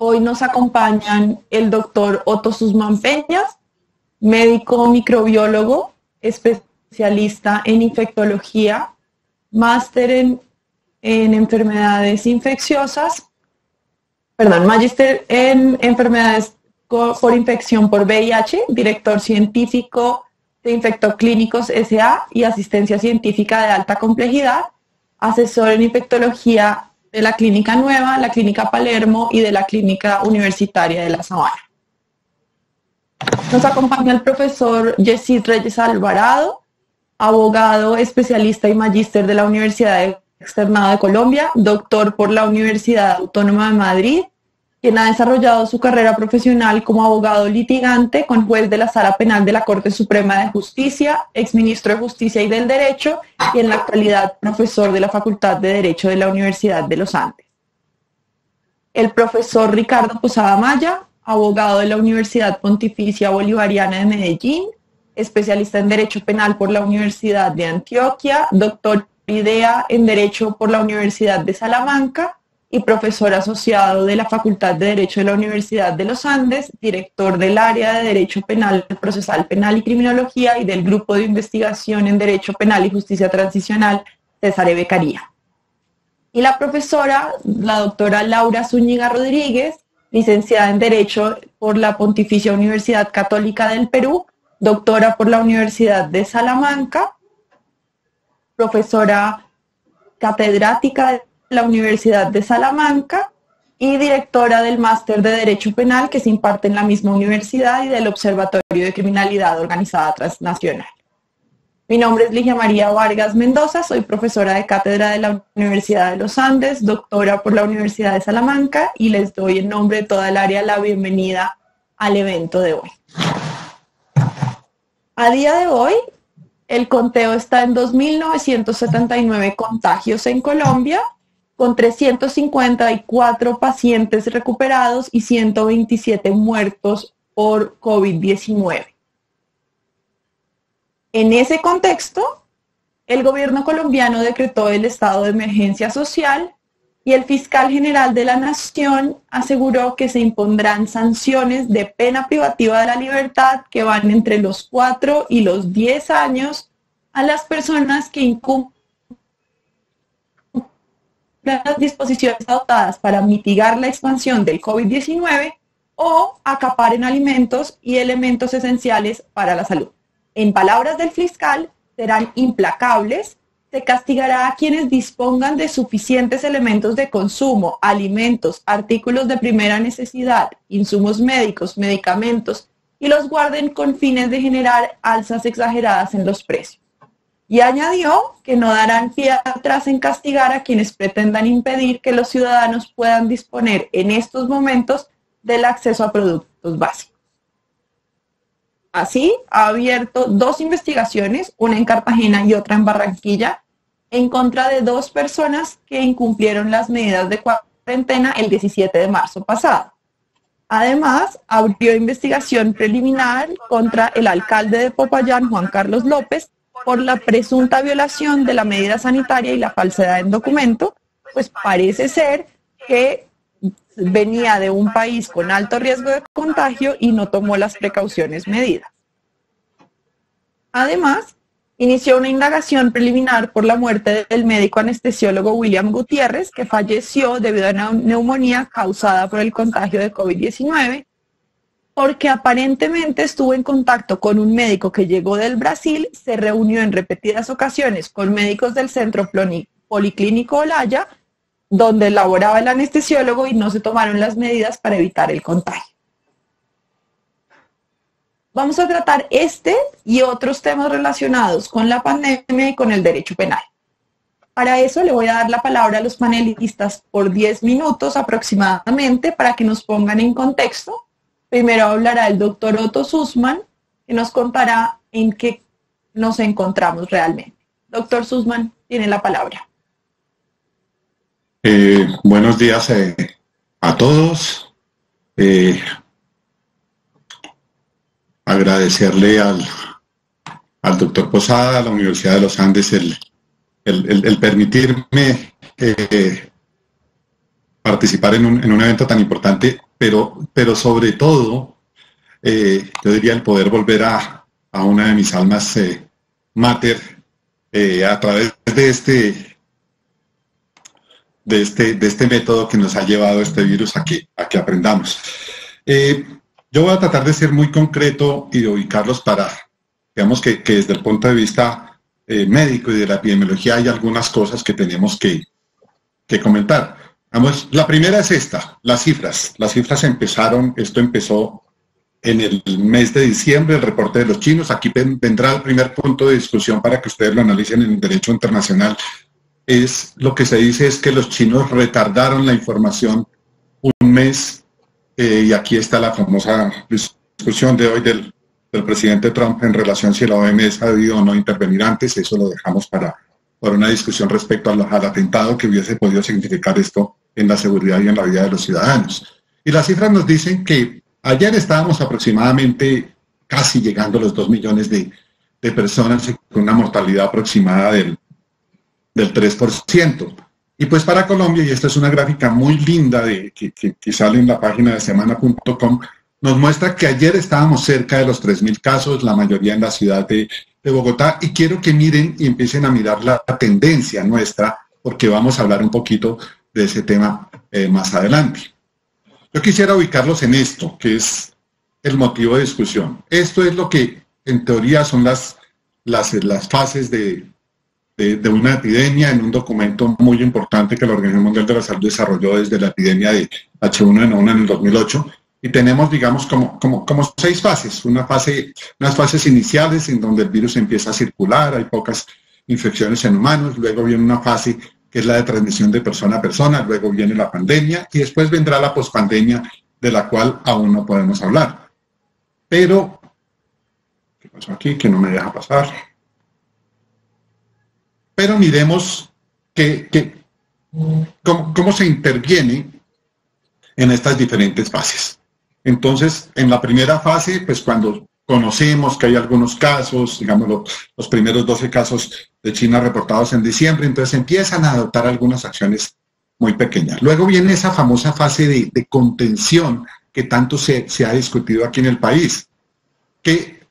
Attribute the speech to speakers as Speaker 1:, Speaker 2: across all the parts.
Speaker 1: Hoy nos acompañan el doctor Otto Sussman Peñas, médico microbiólogo, especialista en infectología, máster en enfermedades infecciosas, magíster en enfermedades por infección por VIH, director científico de Infectoclínicos S.A. y asistencia científica de alta complejidad, asesor en infectología de la Clínica Nueva, la Clínica Palermo y de la Clínica Universitaria de La Sabana. Nos acompaña el profesor Yesid Reyes Alvarado, abogado, especialista y magíster de la Universidad Externado de Colombia, doctor por la Universidad Autónoma de Madrid, quien ha desarrollado su carrera profesional como abogado litigante con juez de la Sala Penal de la Corte Suprema de Justicia, exministro de Justicia y del Derecho, y en la actualidad profesor de la Facultad de Derecho de la Universidad de los Andes. El profesor Ricardo Posada Maya, abogado de la Universidad Pontificia Bolivariana de Medellín, especialista en Derecho Penal por la Universidad de Antioquia, doctor IDEA en Derecho por la Universidad de Salamanca y profesor asociado de la Facultad de Derecho de la Universidad de los Andes, director del área de Derecho Penal, Procesal Penal y Criminología y del Grupo de Investigación en Derecho Penal y Justicia Transicional, César E. Beccaria. Y la profesora, la doctora Laura Zúñiga Rodríguez, licenciada en Derecho por la Pontificia Universidad Católica del Perú, doctora por la Universidad de Salamanca, profesora catedrática de la Universidad de Salamanca y directora del Máster de Derecho Penal que se imparte en la misma universidad y del Observatorio de Criminalidad Organizada Transnacional. Mi nombre es Ligia María Vargas Mendoza, soy profesora de cátedra de la Universidad de los Andes, doctora por la Universidad de Salamanca y les doy en nombre de toda el área la bienvenida al evento de hoy. A día de hoy, el conteo está en 2.979 contagios en Colombia, con 354 pacientes recuperados y 127 muertos por COVID-19. En ese contexto, el gobierno colombiano decretó el estado de emergencia social y el fiscal general de la Nación aseguró que se impondrán sanciones de pena privativa de la libertad que van entre los 4 y los 10 años a las personas que incumplan las disposiciones adoptadas para mitigar la expansión del COVID-19 o acaparen alimentos y elementos esenciales para la salud. En palabras del fiscal, serán implacables, se castigará a quienes dispongan de suficientes elementos de consumo, alimentos, artículos de primera necesidad, insumos médicos, medicamentos, y los guarden con fines de generar alzas exageradas en los precios. Y añadió que no darán pie atrás en castigar a quienes pretendan impedir que los ciudadanos puedan disponer en estos momentos del acceso a productos básicos. Así, ha abierto 2 investigaciones, una en Cartagena y otra en Barranquilla, en contra de 2 personas que incumplieron las medidas de cuarentena el 17 de marzo pasado. Además, abrió investigación preliminar contra el alcalde de Popayán, Juan Carlos López, por la presunta violación de la medida sanitaria y la falsedad en documento, pues parece ser que venía de un país con alto riesgo de contagio y no tomó las precauciones medidas. Además, inició una indagación preliminar por la muerte del médico anestesiólogo William Gutiérrez, que falleció debido a una neumonía causada por el contagio de COVID-19, porque aparentemente estuvo en contacto con un médico que llegó del Brasil, se reunió en repetidas ocasiones con médicos del Centro Policlínico Olaya, donde laboraba el anestesiólogo y no se tomaron las medidas para evitar el contagio. Vamos a tratar este y otros temas relacionados con la pandemia y con el derecho penal. Para eso le voy a dar la palabra a los panelistas por 10 minutos aproximadamente para que nos pongan en contexto. Primero hablará el doctor Otto Sussman, que nos contará en qué nos encontramos realmente. Doctor Sussman, tiene la palabra.
Speaker 2: Buenos días a todos. Agradecerle al doctor Posada, a la Universidad de los Andes, el permitirme participar en un evento tan importante, pero sobre todo, yo diría el poder volver a una de mis almas mater a través de este método que nos ha llevado este virus a que aprendamos. Yo voy a tratar de ser muy concreto y de ubicarlos para, digamos que desde el punto de vista médico y de la epidemiología hay algunas cosas que tenemos que comentar. Vamos, la primera es esta, las cifras. Las cifras esto empezó en el mes de diciembre, el reporte de los chinos. Aquí vendrá el primer punto de discusión para que ustedes lo analicen en el derecho internacional. Lo que se dice es que los chinos retardaron la información un mes, y aquí está la famosa discusión de hoy del presidente Trump en relación si la OMS ha debido o no intervenir antes. Eso lo dejamos para una discusión respecto al atentado que hubiese podido significar esto en la seguridad y en la vida de los ciudadanos. Y las cifras nos dicen que ayer estábamos aproximadamente casi llegando a los 2 millones de personas con una mortalidad aproximada del 3%. Y pues para Colombia, y esta es una gráfica muy linda que sale en la página de semana.com, nos muestra que ayer estábamos cerca de los 3.000 casos, la mayoría en la ciudad de Bogotá, y quiero que miren y empiecen a mirar la tendencia nuestra, porque vamos a hablar un poquito de ese tema más adelante. Yo quisiera ubicarlos en esto, que es el motivo de discusión. Esto es lo que en teoría son las fases de una epidemia en un documento muy importante que la Organización Mundial de la Salud desarrolló desde la epidemia de H1N1 en el 2008. Y tenemos, digamos, como 6 fases. Unas fases iniciales en donde el virus empieza a circular, hay pocas infecciones en humanos. Luego viene una fase que es la de transmisión de persona a persona. Luego viene la pandemia y después vendrá la pospandemia, de la cual aún no podemos hablar. Pero, ¿qué pasó aquí? Que no me deja pasar. Pero miremos cómo se interviene en estas diferentes fases. Entonces, en la primera fase, pues cuando conocemos que hay algunos casos, digamos los primeros 12 casos de China reportados en diciembre, entonces empiezan a adoptar algunas acciones muy pequeñas. Luego viene esa famosa fase de contención que tanto se ha discutido aquí en el país, que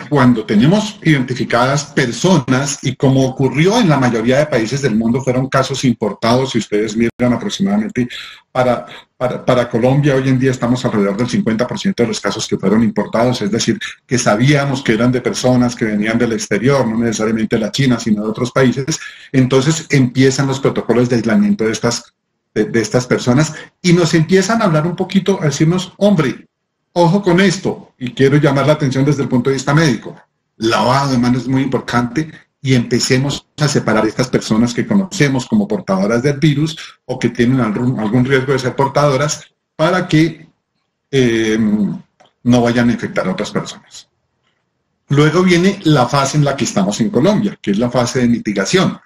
Speaker 2: cuando tenemos identificadas personas, y como ocurrió en la mayoría de países del mundo, fueron casos importados. Si ustedes miran aproximadamente para Colombia, hoy en día estamos alrededor del 50% de los casos que fueron importados, es decir, que sabíamos que eran de personas que venían del exterior, no necesariamente de la China, sino de otros países. Entonces empiezan los protocolos de aislamiento de estas personas y nos empiezan a hablar un poquito, a decirnos, hombre, ojo con esto, y quiero llamar la atención desde el punto de vista médico. Lavado de manos es muy importante y empecemos a separar estas personas que conocemos como portadoras del virus o que tienen algún riesgo de ser portadoras para que no vayan a infectar a otras personas. Luego viene la fase en la que estamos en Colombia, que es la fase de mitigación.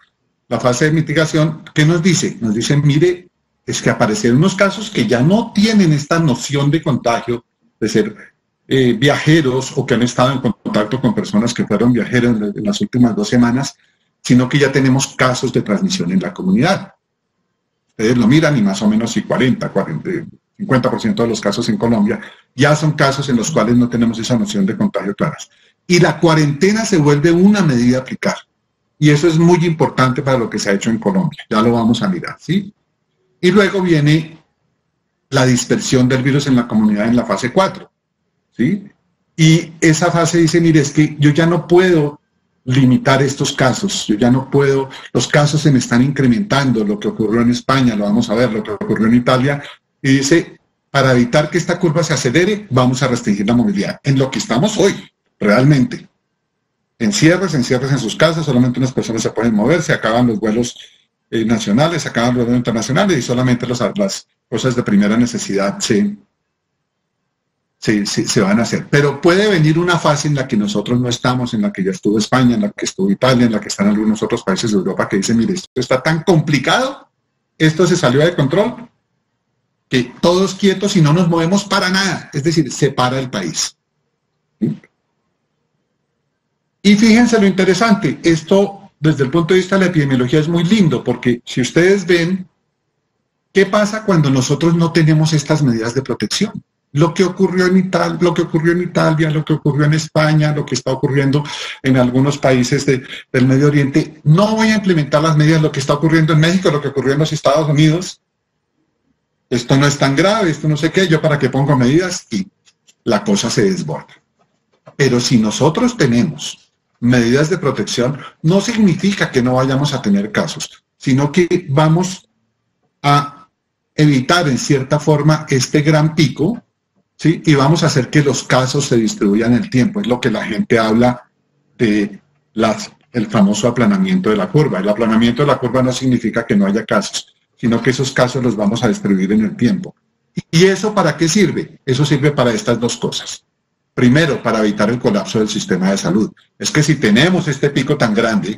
Speaker 2: La fase de mitigación, ¿qué nos dice? Nos dice, mire, es que aparecieron unos casos que ya no tienen esta noción de contagio, de ser viajeros o que han estado en contacto con personas que fueron viajeros en las últimas 2 semanas, sino que ya tenemos casos de transmisión en la comunidad. Ustedes lo miran y más o menos si 50% de los casos en Colombia ya son casos en los cuales no tenemos esa noción de contagio claras. Y la cuarentena se vuelve una medida a aplicar. Y eso es muy importante para lo que se ha hecho en Colombia. Ya lo vamos a mirar, ¿sí? Y luego viene la dispersión del virus en la comunidad en la fase 4, ¿sí? Y esa fase dice, mire, es que yo ya no puedo limitar estos casos, yo ya no puedo, los casos se me están incrementando, lo que ocurrió en España, lo vamos a ver, lo que ocurrió en Italia, y dice, para evitar que esta curva se acelere, vamos a restringir la movilidad, en lo que estamos hoy, realmente. Encierres en sus casas, solamente unas personas se pueden mover, se acaban los vuelos nacionales, se acaban los vuelos internacionales y solamente las cosas de primera necesidad se van a hacer. Pero puede venir una fase en la que nosotros no estamos, en la que ya estuvo España, en la que estuvo Italia, en la que están algunos otros países de Europa que dicen, mire, esto está tan complicado, esto se salió de control, que todos quietos y no nos movemos para nada, es decir, se para el país. ¿Sí? Y fíjense lo interesante, esto desde el punto de vista de la epidemiología es muy lindo, porque si ustedes ven, ¿Qué pasa cuando nosotros no tenemos estas medidas de protección? Lo que ocurrió en Italia, lo que ocurrió en España, lo que está ocurriendo en algunos países del Medio Oriente. No voy a implementar las medidas, lo que está ocurriendo en México, lo que ocurrió en los Estados Unidos. Esto no es tan grave, esto no sé qué, yo para qué pongo medidas, y la cosa se desborda. Pero si nosotros tenemos medidas de protección, no significa que no vayamos a tener casos, sino que vamos a evitar en cierta forma este gran pico, ¿sí? Y vamos a hacer que los casos se distribuyan en el tiempo. Es lo que la gente habla de el famoso aplanamiento de la curva. El aplanamiento de la curva no significa que no haya casos, sino que esos casos los vamos a distribuir en el tiempo. ¿Y eso para qué sirve? Eso sirve para estas dos cosas. Primero, para evitar el colapso del sistema de salud. Es que si tenemos este pico tan grande,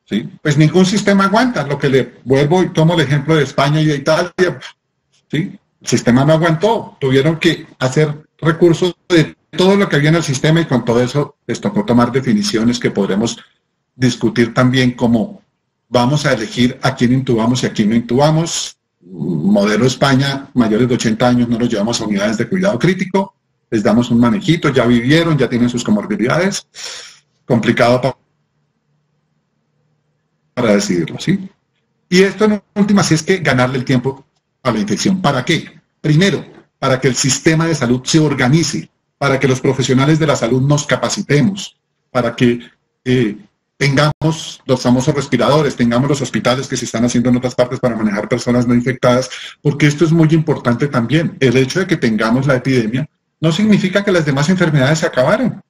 Speaker 2: ¿sí? Pues ningún sistema aguanta. Lo que le vuelvo y tomo el ejemplo de España y de Italia, ¿sí? El sistema no aguantó. Tuvieron que hacer recursos de todo lo que había en el sistema, y con todo eso les tocó tomar definiciones que podremos discutir también, como vamos a elegir a quién intubamos y a quién no intubamos. Modelo España, mayores de 80 años no los llevamos a unidades de cuidado crítico, les damos un manejito, ya vivieron, ya tienen sus comorbilidades. Complicado para decidirlo, ¿sí? Y esto en últimas es que ganarle el tiempo a la infección. ¿Para qué? Primero, para que el sistema de salud se organice, para que los profesionales de la salud nos capacitemos, para que tengamos los famosos respiradores, tengamos los hospitales que se están haciendo en otras partes para manejar personas no infectadas, porque esto es muy importante también. El hecho de que tengamos la epidemia no significa que las demás enfermedades se acabaron.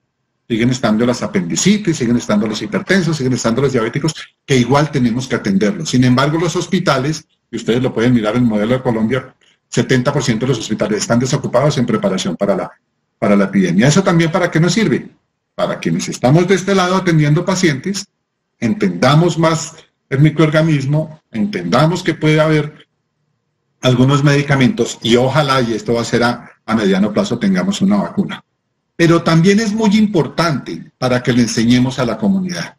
Speaker 2: Siguen estando las apendicitis, siguen estando los hipertensos, siguen estando los diabéticos, que igual tenemos que atenderlos. Sin embargo, los hospitales, y ustedes lo pueden mirar en el modelo de Colombia, 70% de los hospitales están desocupados en preparación para la epidemia. ¿Eso también para qué nos sirve? Para quienes estamos de este lado atendiendo pacientes, entendamos más el microorganismo, entendamos que puede haber algunos medicamentos, y ojalá, y esto va a ser a mediano plazo, tengamos una vacuna. Pero también es muy importante para que le enseñemos a la comunidad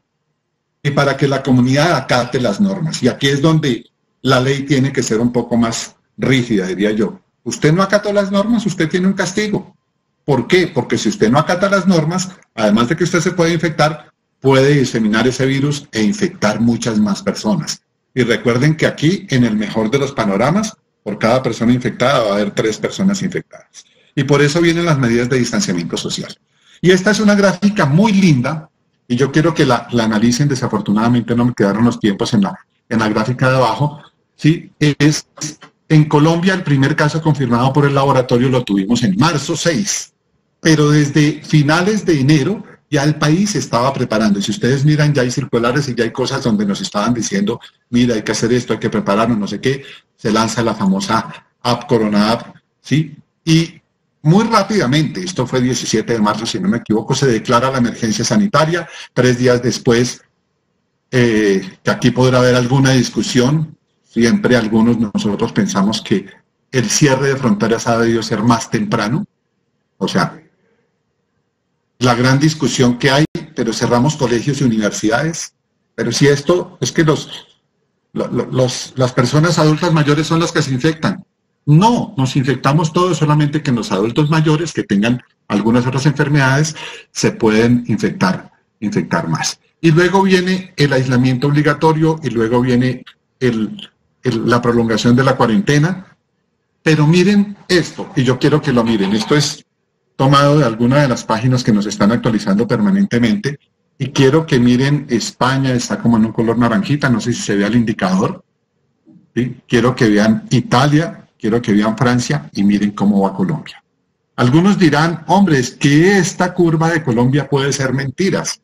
Speaker 2: y para que la comunidad acate las normas. Y aquí es donde la ley tiene que ser un poco más rígida, diría yo. Usted no acató las normas, usted tiene un castigo. ¿Por qué? Porque si usted no acata las normas, además de que usted se puede infectar, puede diseminar ese virus e infectar muchas más personas. Y recuerden que aquí, en el mejor de los panoramas, por cada persona infectada va a haber 3 personas infectadas. Y por eso vienen las medidas de distanciamiento social. Y esta es una gráfica muy linda, y yo quiero que la analicen. Desafortunadamente no me quedaron los tiempos en la gráfica de abajo. ¿Sí? En Colombia el primer caso confirmado por el laboratorio lo tuvimos en marzo 6, pero desde finales de enero ya el país se estaba preparando. Y si ustedes miran, ya hay circulares y ya hay cosas donde nos estaban diciendo, mira, hay que hacer esto, hay que prepararnos, no sé qué. Se lanza la famosa app Corona App, ¿sí? Y muy rápidamente, esto fue 17 de marzo, si no me equivoco, se declara la emergencia sanitaria. 3 días después, que aquí podrá haber alguna discusión, siempre nosotros pensamos que el cierre de fronteras ha debido ser más temprano. O sea, la gran discusión que hay, pero cerramos colegios y universidades. Pero si esto es que las personas adultas mayores son las que se infectan. No, nos infectamos todos, solamente que los adultos mayores que tengan algunas otras enfermedades se pueden infectar más. Y luego viene el aislamiento obligatorio y luego viene la prolongación de la cuarentena. Pero miren esto, y yo quiero que lo miren. Esto es tomado de alguna de las páginas que nos están actualizando permanentemente. Y quiero que miren, España está como en un color naranjita, no sé si se ve el indicador. ¿Sí? Quiero que vean Italia. Quiero que vean Francia y miren cómo va Colombia. Algunos dirán, hombre, es que esta curva de Colombia puede ser mentiras.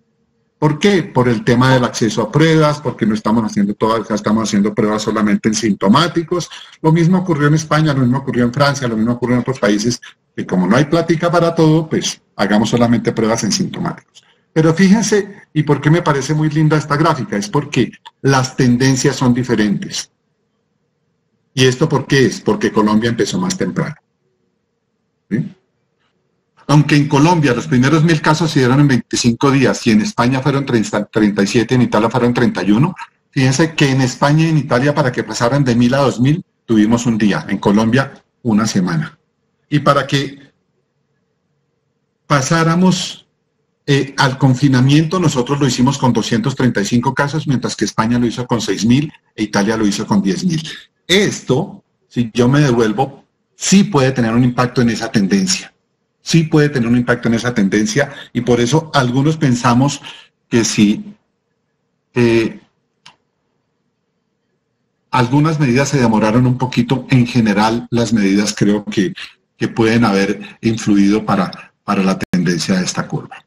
Speaker 2: ¿Por qué? Por el tema del acceso a pruebas, porque no estamos haciendo todas, estamos haciendo pruebas solamente en sintomáticos. Lo mismo ocurrió en España, lo mismo ocurrió en Francia, lo mismo ocurrió en otros países, que como no hay plática para todo, pues hagamos solamente pruebas en sintomáticos. Pero fíjense, y por qué me parece muy linda esta gráfica, es porque las tendencias son diferentes. ¿Y esto por qué es? Porque Colombia empezó más temprano. ¿Sí? Aunque en Colombia los primeros 1000 casos se dieron en 25 días y en España fueron 37, en Italia fueron 31, fíjense que en España y en Italia para que pasaran de 1000 a 2000 tuvimos un día, en Colombia una semana. Y para que pasáramos al confinamiento, nosotros lo hicimos con 235 casos, mientras que España lo hizo con 6.000 e Italia lo hizo con 10.000. Esto, si yo me devuelvo, sí puede tener un impacto en esa tendencia. Sí puede tener un impacto en esa tendencia, y por eso algunos pensamos que si algunas medidas se demoraron un poquito, en general las medidas creo que pueden haber influido para la tendencia de esta curva.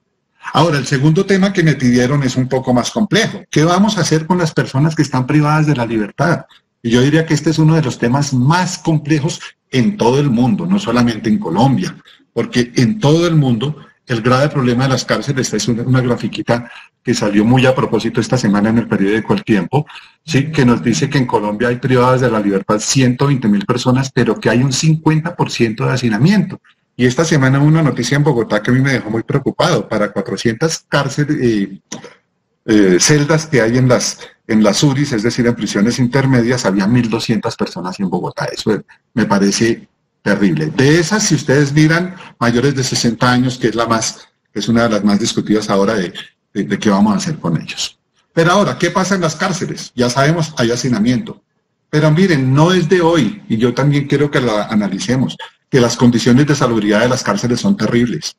Speaker 2: Ahora, el segundo tema que me pidieron es un poco más complejo. ¿Qué vamos a hacer con las personas que están privadas de la libertad? Y yo diría que este es uno de los temas más complejos en todo el mundo, no solamente en Colombia, porque en todo el mundo el grave problema de las cárceles, esta es una grafiquita que salió muy a propósito esta semana en el periódico El Tiempo, ¿sí? Que nos dice que en Colombia hay privadas de la libertad 120.000 personas, pero que hay un 50% de hacinamiento. Y esta semana hubo una noticia en Bogotá que a mí me dejó muy preocupado. Para 400 celdas que hay en las URIs, es decir, en prisiones intermedias, había 1.200 personas en Bogotá. Eso me parece terrible. De esas, si ustedes miran, mayores de 60 años, que es una de las más discutidas ahora de qué vamos a hacer con ellos. Pero ahora, ¿qué pasa en las cárceles? Ya sabemos, hay hacinamiento. Pero miren, no es de hoy, y yo también quiero que la analicemos, que las condiciones de salubridad de las cárceles son terribles.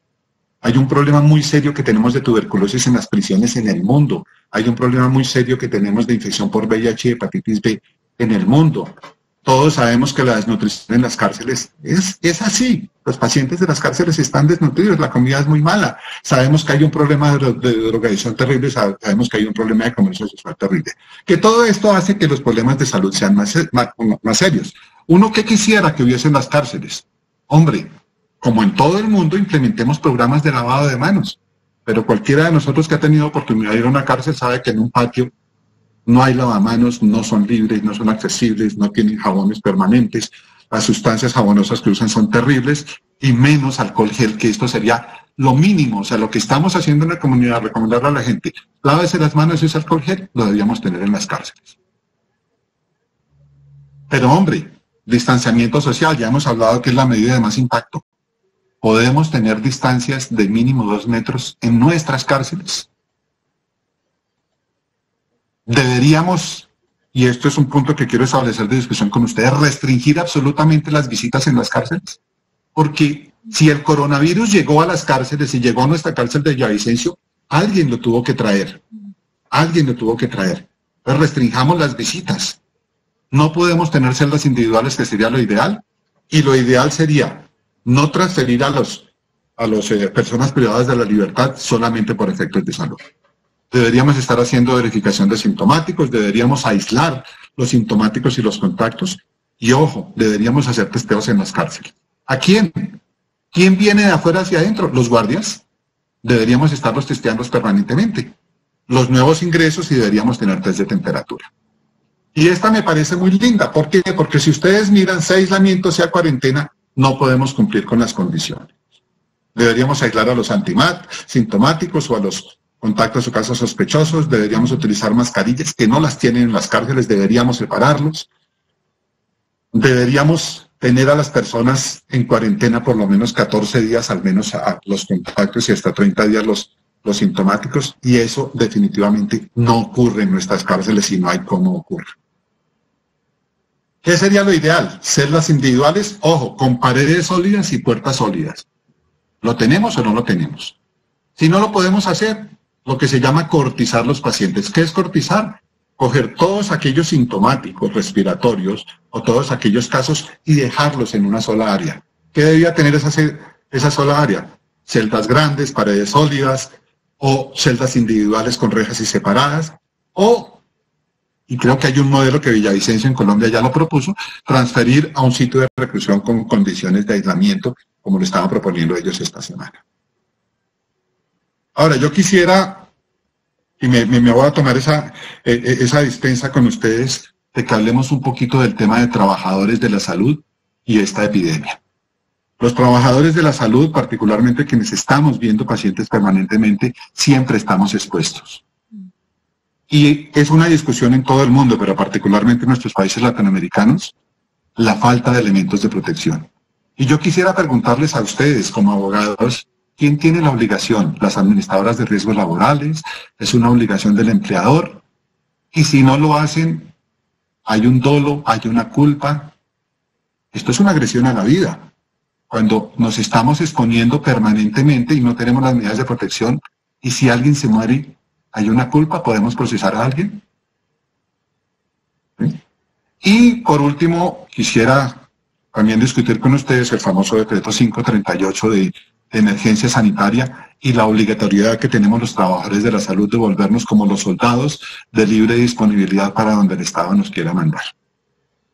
Speaker 2: Hay un problema muy serio que tenemos de tuberculosis en las prisiones en el mundo. Hay un problema muy serio que tenemos de infección por VIH y hepatitis B en el mundo. Todos sabemos que la desnutrición en las cárceles es así. Los pacientes de las cárceles están desnutridos, la comida es muy mala. Sabemos que hay un problema de drogadicción terrible, sabemos que hay un problema de comercio sexual terrible. Que todo esto hace que los problemas de salud sean más serios. Uno que quisiera que hubiese en las cárceles. Hombre, como en todo el mundo, implementemos programas de lavado de manos. Pero cualquiera de nosotros que ha tenido oportunidad de ir a una cárcel sabe que en un patio no hay lavamanos, no son libres, no son accesibles, no tienen jabones permanentes, las sustancias jabonosas que usan son terribles, y menos alcohol gel, que esto sería lo mínimo. O sea, lo que estamos haciendo en la comunidad, recomendarle a la gente, lávese las manos y use alcohol gel, lo deberíamos tener en las cárceles. Pero hombre, distanciamiento social, ya hemos hablado que es la medida de más impacto. ¿Podemos tener distancias de mínimo 2 metros en nuestras cárceles? Deberíamos, y esto es un punto que quiero establecer de discusión con ustedes, restringir absolutamente las visitas en las cárceles. Porque si el coronavirus llegó a las cárceles y llegó a nuestra cárcel de Villavicencio, alguien lo tuvo que traer. Alguien lo tuvo que traer. Entonces restringamos las visitas. No podemos tener celdas individuales, que sería lo ideal, y lo ideal sería no transferir a las personas privadas de la libertad solamente por efectos de salud. Deberíamos estar haciendo verificación de sintomáticos, deberíamos aislar los sintomáticos y los contactos, y ojo, deberíamos hacer testeos en las cárceles. ¿A quién? ¿Quién viene de afuera hacia adentro? ¿Los guardias? Deberíamos estarlos testeando permanentemente. Los nuevos ingresos, y deberíamos tener test de temperatura. Y esta me parece muy linda. ¿Por qué? Porque si ustedes miran, sea aislamiento, sea cuarentena, no podemos cumplir con las condiciones. Deberíamos aislar a los sintomáticos o a los contactos o casos sospechosos, deberíamos utilizar mascarillas que no las tienen en las cárceles, deberíamos separarlos, deberíamos tener a las personas en cuarentena por lo menos 14 días, al menos a los contactos, y hasta 30 días los sintomáticos, y eso definitivamente no ocurre en nuestras cárceles y no hay cómo ocurra. ¿Qué sería lo ideal? Celdas individuales, ojo, con paredes sólidas y puertas sólidas. ¿Lo tenemos o no lo tenemos? Si no lo podemos hacer, lo que se llama cortizar los pacientes. ¿Qué es cortizar? Coger todos aquellos sintomáticos respiratorios o todos aquellos casos y dejarlos en una sola área. ¿Qué debía tener esa sola área? Celdas grandes, paredes sólidas, o celdas individuales con rejas y separadas, y creo que hay un modelo que Villavicencio en Colombia ya lo propuso, transferir a un sitio de reclusión con condiciones de aislamiento, como lo estaban proponiendo ellos esta semana. Ahora, yo quisiera, y me voy a tomar esa dispensa con ustedes, de que hablemos un poquito del tema de trabajadores de la salud y esta epidemia. Los trabajadores de la salud, particularmente quienes estamos viendo pacientes permanentemente, siempre estamos expuestos. Y es una discusión en todo el mundo, pero particularmente en nuestros países latinoamericanos, la falta de elementos de protección. Y yo quisiera preguntarles a ustedes, como abogados, ¿quién tiene la obligación? ¿Las administradoras de riesgos laborales? ¿Es una obligación del empleador? Y si no lo hacen, hay un dolo, hay una culpa. Esto es una agresión a la vida. Cuando nos estamos exponiendo permanentemente y no tenemos las medidas de protección, y si alguien se muere, ¿hay una culpa? ¿Podemos procesar a alguien? ¿Sí? Y por último, quisiera también discutir con ustedes el famoso decreto 538 de emergencia sanitaria y la obligatoriedad que tenemos los trabajadores de la salud de volvernos como los soldados de libre disponibilidad para donde el Estado nos quiera mandar.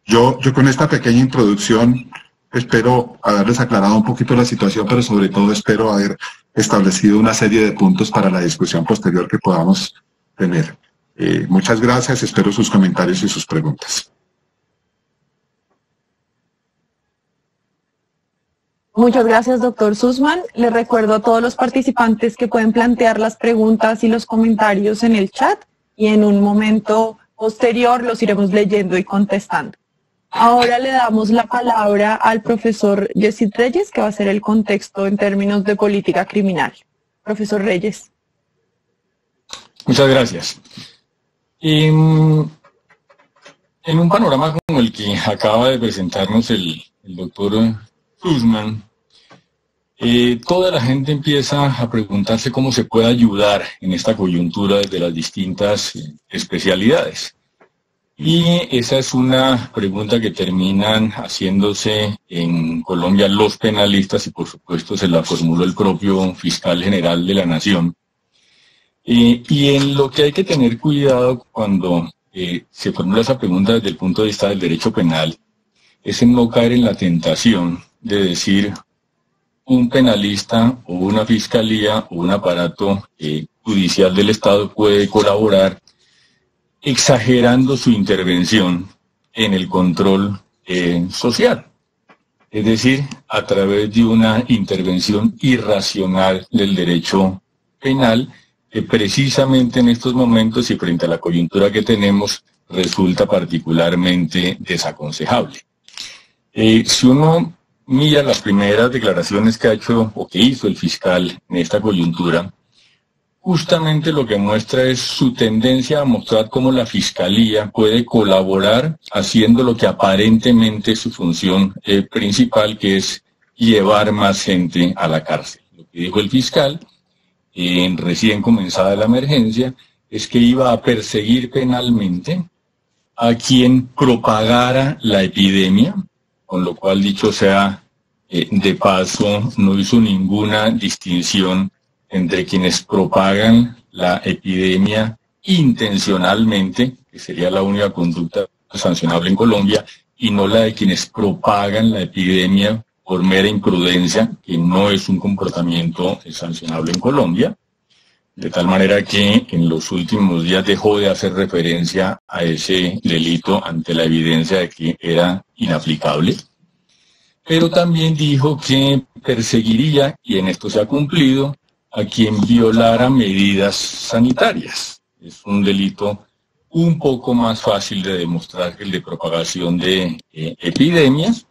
Speaker 2: Yo con esta pequeña introducción espero haberles aclarado un poquito la situación, pero sobre todo espero haber establecido una serie de puntos para la discusión posterior que podamos tener. Muchas gracias, espero sus comentarios y sus preguntas.
Speaker 1: Muchas gracias, doctor Sussman. Le recuerdo a todos los participantes que pueden plantear las preguntas y los comentarios en el chat y en un momento posterior los iremos leyendo y contestando. Ahora le damos la palabra al profesor Yesid Reyes, que va a hacer el contexto en términos de política criminal. Profesor Reyes.
Speaker 3: Muchas gracias. En un panorama como el que acaba de presentarnos el doctor Sussman, toda la gente empieza a preguntarse cómo se puede ayudar en esta coyuntura desde las distintas especialidades. Y esa es una pregunta que terminan haciéndose en Colombia los penalistas y por supuesto se la formuló el propio fiscal general de la Nación. Y en lo que hay que tener cuidado cuando se formula esa pregunta desde el punto de vista del derecho penal es en no caer en la tentación de decir un penalista o una fiscalía o un aparato judicial del Estado puede colaborar exagerando su intervención en el control social. Es decir, a través de una intervención irracional del derecho penal que precisamente en estos momentos y frente a la coyuntura que tenemos resulta particularmente desaconsejable. Si uno mira las primeras declaraciones que ha hecho o que hizo el fiscal en esta coyuntura, justamente lo que muestra es su tendencia a mostrar cómo la fiscalía puede colaborar haciendo lo que aparentemente es su función principal, que es llevar más gente a la cárcel. Lo que dijo el fiscal, en recién comenzada la emergencia, es que iba a perseguir penalmente a quien propagara la epidemia, con lo cual, dicho sea de paso, no hizo ninguna distinción entre quienes propagan la epidemia intencionalmente, que sería la única conducta sancionable en Colombia, y no la de quienes propagan la epidemia por mera imprudencia, que no es un comportamiento sancionable en Colombia, de tal manera que en los últimos días dejó de hacer referencia a ese delito ante la evidencia de que era inaplicable. Pero también dijo que perseguiría, y en esto se ha cumplido, a quien violara medidas sanitarias. Es un delito un poco más fácil de demostrar que el de propagación de epidemias,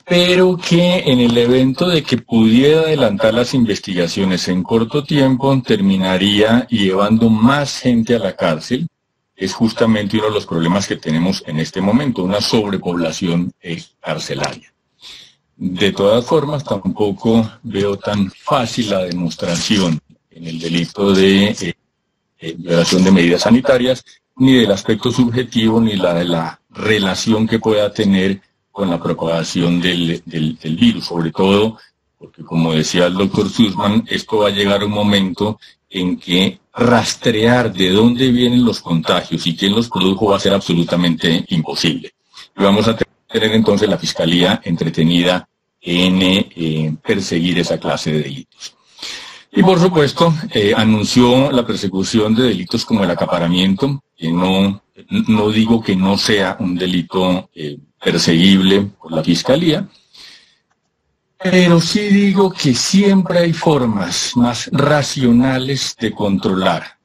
Speaker 3: pero que en el evento de que pudiera adelantar las investigaciones en corto tiempo, terminaría llevando más gente a la cárcel. Es justamente uno de los problemas que tenemos en este momento, una sobrepoblación carcelaria. De todas formas, tampoco veo tan fácil la demostración en el delito de violación de medidas sanitarias, ni del aspecto subjetivo, ni la de la relación que pueda tener con la propagación del virus, sobre todo porque, como decía el doctor Sussman, esto va a llegar a un momento en que rastrear de dónde vienen los contagios y quién los produjo va a ser absolutamente imposible. Y vamos a tener entonces la Fiscalía entretenida en perseguir esa clase de delitos. Y por supuesto, anunció la persecución de delitos como el acaparamiento, que no digo que no sea un delito perseguible por la Fiscalía, pero sí digo que siempre hay formas más racionales de controlar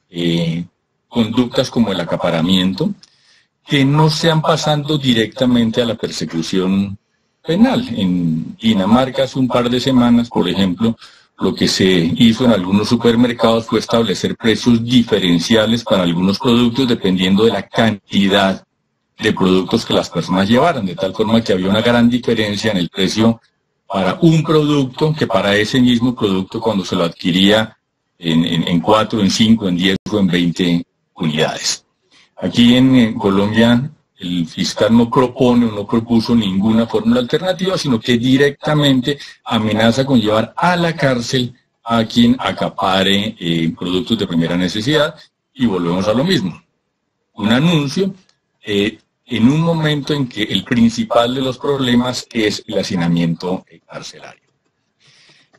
Speaker 3: conductas como el acaparamiento, que no sean pasando directamente a la persecución penal. En Dinamarca hace un par de semanas, por ejemplo, lo que se hizo en algunos supermercados fue establecer precios diferenciales para algunos productos dependiendo de la cantidad de productos que las personas llevaran, de tal forma que había una gran diferencia en el precio para un producto que para ese mismo producto cuando se lo adquiría en 4, en 5, en 10 o en 20 unidades. Aquí en Colombia el fiscal no propone o no propuso ninguna fórmula alternativa, sino que directamente amenaza con llevar a la cárcel a quien acapare productos de primera necesidad, y volvemos a lo mismo. Un anuncio en un momento en que el principal de los problemas es el hacinamiento carcelario.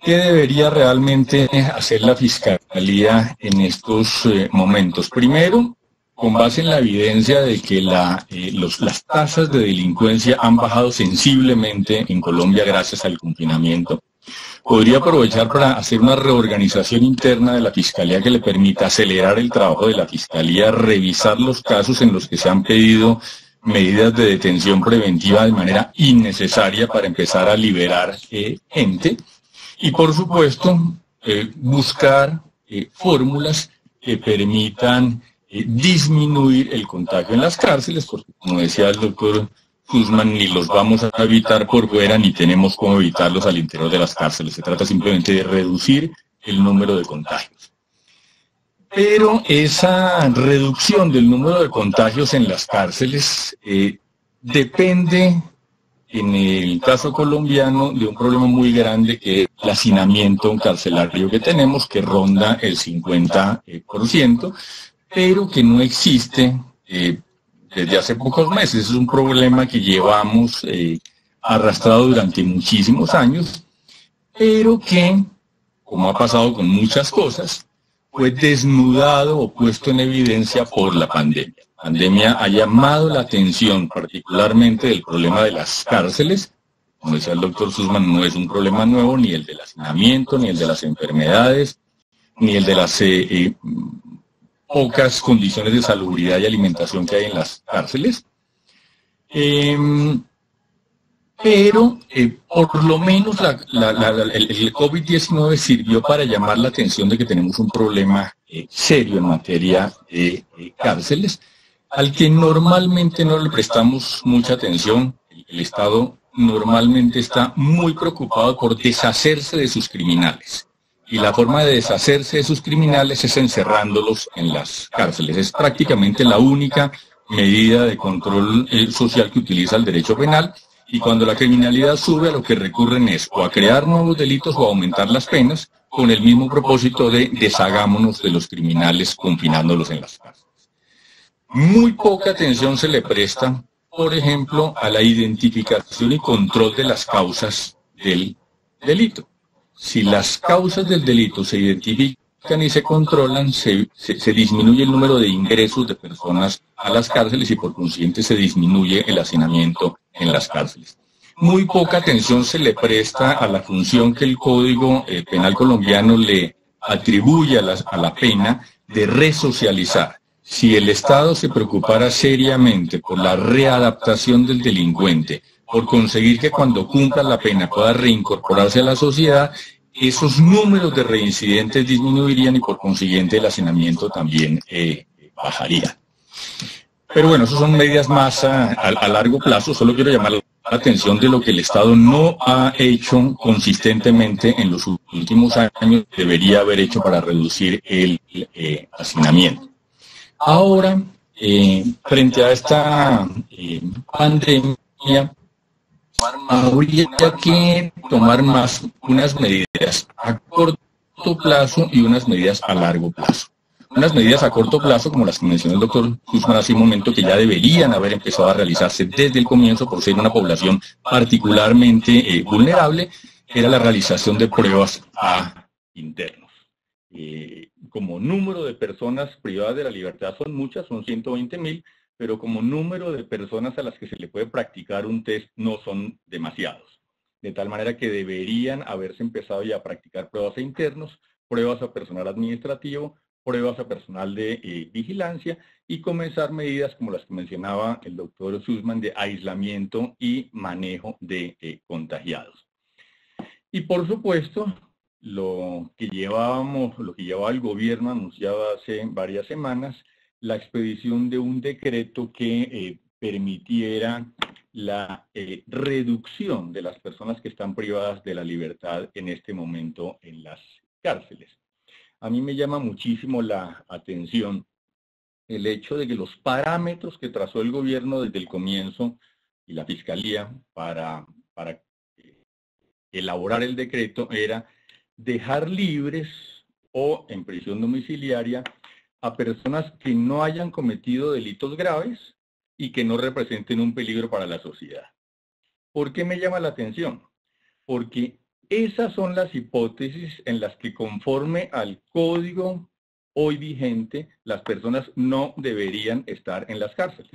Speaker 3: ¿Qué debería realmente hacer la Fiscalía en estos momentos? Primero, con base en la evidencia de que las tasas de delincuencia han bajado sensiblemente en Colombia gracias al confinamiento, podría aprovechar para hacer una reorganización interna de la Fiscalía que le permita acelerar el trabajo de la Fiscalía, revisar los casos en los que se han pedido medidas de detención preventiva de manera innecesaria para empezar a liberar gente, y por supuesto buscar fórmulas que permitan disminuir el contagio en las cárceles, porque como decía el doctor Sussman, ni los vamos a evitar por fuera, ni tenemos cómo evitarlos al interior de las cárceles. Se trata simplemente de reducir el número de contagios. Pero esa reducción del número de contagios en las cárceles depende, en el caso colombiano, de un problema muy grande que es el hacinamiento carcelario que tenemos, que ronda el 50%, pero que no existe desde hace pocos meses. Es un problema que llevamos arrastrado durante muchísimos años, pero que, como ha pasado con muchas cosas, fue desnudado o puesto en evidencia por la pandemia. La pandemia ha llamado la atención particularmente del problema de las cárceles. Como decía el doctor Sussman, no es un problema nuevo, ni el del hacinamiento, ni el de las enfermedades, ni el de las pocas condiciones de salubridad y alimentación que hay en las cárceles. Pero por lo menos el COVID-19 sirvió para llamar la atención de que tenemos un problema serio en materia de cárceles, al que normalmente no le prestamos mucha atención. El Estado normalmente está muy preocupado por deshacerse de sus criminales. Y la forma de deshacerse de sus criminales es encerrándolos en las cárceles. Es prácticamente la única medida de control social que utiliza el derecho penal. Y cuando la criminalidad sube, a lo que recurren es o a crear nuevos delitos o a aumentar las penas, con el mismo propósito de deshagámonos de los criminales confinándolos en las cárceles. Muy poca atención se le presta, por ejemplo, a la identificación y control de las causas del delito. Si las causas del delito se identifican y se controlan, se disminuye el número de ingresos de personas a las cárceles y por consiguiente se disminuye el hacinamiento en las cárceles. Muy poca atención se le presta a la función que el Código Penal colombiano le atribuye a la pena de resocializar. Si el Estado se preocupara seriamente por la readaptación del delincuente, por conseguir que cuando cumpla la pena pueda reincorporarse a la sociedad, esos números de reincidentes disminuirían y por consiguiente el hacinamiento también bajaría. Pero bueno, esas son medidas más a largo plazo. Solo quiero llamar la atención de lo que el Estado no ha hecho consistentemente en los últimos años, debería haber hecho para reducir el hacinamiento. Ahora, frente a esta pandemia, habría que tomar unas medidas a corto plazo y unas medidas a largo plazo. Unas medidas a corto plazo, como las que mencionó el doctor Sussman hace un momento, que ya deberían haber empezado a realizarse desde el comienzo por ser una población particularmente vulnerable, era la realización de pruebas a internos. Como número de personas privadas de la libertad son muchas, son 120.000, pero como número de personas a las que se le puede practicar un test no son demasiados. De tal manera que deberían haberse empezado ya a practicar pruebas a internos, pruebas a personal administrativo, pruebas a personal de vigilancia y comenzar medidas como las que mencionaba el doctor Sussman de aislamiento y manejo de contagiados. Y por supuesto, lo que llevaba el gobierno anunciado hace varias semanas, la expedición de un decreto que permitiera la reducción de las personas que están privadas de la libertad en este momento en las cárceles. A mí me llama muchísimo la atención el hecho de que los parámetros que trazó el gobierno desde el comienzo y la Fiscalía para elaborar el decreto era dejar libres o en prisión domiciliaria a personas que no hayan cometido delitos graves y que no representen un peligro para la sociedad. ¿Por qué me llama la atención? Porque esas son las hipótesis en las que, conforme al código hoy vigente, las personas no deberían estar en las cárceles.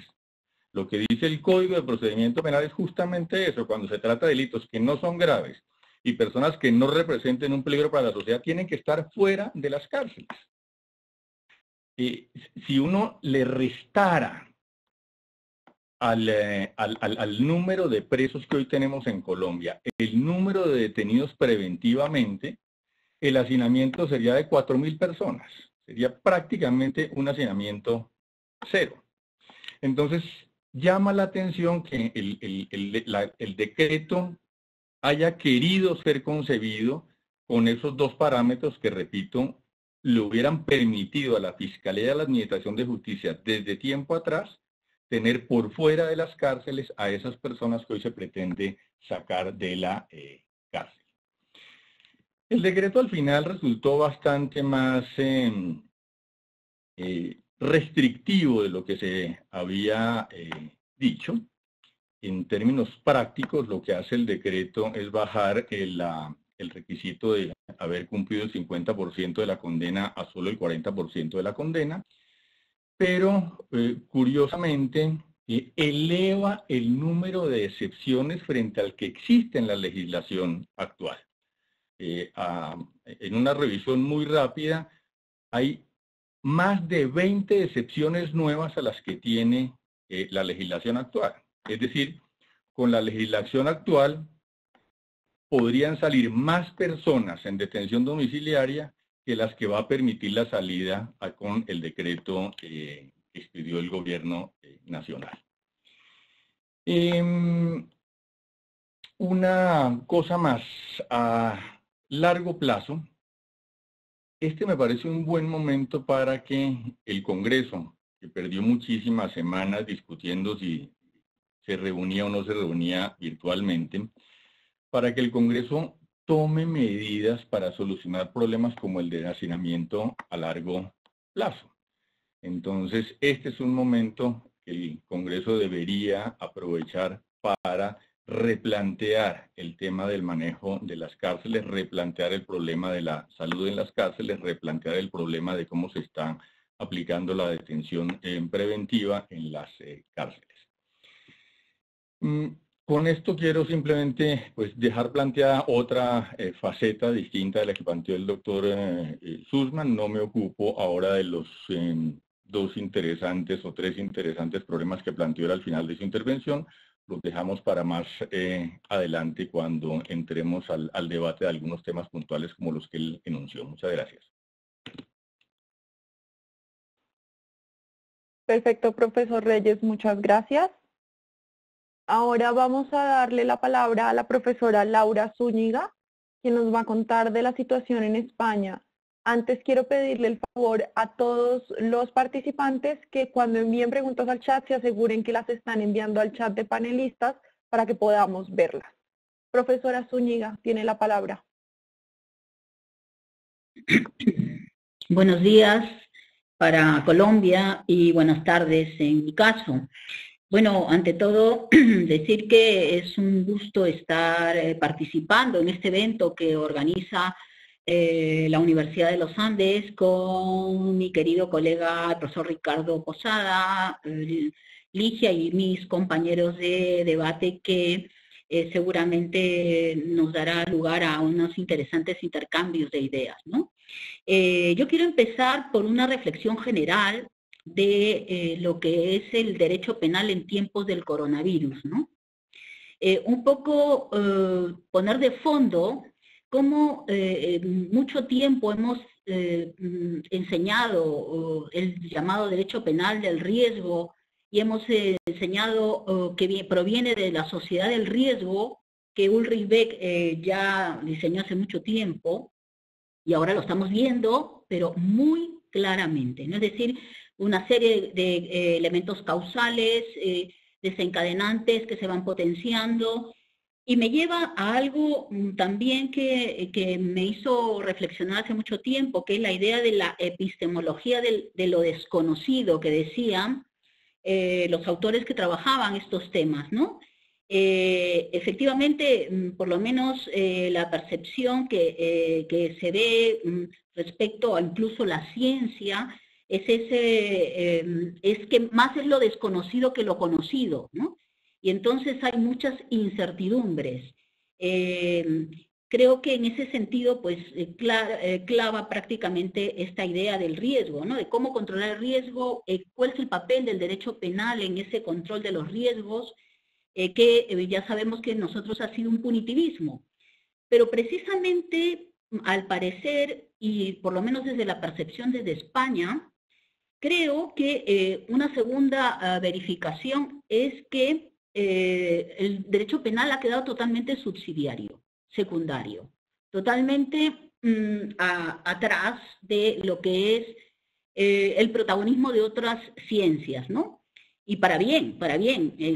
Speaker 3: Lo que dice el Código de Procedimiento Penal es justamente eso: cuando se trata de delitos que no son graves y personas que no representen un peligro para la sociedad, tienen que estar fuera de las cárceles. Si uno le restara al número de presos que hoy tenemos en Colombia el número de detenidos preventivamente, el hacinamiento sería de 4.000 personas. Sería prácticamente un hacinamiento cero. Entonces, llama la atención que el decreto haya querido ser concebido con esos dos parámetros que, repito, le hubieran permitido a la Fiscalía y a la Administración de Justicia desde tiempo atrás tener por fuera de las cárceles a esas personas que hoy se pretende sacar de la cárcel. El decreto al final resultó bastante más restrictivo de lo que se había dicho. En términos prácticos, lo que hace el decreto es bajar el requisito de haber cumplido el 50% de la condena a solo el 40% de la condena, pero curiosamente eleva el número de excepciones frente al que existe en la legislación actual. En una revisión muy rápida, hay más de 20 excepciones nuevas a las que tiene la legislación actual. Es decir, con la legislación actual podrían salir más personas en detención domiciliaria que las que va a permitir la salida con el decreto que expidió el gobierno nacional. Una cosa más, a largo plazo, este me parece un buen momento para que el Congreso, que perdió muchísimas semanas discutiendo si se reunía o no se reunía virtualmente, para que el Congreso tome medidas para solucionar problemas como el de hacinamiento a largo plazo. Entonces, este es un momento que el Congreso debería aprovechar para replantear el tema del manejo de las cárceles, replantear el problema de la salud en las cárceles, replantear el problema de cómo se está aplicando la detención preventiva en las cárceles. Con esto quiero simplemente dejar planteada otra faceta distinta de la que planteó el doctor Sussman. No me ocupo ahora de los dos interesantes o tres interesantes problemas que planteó al final de su intervención. Los dejamos para más adelante cuando entremos al debate de algunos temas puntuales como los que él enunció. Muchas gracias.
Speaker 1: Perfecto, profesor Reyes, muchas gracias. Ahora vamos a darle la palabra a la profesora Laura Zúñiga, quien nos va a contar de la situación en España. Antes quiero pedirle el favor a todos los participantes que cuando envíen preguntas al chat se aseguren que las están enviando al chat de panelistas para que podamos verlas. Profesora Zúñiga, tiene la palabra.
Speaker 4: Buenos días para Colombia y buenas tardes en mi caso. Bueno, ante todo, decir que es un gusto estar participando en este evento que organiza la Universidad de los Andes con mi querido colega, el profesor Ricardo Posada, Ligia y mis compañeros de debate que seguramente nos dará lugar a unos interesantes intercambios de ideas, ¿no? Yo quiero empezar por una reflexión general de lo que es el derecho penal en tiempos del coronavirus, ¿no? Un poco poner de fondo cómo mucho tiempo hemos enseñado el llamado derecho penal del riesgo y hemos enseñado que proviene de la sociedad del riesgo que Ulrich Beck ya diseñó hace mucho tiempo, y ahora lo estamos viendo, pero muy claramente, ¿no? Es decir, una serie de elementos causales, desencadenantes que se van potenciando, y me lleva a algo también que me hizo reflexionar hace mucho tiempo, que es la idea de la epistemología de lo desconocido, que decían los autores que trabajaban estos temas, ¿no? Efectivamente, por lo menos la percepción que se ve respecto a incluso la ciencia es que más es lo desconocido que lo conocido, ¿no? Y entonces hay muchas incertidumbres. Creo que en ese sentido, pues, clava prácticamente esta idea del riesgo, ¿no? De cómo controlar el riesgo, cuál es el papel del derecho penal en ese control de los riesgos, que ya sabemos que nosotros ha sido un punitivismo. Pero precisamente, al parecer, y por lo menos desde la percepción desde España, creo que una segunda verificación es que el derecho penal ha quedado totalmente subsidiario, secundario, totalmente atrás de lo que es el protagonismo de otras ciencias, ¿no? Y para bien,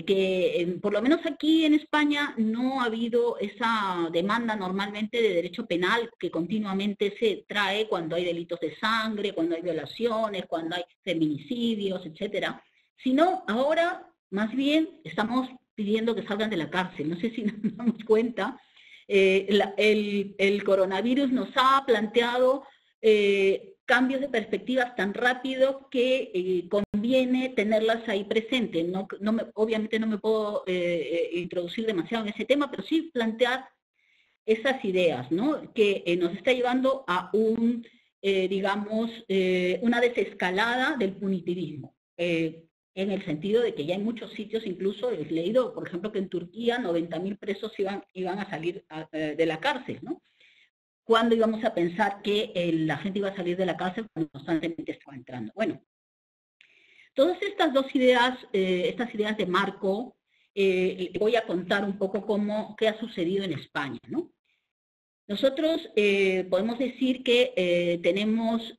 Speaker 4: que por lo menos aquí en España no ha habido esa demanda normalmente de derecho penal que continuamente se trae cuando hay delitos de sangre, cuando hay violaciones, cuando hay feminicidios, etcétera, sino ahora más bien estamos pidiendo que salgan de la cárcel. No sé si nos damos cuenta, el coronavirus nos ha planteado cambios de perspectivas tan rápidos que conviene tenerlas ahí presentes. Obviamente no me puedo introducir demasiado en ese tema, pero sí plantear esas ideas, ¿no? Que nos está llevando a digamos, una desescalada del punitivismo, en el sentido de que ya en muchos sitios, incluso he leído, por ejemplo, que en Turquía 90.000 presos iban a salir de la cárcel, ¿no? ¿Cuándo íbamos a pensar que la gente iba a salir de la cárcel cuando constantemente estaba entrando? Bueno, todas estas dos ideas, estas ideas de marco, voy a contar un poco qué ha sucedido en España, ¿no? Nosotros podemos decir que tenemos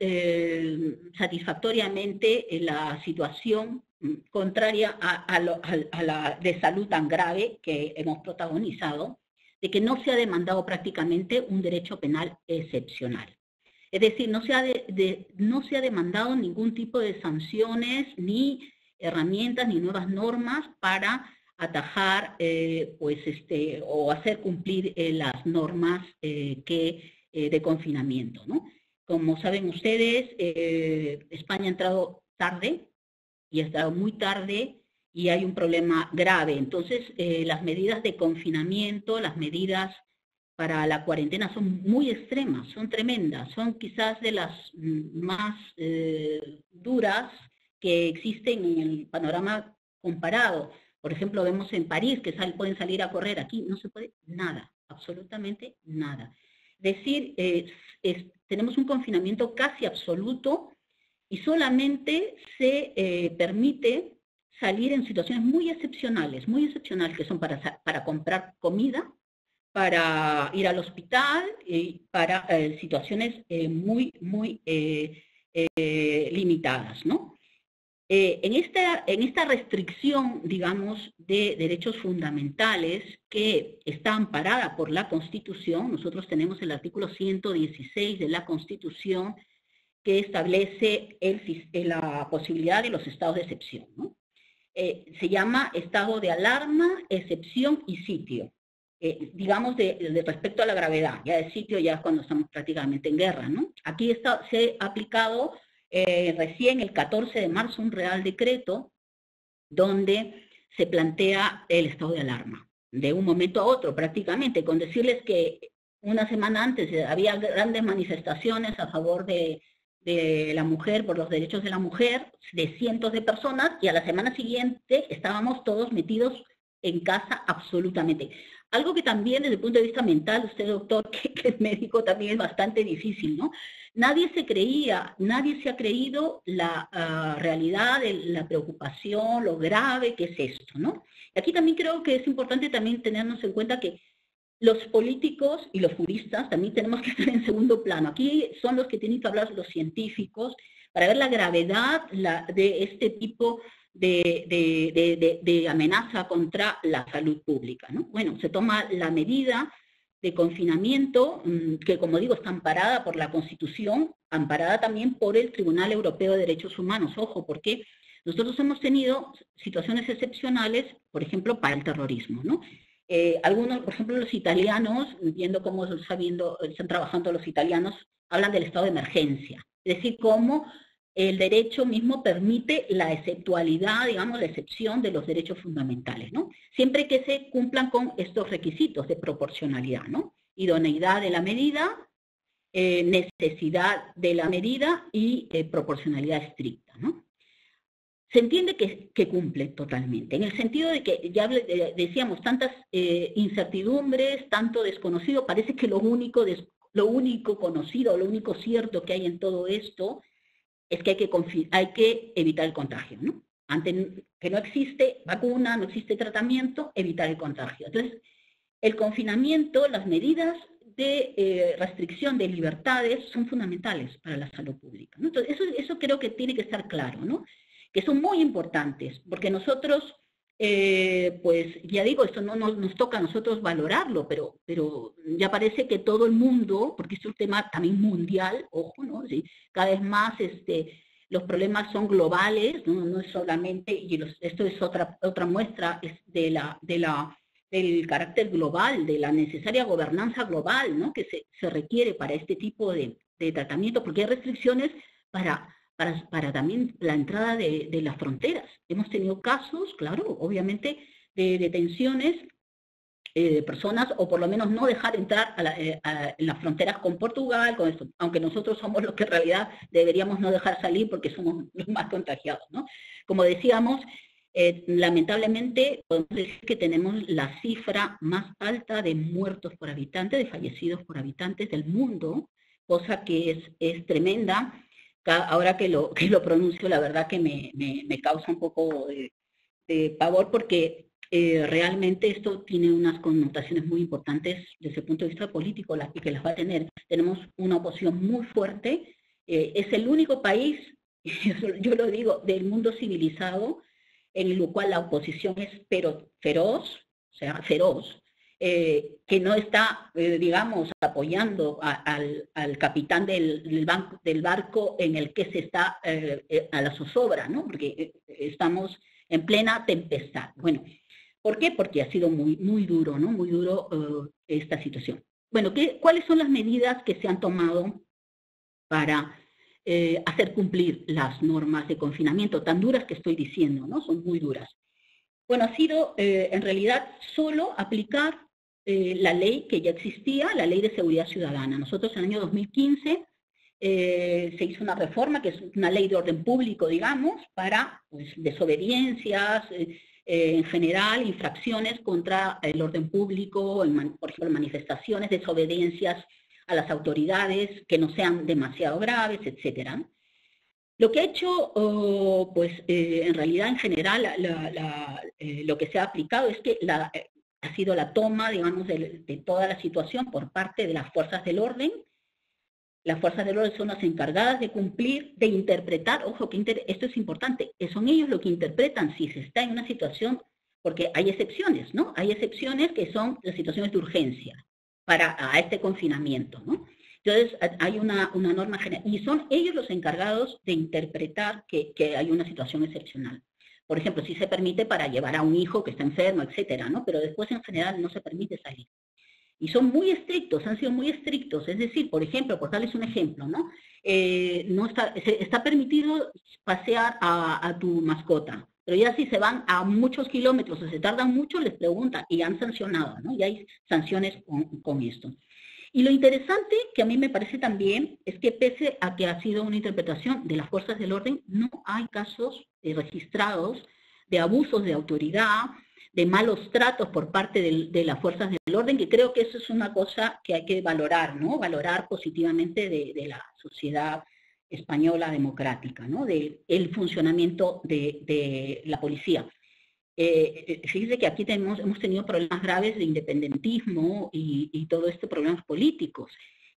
Speaker 4: satisfactoriamente la situación contraria a la de salud tan grave que hemos protagonizado, de que no se ha demandado prácticamente un derecho penal excepcional. Es decir, no se ha demandado ningún tipo de sanciones, ni herramientas, ni nuevas normas para atajar o hacer cumplir las normas de confinamiento, ¿no? Como saben ustedes, España ha entrado tarde, y ha estado muy tarde, y hay un problema grave. Entonces, las medidas de confinamiento, las medidas para la cuarentena son muy extremas, son tremendas, son quizás de las más duras que existen en el panorama comparado. Por ejemplo, vemos en París que pueden salir a correr, aquí no se puede nada, absolutamente nada. Es decir, tenemos un confinamiento casi absoluto y solamente se permite salir en situaciones muy excepcionales, que son para comprar comida, para ir al hospital, y para situaciones muy limitadas, ¿no? En esta restricción, digamos, de derechos fundamentales que está amparada por la Constitución, nosotros tenemos el artículo 116 de la Constitución que establece la posibilidad de los estados de excepción, ¿no? Se llama estado de alarma, excepción y sitio. Digamos, respecto a la gravedad, ya de sitio ya es cuando estamos prácticamente en guerra, ¿no? Aquí se ha aplicado recién el 14 de marzo un real decreto donde se plantea el estado de alarma, de un momento a otro prácticamente, con decirles que una semana antes había grandes manifestaciones a favor de la mujer, por los derechos de la mujer, de cientos de personas, y a la semana siguiente estábamos todos metidos en casa absolutamente. Algo que también desde el punto de vista mental, usted doctor, que es médico, también es bastante difícil, ¿no? Nadie se ha creído la realidad de la preocupación, lo grave que es esto, ¿no? Y aquí también creo que es importante también tenernos en cuenta que los políticos y los juristas también tenemos que estar en segundo plano. Aquí son los que tienen que hablar los científicos para ver la gravedad de este tipo de amenaza contra la salud pública, ¿no? Bueno, se toma la medida de confinamiento, que como digo está amparada por la Constitución, amparada también por el Tribunal Europeo de Derechos Humanos. Ojo, porque nosotros hemos tenido situaciones excepcionales, por ejemplo, para el terrorismo, ¿no? Algunos, por ejemplo, los italianos, viendo cómo están trabajando los italianos, hablan del estado de emergencia, es decir, cómo el derecho mismo permite la exceptualidad, digamos, la excepción de los derechos fundamentales, ¿no? Siempre que se cumplan con estos requisitos de proporcionalidad, ¿no? Idoneidad de la medida, necesidad de la medida y proporcionalidad estricta, ¿no? Se entiende que cumple totalmente, en el sentido de que ya decíamos tantas incertidumbres, tanto desconocido, parece que lo único conocido, lo único cierto que hay en todo esto es que hay que evitar el contagio, ¿no? Ante que no existe vacuna, no existe tratamiento, evitar el contagio. Entonces, el confinamiento, las medidas de restricción de libertades son fundamentales para la salud pública, ¿no? Entonces, eso creo que tiene que estar claro, ¿no? Que son muy importantes, porque nosotros, pues ya digo, esto no nos toca a nosotros valorarlo, pero ya parece que todo el mundo, porque es un tema también mundial, ojo, ¿no? ¿Sí? Cada vez más los problemas son globales, no es solamente, y esto es otra muestra del carácter global, de la necesaria gobernanza global, ¿no? Que se requiere para este tipo de tratamiento, porque hay restricciones para también la entrada de las fronteras. Hemos tenido casos, claro, obviamente, de detenciones de personas, o por lo menos no dejar entrar en las fronteras con Portugal, con esto, aunque nosotros somos los que en realidad deberíamos no dejar salir porque somos los más contagiados, ¿no? Como decíamos, lamentablemente podemos decir que tenemos la cifra más alta de muertos por habitante, de fallecidos por habitantes del mundo, cosa que es tremenda. Ahora que lo pronuncio, la verdad que me causa un poco de pavor, porque realmente esto tiene unas connotaciones muy importantes desde el punto de vista político, y que las va a tener. Tenemos una oposición muy fuerte, es el único país, yo lo digo, del mundo civilizado, en el cual la oposición es feroz, o sea, feroz, que no está, digamos, apoyando al capitán del barco en el que se está a la zozobra, ¿no? Porque estamos en plena tempestad. Bueno, ¿por qué? Porque ha sido muy, muy duro, ¿no? Muy duro esta situación. Bueno, ¿cuáles son las medidas que se han tomado para hacer cumplir las normas de confinamiento tan duras que estoy diciendo, ¿no? Son muy duras. Bueno, ha sido en realidad solo aplicar la ley que ya existía, la Ley de Seguridad Ciudadana. Nosotros en el año 2015 se hizo una reforma, que es una ley de orden público, digamos, para pues, desobediencias, en general, infracciones contra el orden público, por ejemplo, manifestaciones, desobediencias a las autoridades que no sean demasiado graves, etcétera. Lo que ha hecho, pues, en realidad, en general, lo que se ha aplicado es que ha sido la toma, digamos, de toda la situación por parte de las fuerzas del orden. Las fuerzas del orden son las encargadas de cumplir, de interpretar, ojo, esto es importante, son ellos los que interpretan si se está en una situación, porque hay excepciones, ¿no? Hay excepciones que son las situaciones de urgencia a este confinamiento, ¿no? Entonces, hay una norma general, y son ellos los encargados de interpretar que hay una situación excepcional. Por ejemplo, si se permite para llevar a un hijo que está enfermo, etcétera, ¿no? Pero después, en general, no se permite salir. Y son muy estrictos, han sido muy estrictos. Es decir, por ejemplo, por darles un ejemplo, ¿no? Está permitido pasear a tu mascota, pero ya si se van a muchos kilómetros o se tardan mucho, les preguntan y han sancionado, ¿no? Y hay sanciones con esto. Y lo interesante que a mí me parece también es que pese a que ha sido una interpretación de las fuerzas del orden, no hay casos registrados de abusos de autoridad, de malos tratos por parte de las fuerzas del orden, que creo que eso es una cosa que hay que valorar, ¿no? Valorar positivamente de la sociedad española democrática, ¿no? Del funcionamiento de la policía. Fíjese que aquí hemos tenido problemas graves de independentismo y todo este problemas políticos.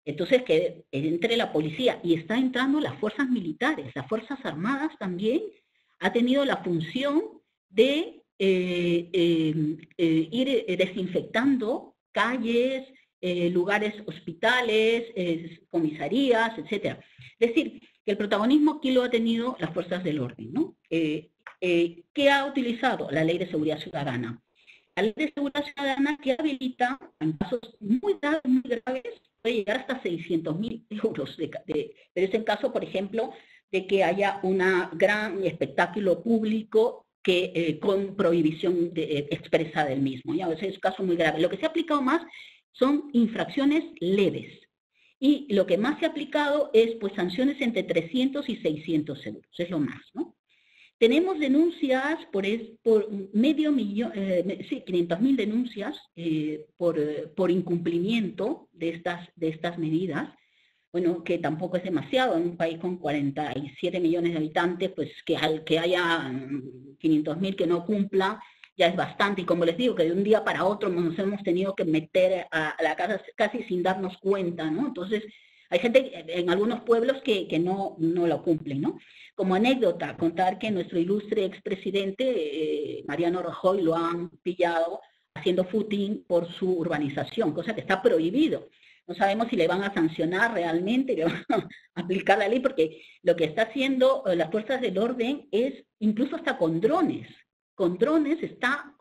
Speaker 4: Entonces, que entre la policía y está entrando las fuerzas militares, las fuerzas armadas también ha tenido la función de ir desinfectando calles, lugares, hospitales, comisarías, etcétera. Es decir, que el protagonismo aquí lo ha tenido las fuerzas del orden, ¿no? ¿Qué ha utilizado? La Ley de Seguridad Ciudadana. La Ley de Seguridad Ciudadana que habilita, en casos muy graves, puede llegar hasta 600.000 euros. Pero es en caso, por ejemplo, de que haya un gran espectáculo público con prohibición expresa del mismo. ¿Ya? Ese es un caso muy grave. Lo que se ha aplicado más son infracciones leves. Y lo que más se ha aplicado es pues sanciones entre 300 y 600 euros. Es lo más, ¿no? Tenemos denuncias por medio millón, sí, 500.000 denuncias por incumplimiento de estas medidas. Bueno, que tampoco es demasiado, en un país con 47 millones de habitantes, pues que haya 500.000 que no cumplan, ya es bastante. Y como les digo, que de un día para otro nos hemos tenido que meter a la casa casi sin darnos cuenta, ¿no? Entonces, hay gente en algunos pueblos que no lo cumplen, ¿no? Como anécdota, contar que nuestro ilustre expresidente, Mariano Rajoy, lo han pillado haciendo footing por su urbanización, cosa que está prohibido. No sabemos si le van a sancionar realmente, le van a aplicar la ley, porque lo que está haciendo las fuerzas del orden es, incluso hasta con drones está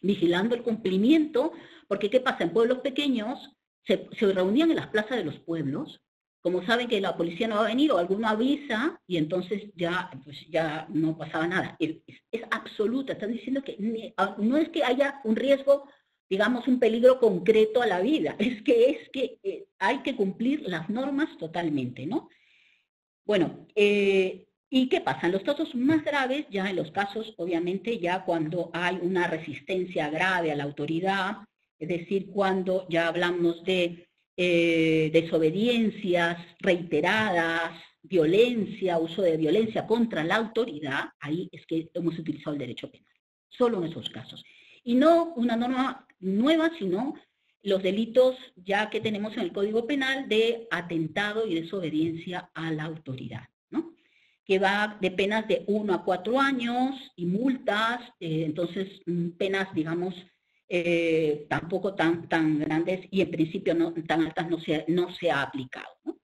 Speaker 4: vigilando el cumplimiento, porque ¿qué pasa? En pueblos pequeños se reunían en las plazas de los pueblos, como saben que la policía no va a venir o alguno avisa, y entonces ya no pasaba nada. Es absoluta, están diciendo que no es que haya un riesgo, digamos, un peligro concreto a la vida, es que hay que cumplir las normas totalmente, ¿no? Bueno, ¿y qué pasa? En los casos más graves, ya en los casos, obviamente, ya cuando hay una resistencia grave a la autoridad, es decir, cuando ya hablamos de desobediencias reiteradas, violencia, uso de violencia contra la autoridad, ahí es que hemos utilizado el derecho penal, solo en esos casos. Y no una norma nueva, sino los delitos ya que tenemos en el Código Penal de atentado y desobediencia a la autoridad, ¿no? Que va de penas de 1 a 4 años y multas, entonces penas, digamos, tampoco tan grandes y en principio tan altas no se ha aplicado, ¿no?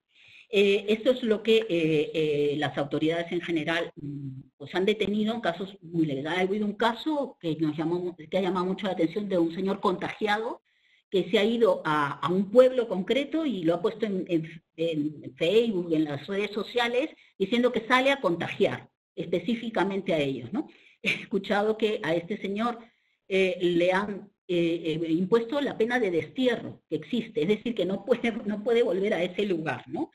Speaker 4: Esto es lo que las autoridades en general pues han detenido en casos muy leves. Ha habido un caso que ha llamado mucho la atención de un señor contagiado que se ha ido a un pueblo concreto y lo ha puesto en Facebook, en las redes sociales, diciendo que sale a contagiar específicamente a ellos, ¿no? He escuchado que a este señor le han impuesto la pena de destierro que existe, es decir, que no puede volver a ese lugar, ¿no?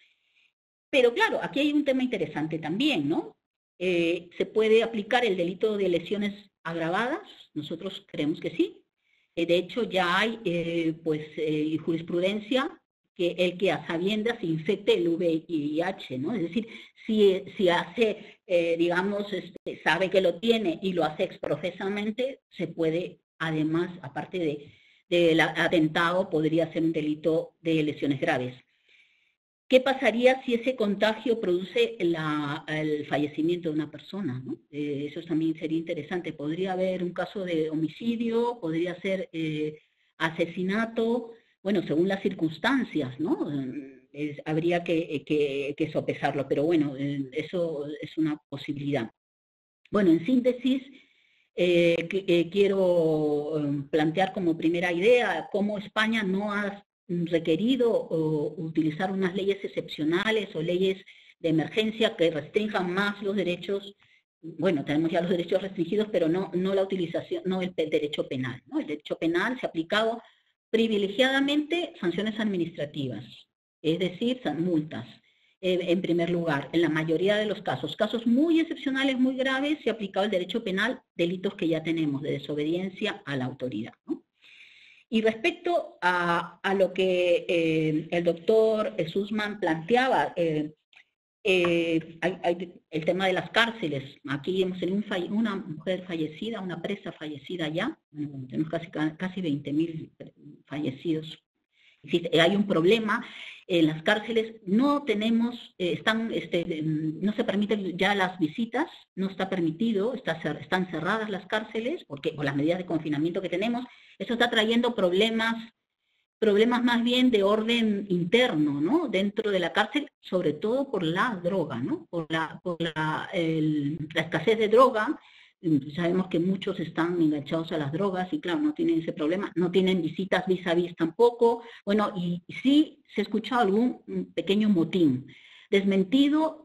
Speaker 4: Pero claro, aquí hay un tema interesante también, ¿no? ¿Se puede aplicar el delito de lesiones agravadas? Nosotros creemos que sí. De hecho, ya hay jurisprudencia que el que a sabiendas infecte el VIH, ¿no? Es decir, si hace, digamos, sabe que lo tiene y lo hace exprofesamente, se puede, además, aparte del atentado, podría ser un delito de lesiones graves. ¿Qué pasaría si ese contagio produce el fallecimiento de una persona, ¿no? Eso también sería interesante. Podría haber un caso de homicidio, podría ser asesinato, bueno, según las circunstancias, ¿no? Habría que sopesarlo, pero bueno, eso es una posibilidad. Bueno, en síntesis, quiero plantear como primera idea cómo España no ha requerido utilizar unas leyes excepcionales o leyes de emergencia que restrinjan más los derechos. Bueno, tenemos ya los derechos restringidos, pero no la utilización, no el derecho penal, ¿no? El derecho penal se ha aplicado privilegiadamente sanciones administrativas, es decir, multas. En primer lugar, en la mayoría de los casos muy excepcionales, muy graves, se ha aplicado el derecho penal, delitos que ya tenemos de desobediencia a la autoridad, ¿no? Y respecto a lo que el doctor Sussman planteaba, hay el tema de las cárceles. Aquí hemos tenido una mujer fallecida, una presa fallecida ya, tenemos casi 20.000 fallecidos. Hay un problema, en las cárceles no tenemos, no se permiten ya las visitas, no está permitido, están cerradas las cárceles, porque con las medidas de confinamiento que tenemos, eso está trayendo problemas más bien de orden interno, ¿no? Dentro de la cárcel, sobre todo por la droga, ¿no? Por la escasez de droga. Sabemos que muchos están enganchados a las drogas y claro, no tienen ese problema, no tienen visitas vis a vis tampoco. Bueno, y sí se ha escuchado algún pequeño motín, desmentido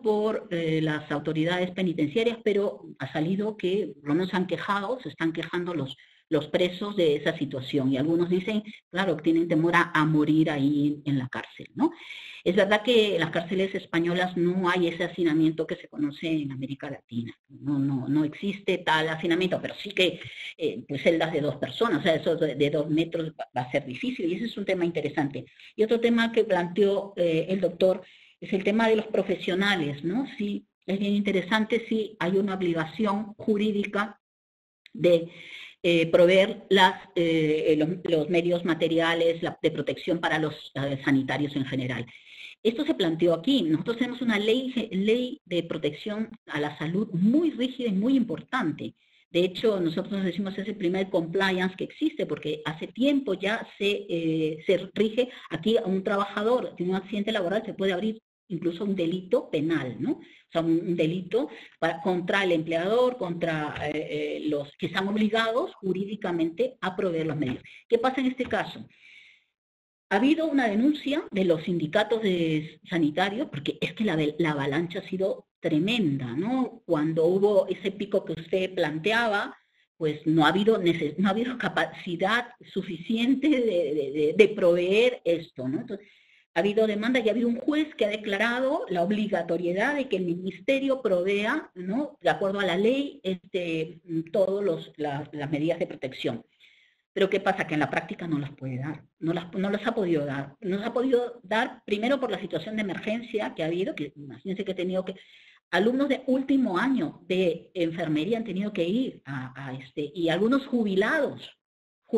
Speaker 4: por las autoridades penitenciarias, pero ha salido que por lo menos se están quejando los presos de esa situación, y algunos dicen, claro, tienen temor a morir ahí en la cárcel, ¿no? Es verdad que en las cárceles españolas no hay ese hacinamiento que se conoce en América Latina, no existe tal hacinamiento, pero sí que pues celdas de 2 personas, o sea, eso de 2 metros va a ser difícil, y ese es un tema interesante. Y otro tema que planteó el doctor es el tema de los profesionales, ¿no? Sí, es bien interesante, sí hay una obligación jurídica de proveer los medios materiales de protección para los sanitarios en general. Esto se planteó aquí. Nosotros tenemos una ley de protección a la salud muy rígida y muy importante. De hecho, nosotros decimos es el primer compliance que existe, porque hace tiempo ya se rige. Aquí a un trabajador tiene un accidente laboral, se puede abrir incluso un delito penal, ¿no? O sea, un delito contra el empleador, contra los que están obligados jurídicamente a proveer los medios. ¿Qué pasa en este caso? Ha habido una denuncia de los sindicatos sanitarios, porque es que la avalancha ha sido tremenda, ¿no? Cuando hubo ese pico que usted planteaba, pues no ha habido capacidad suficiente de proveer esto, ¿no? Entonces, ha habido demanda y ha habido un juez que ha declarado la obligatoriedad de que el ministerio provea, ¿no?, de acuerdo a la ley, todas las medidas de protección. Pero ¿qué pasa? Que en la práctica no las puede dar, no las ha podido dar. No las ha podido dar primero por la situación de emergencia que ha habido, que imagínense que he tenido que... Alumnos de último año de enfermería han tenido que ir y algunos jubilados,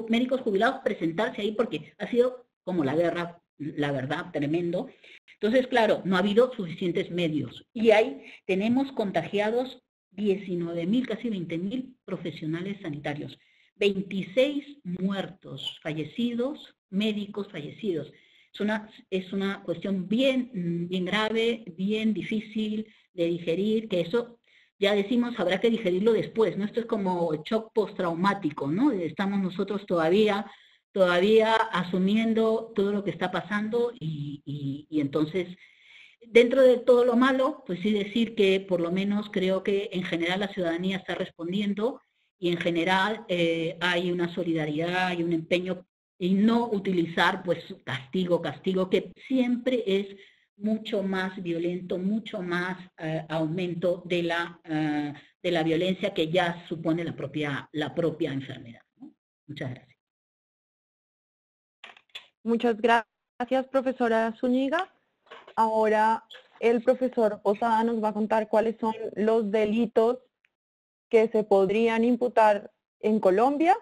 Speaker 4: médicos jubilados, presentarse ahí porque ha sido como la guerra, la verdad, tremendo. Entonces, claro, no ha habido suficientes medios. Y ahí tenemos contagiados 19.000, casi 20.000 profesionales sanitarios. 26 muertos, fallecidos, médicos fallecidos. Es una cuestión bien grave, bien difícil de digerir, que eso, ya decimos, habrá que digerirlo después, ¿no? Esto es como shock postraumático, ¿no? Estamos nosotros todavía asumiendo todo lo que está pasando y entonces, dentro de todo lo malo, pues sí decir que por lo menos creo que en general la ciudadanía está respondiendo y en general hay una solidaridad y un empeño y no utilizar pues castigo que siempre es mucho más violento, mucho más aumento de la violencia que ya supone la propia enfermedad, ¿no? Muchas gracias.
Speaker 1: Muchas gracias, profesora Zúñiga. Ahora el profesor Posada nos va a contar cuáles son los delitos que se podrían imputar en Colombia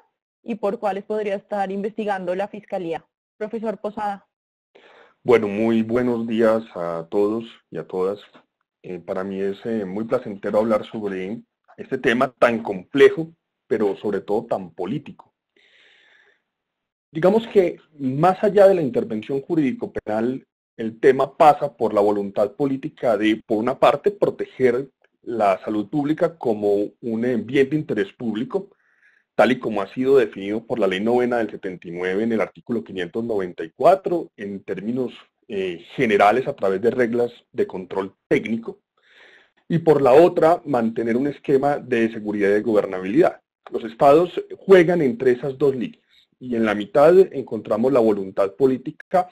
Speaker 1: y por cuáles podría estar investigando la Fiscalía. Profesor Posada.
Speaker 5: Bueno, muy buenos días a todos y a todas. Para mí es muy placentero hablar sobre este tema tan complejo, pero sobre todo tan político. Digamos que más allá de la intervención jurídico-penal, el tema pasa por la voluntad política de, por una parte, proteger la salud pública como un bien de interés público, tal y como ha sido definido por la Ley 9 del 79 en el artículo 594, en términos generales a través de reglas de control técnico, y por la otra, mantener un esquema de seguridad y de gobernabilidad. Los estados juegan entre esas dos líneas. y en la mitad encontramos la voluntad política,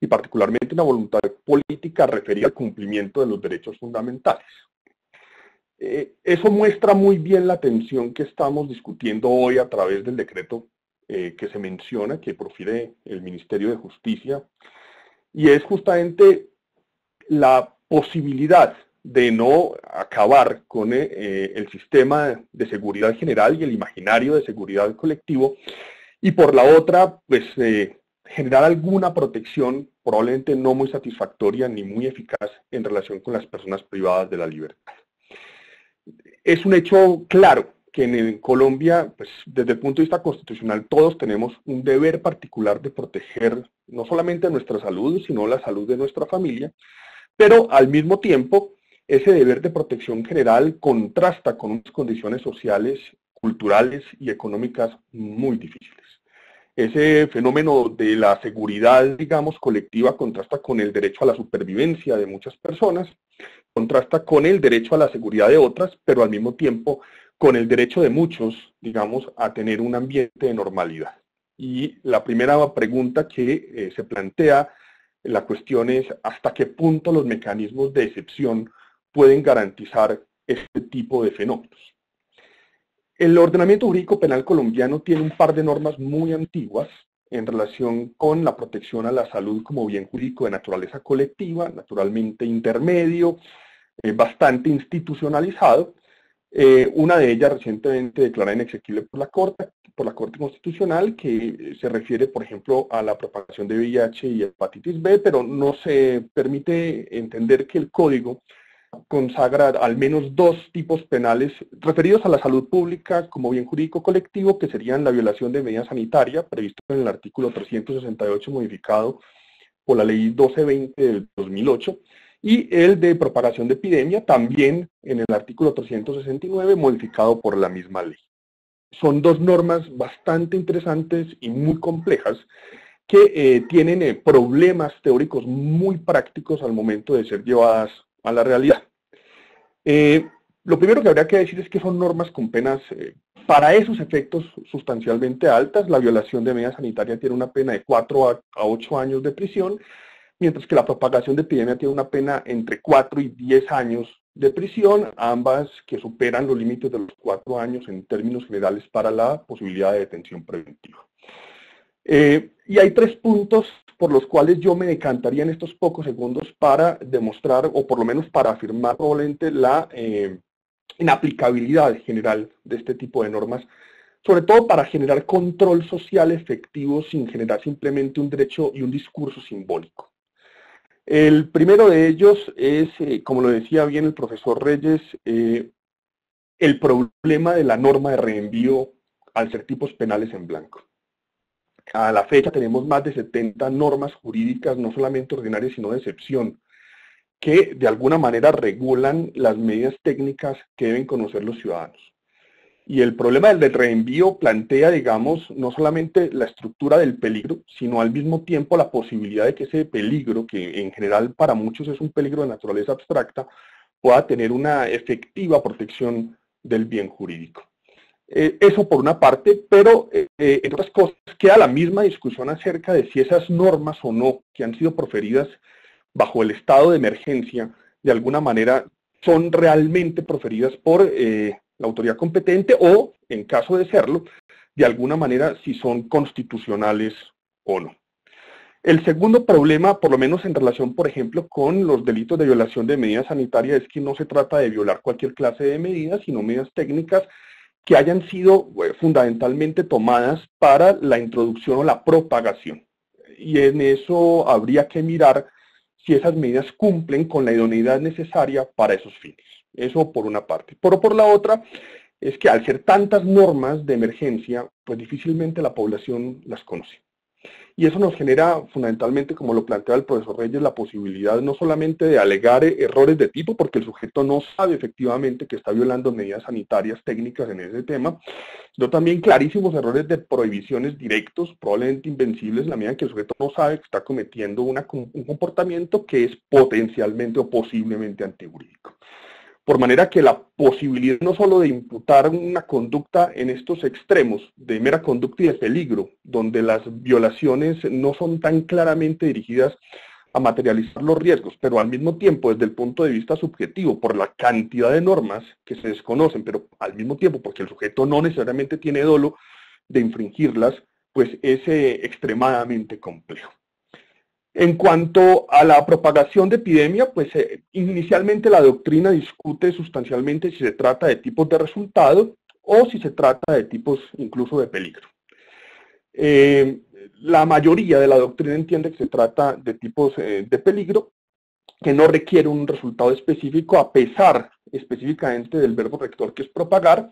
Speaker 5: y particularmente una voluntad política referida al cumplimiento de los derechos fundamentales. Eso muestra muy bien la tensión que estamos discutiendo hoy a través del decreto que se menciona, que profiere el Ministerio de Justicia, y es justamente la posibilidad de no acabar con el sistema de seguridad general y el imaginario de seguridad colectivo, y por la otra, pues generar alguna protección probablemente no muy satisfactoria ni muy eficaz en relación con las personas privadas de la libertad. Es un hecho claro que en Colombia, pues desde el punto de vista constitucional, todos tenemos un deber particular de proteger no solamente nuestra salud, sino la salud de nuestra familia, pero al mismo tiempo, ese deber de protección general contrasta con unas condiciones sociales, culturales y económicas muy difíciles. Ese fenómeno de la seguridad, digamos, colectiva contrasta con el derecho a la supervivencia de muchas personas, contrasta con el derecho a la seguridad de otras, pero al mismo tiempo con el derecho de muchos, digamos, a tener un ambiente de normalidad. Y la primera pregunta que se plantea, la cuestión es hasta qué punto los mecanismos de excepción pueden garantizar este tipo de fenómenos. El ordenamiento jurídico penal colombiano tiene un par de normas muy antiguas en relación con la protección a la salud como bien jurídico de naturaleza colectiva, naturalmente intermedio, bastante institucionalizado. Una de ellas recientemente declarada inexequible por la Corte Constitucional, que se refiere, por ejemplo, a la propagación de VIH y hepatitis B, pero no se permite entender que el Código consagra al menos dos tipos penales referidos a la salud pública como bien jurídico colectivo, que serían la violación de medida sanitaria, previsto en el artículo 368, modificado por la ley 1220 del 2008, y el de propagación de epidemia, también en el artículo 369, modificado por la misma ley. Son dos normas bastante interesantes y muy complejas que tienen problemas teóricos muy prácticos al momento de ser llevadas a la realidad. Lo primero que habría que decir es que son normas con penas para esos efectos sustancialmente altas. La violación de medida sanitaria tiene una pena de 4 a 8 años de prisión, mientras que la propagación de epidemia tiene una pena entre 4 y 10 años de prisión, ambas que superan los límites de los 4 años en términos generales para la posibilidad de detención preventiva. Y hay 3 puntos por los cuales yo me decantaría en estos pocos segundos para demostrar, o por lo menos para afirmar probablemente la inaplicabilidad general de este tipo de normas, sobre todo para generar control social efectivo sin generar simplemente un derecho y un discurso simbólico. El primero de ellos es, como lo decía bien el profesor Reyes, el problema de la norma de reenvío al ser tipos penales en blanco. A la fecha tenemos más de 70 normas jurídicas, no solamente ordinarias, sino de excepción, que de alguna manera regulan las medidas técnicas que deben conocer los ciudadanos. Y el problema del reenvío plantea, digamos, no solamente la estructura del peligro, sino al mismo tiempo la posibilidad de que ese peligro, que en general para muchos es un peligro de naturaleza abstracta, pueda tener una efectiva protección del bien jurídico. Eso por una parte, pero en otras cosas queda la misma discusión acerca de si esas normas o no que han sido proferidas bajo el estado de emergencia, de alguna manera son realmente proferidas por la autoridad competente o, en caso de serlo, de alguna manera si son constitucionales o no. El segundo problema, por lo menos en relación, por ejemplo, con los delitos de violación de medidas sanitarias, es que no se trata de violar cualquier clase de medidas, sino medidas técnicas que hayan sido fundamentalmente tomadas para la introducción o la propagación. Y en eso habría que mirar si esas medidas cumplen con la idoneidad necesaria para esos fines. Eso por una parte. Pero por la otra, es que al ser tantas normas de emergencia, pues difícilmente la población las conoce. Y eso nos genera fundamentalmente, como lo plantea el profesor Reyes, la posibilidad no solamente de alegar errores de tipo, porque el sujeto no sabe efectivamente que está violando medidas sanitarias técnicas en ese tema, sino también clarísimos errores de prohibiciones directos, probablemente invencibles, en la medida en que el sujeto no sabe que está cometiendo un comportamiento que es potencialmente o posiblemente antijurídico. por manera que la posibilidad no solo de imputar una conducta en estos extremos, de mera conducta y de peligro, donde las violaciones no son tan claramente dirigidas a materializar los riesgos, pero al mismo tiempo desde el punto de vista subjetivo, por la cantidad de normas que se desconocen, pero al mismo tiempo porque el sujeto no necesariamente tiene dolo de infringirlas, pues es extremadamente complejo. En cuanto a la propagación de epidemia, pues inicialmente la doctrina discute sustancialmente si se trata de tipos de resultado o si se trata de tipos incluso de peligro. La mayoría de la doctrina entiende que se trata de tipos de peligro que no requiere un resultado específico a pesar específicamente del verbo rector que es propagar,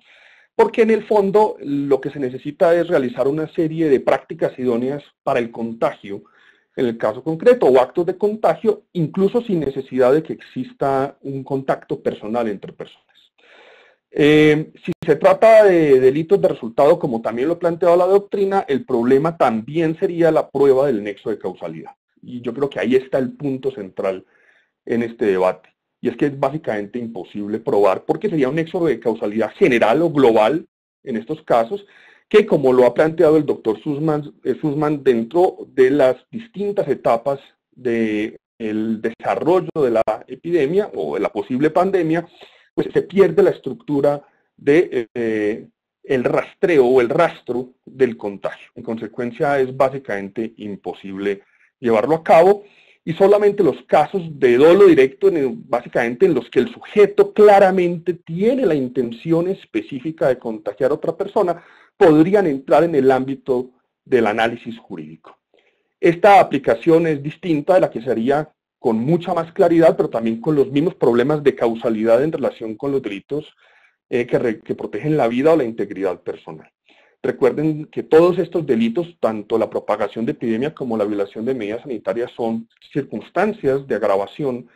Speaker 5: porque en el fondo lo que se necesita es realizar una serie de prácticas idóneas para el contagio, en el caso concreto, o actos de contagio, incluso sin necesidad de que exista un contacto personal entre personas. Si se trata de delitos de resultado, como también lo ha planteado la doctrina, el problema también sería la prueba del nexo de causalidad. Y yo creo que ahí está el punto central en este debate. Y es que es básicamente imposible probar, porque sería un nexo de causalidad general o global en estos casos, que como lo ha planteado el doctor Sussman, dentro de las distintas etapas del desarrollo de la epidemia o de la posible pandemia, pues se pierde la estructura de el rastreo o el rastro del contagio. En consecuencia, es básicamente imposible llevarlo a cabo, y solamente los casos de dolo directo, básicamente en los que el sujeto claramente tiene la intención específica de contagiar a otra persona, podrían entrar en el ámbito del análisis jurídico. Esta aplicación es distinta de la que se haría con mucha más claridad, pero también con los mismos problemas de causalidad en relación con los delitos que protegen la vida o la integridad personal. Recuerden que todos estos delitos, tanto la propagación de epidemia como la violación de medidas sanitarias, son circunstancias de agravación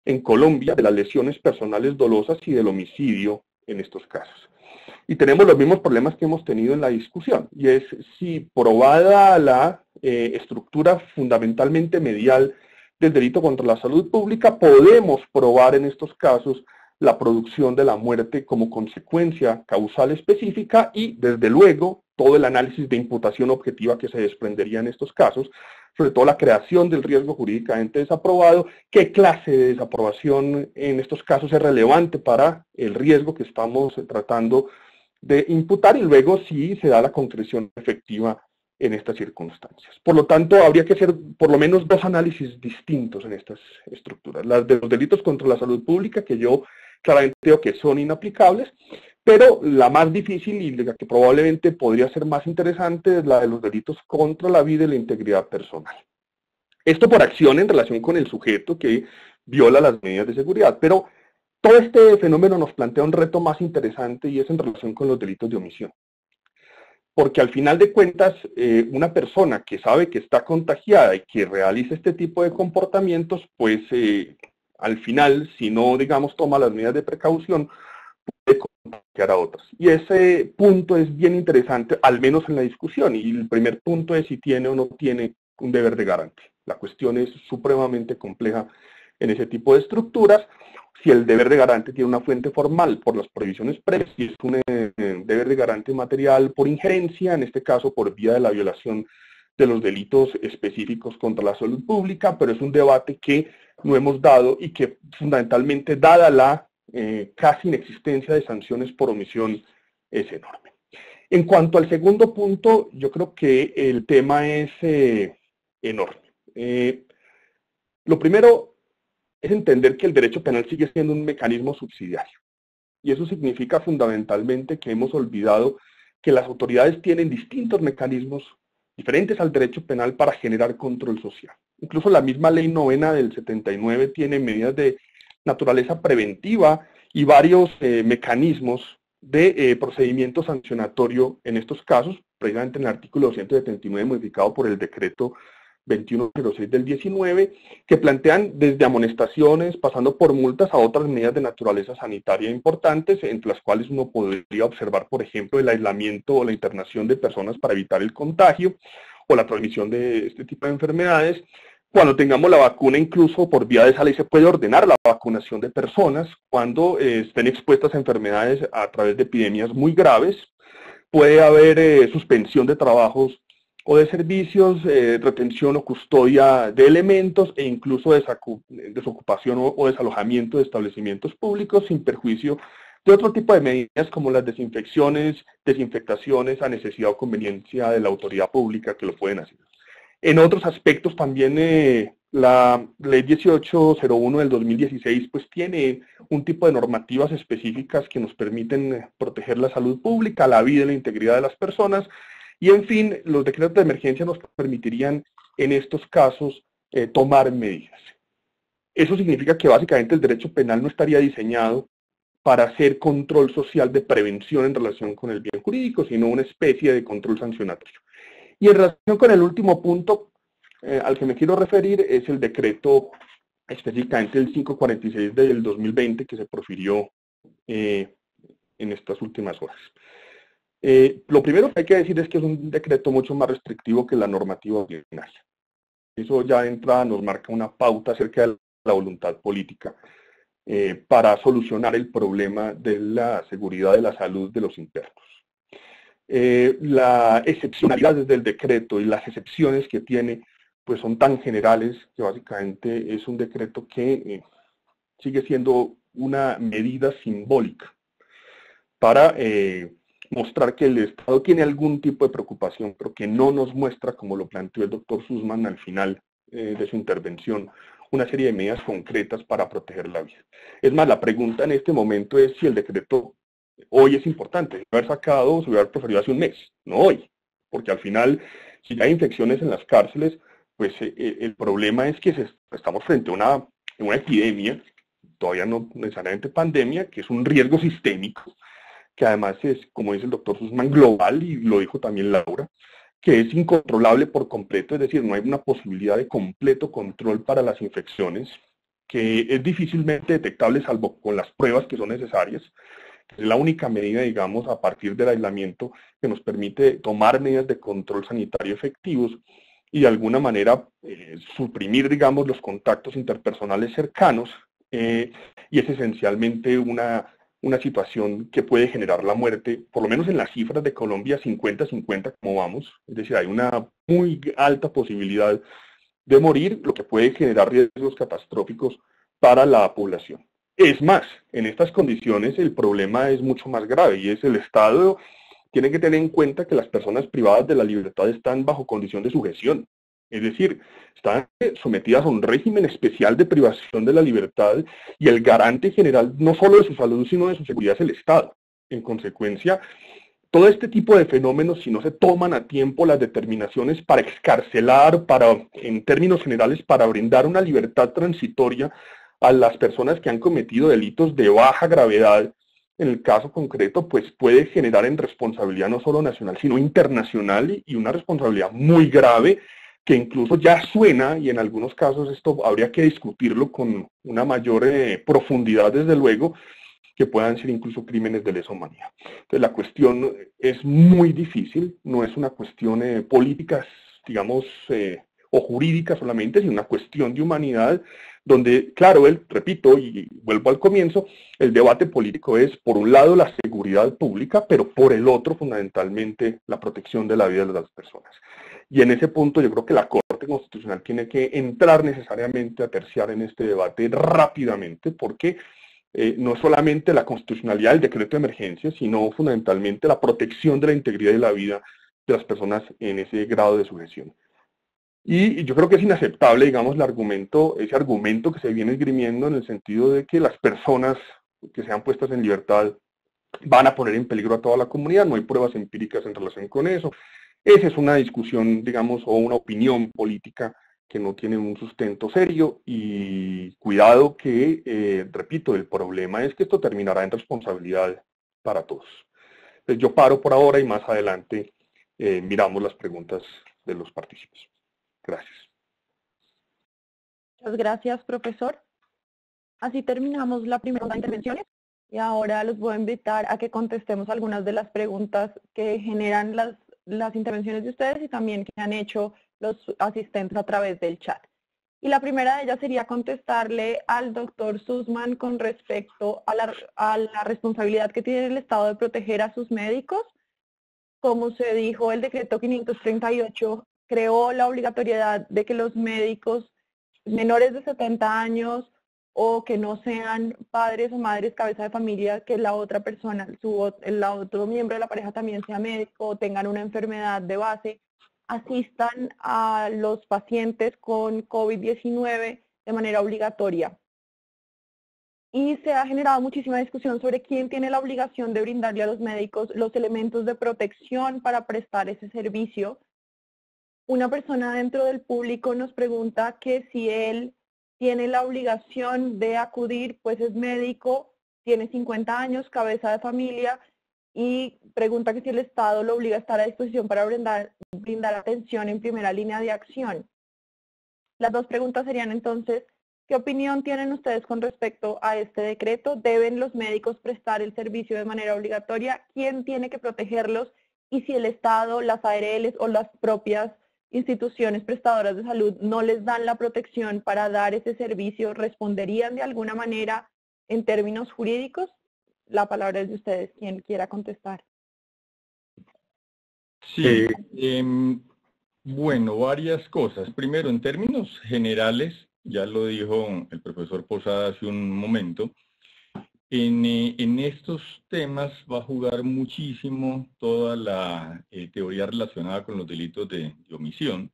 Speaker 5: en Colombia de las lesiones personales dolosas y del homicidio en estos casos. Y tenemos los mismos problemas que hemos tenido en la discusión, y es si probada la estructura fundamentalmente medial del delito contra la salud pública, podemos probar en estos casos la producción de la muerte como consecuencia causal específica y, desde luego, todo el análisis de imputación objetiva que se desprendería en estos casos, sobre todo la creación del riesgo jurídicamente desaprobado, qué clase de desaprobación en estos casos es relevante para el riesgo que estamos tratando de imputar, y luego si se da la concreción efectiva en estas circunstancias. Por lo tanto, habría que hacer por lo menos dos análisis distintos en estas estructuras. Las de los delitos contra la salud pública, que yo claramente creo que son inaplicables, pero la más difícil y la que probablemente podría ser más interesante es la de los delitos contra la vida y la integridad personal. Esto por acción en relación con el sujeto que viola las medidas de seguridad, pero todo este fenómeno nos plantea un reto más interesante, y es en relación con los delitos de omisión. Porque al final de cuentas, una persona que sabe que está contagiada y que realiza este tipo de comportamientos, pues al final, si no, digamos, toma las medidas de precaución, puede contagiar a otras. Y ese punto es bien interesante, al menos en la discusión, y el primer punto es si tiene o no tiene un deber de garantía. La cuestión es supremamente compleja en ese tipo de estructuras. Si el deber de garante tiene una fuente formal por las prohibiciones previas, si es un deber de garante material por injerencia, en este caso por vía de la violación de los delitos específicos contra la salud pública, pero es un debate que no hemos dado y que fundamentalmente, dada la casi inexistencia de sanciones por omisión, es enorme. En cuanto al segundo punto, yo creo que el tema es enorme. Lo primero es entender que el derecho penal sigue siendo un mecanismo subsidiario. Y eso significa fundamentalmente que hemos olvidado que las autoridades tienen distintos mecanismos diferentes al derecho penal para generar control social. Incluso la misma Ley 9 del 79 tiene medidas de naturaleza preventiva y varios mecanismos de procedimiento sancionatorio en estos casos, precisamente en el artículo 279 modificado por el decreto 2106 del 19, que plantean desde amonestaciones, pasando por multas, a otras medidas de naturaleza sanitaria importantes, entre las cuales uno podría observar, por ejemplo, el aislamiento o la internación de personas para evitar el contagio o la transmisión de este tipo de enfermedades, Cuando tengamos la vacuna, incluso por vía de esa ley se puede ordenar la vacunación de personas cuando estén expuestas a enfermedades a través de epidemias muy graves. Puede haber suspensión de trabajos o de servicios, retención o custodia de elementos e incluso desocupación o desalojamiento de establecimientos públicos sin perjuicio de otro tipo de medidas como las desinfecciones, desinfectaciones a necesidad o conveniencia de la autoridad pública que lo pueden hacer. En otros aspectos también la ley 1801 del 2016 pues tiene un tipo de normativas específicas que nos permiten proteger la salud pública, la vida y la integridad de las personas, y en fin, los decretos de emergencia nos permitirían en estos casos tomar medidas. Eso significa que básicamente el derecho penal no estaría diseñado para hacer control social de prevención en relación con el bien jurídico, sino una especie de control sancionatorio. Y en relación con el último punto al que me quiero referir es el decreto, específicamente el 546 del 2020 que se profirió en estas últimas horas. Lo primero que hay que decir es que es un decreto mucho más restrictivo que la normativa ordinaria. Eso ya de entrada nos marca una pauta acerca de la voluntad política para solucionar el problema de la seguridad de la salud de los internos. La excepcionalidad del decreto y las excepciones que tiene pues son tan generales que básicamente es un decreto que sigue siendo una medida simbólica para mostrar que el Estado tiene algún tipo de preocupación, pero que no nos muestra, como lo planteó el doctor Sussman al final de su intervención, una serie de medidas concretas para proteger la vida. Es más, la pregunta en este momento es si el decreto hoy es importante. Se hubiera sacado, se hubiera preferido hace un mes, no hoy, porque al final, si hay infecciones en las cárceles, pues el problema es que estamos frente a una epidemia, todavía no necesariamente pandemia, que es un riesgo sistémico, que además es, como dice el doctor Sussman, global, y lo dijo también Laura, que es incontrolable por completo, es decir, no hay una posibilidad de completo control para las infecciones, que es difícilmente detectable salvo con las pruebas que son necesarias. Es la única medida, digamos, a partir del aislamiento que nos permite tomar medidas de control sanitario efectivos y de alguna manera suprimir, digamos, los contactos interpersonales cercanos, y es esencialmente una situación que puede generar la muerte, por lo menos en las cifras de Colombia, 50-50 como vamos, es decir, hay una muy alta posibilidad de morir, lo que puede generar riesgos catastróficos para la población. Es más, en estas condiciones el problema es mucho más grave y es el Estado tiene que tener en cuenta que las personas privadas de la libertad están bajo condición de sujeción. Es decir, están sometidas a un régimen especial de privación de la libertad y el garante general no solo de su salud sino de su seguridad es el Estado. En consecuencia, todo este tipo de fenómenos, si no se toman a tiempo las determinaciones para excarcelar, en términos generales, para brindar una libertad transitoria a las personas que han cometido delitos de baja gravedad, en el caso concreto, pues puede generar en responsabilidad no solo nacional, sino internacional y una responsabilidad muy grave que incluso ya suena, y en algunos casos esto habría que discutirlo con una mayor profundidad, desde luego, que puedan ser incluso crímenes de lesa humanidad. Entonces la cuestión es muy difícil, no es una cuestión política, digamos, o jurídica solamente, sino una cuestión de humanidad, donde, claro, repito, y vuelvo al comienzo, el debate político es, por un lado, la seguridad pública, pero por el otro, fundamentalmente, la protección de la vida de las personas. Y en ese punto yo creo que la Corte Constitucional tiene que entrar necesariamente a terciar en este debate rápidamente, porque no solamente la constitucionalidad del decreto de emergencia, sino fundamentalmente la protección de la integridad y la vida de las personas en ese grado de sujeción. Y yo creo que es inaceptable, digamos, ese argumento que se viene esgrimiendo en el sentido de que las personas que sean puestas en libertad van a poner en peligro a toda la comunidad, no hay pruebas empíricas en relación con eso. Esa es una discusión, digamos, o una opinión política que no tiene un sustento serio y cuidado que, repito, el problema es que esto terminará en responsabilidad para todos. Entonces yo paro por ahora y más adelante miramos las preguntas de los partícipes. Gracias.
Speaker 1: Muchas gracias, profesor. Así terminamos la primera ronda de intervenciones y ahora los voy a invitar a que contestemos algunas de las preguntas que generan las intervenciones de ustedes y también que han hecho los asistentes a través del chat. Y la primera de ellas sería contestarle al doctor Sussman con respecto a la responsabilidad que tiene el Estado de proteger a sus médicos. Como se dijo, el decreto 538 creó la obligatoriedad de que los médicos menores de 70 años o que no sean padres o madres cabeza de familia, que la otra persona, el otro miembro de la pareja también sea médico o tengan una enfermedad de base, asistan a los pacientes con COVID-19 de manera obligatoria. Y se ha generado muchísima discusión sobre quién tiene la obligación de brindarle a los médicos los elementos de protección para prestar ese servicio. Una persona dentro del público nos pregunta que si él tiene la obligación de acudir, pues es médico, tiene 50 años, cabeza de familia, y pregunta que si el Estado lo obliga a estar a disposición para brindar atención en primera línea de acción. Las dos preguntas serían entonces, ¿qué opinión tienen ustedes con respecto a este decreto? ¿Deben los médicos prestar el servicio de manera obligatoria? ¿Quién tiene que protegerlos? Y si el Estado, las ARLs o las propias instituciones prestadoras de salud no les dan la protección para dar ese servicio, ¿responderían de alguna manera en términos jurídicos? La palabra es de ustedes, quien quiera contestar.
Speaker 3: Sí, bueno, varias cosas. Primero, en términos generales, ya lo dijo el profesor Posada hace un momento, en estos temas va a jugar muchísimo toda la teoría relacionada con los delitos de omisión.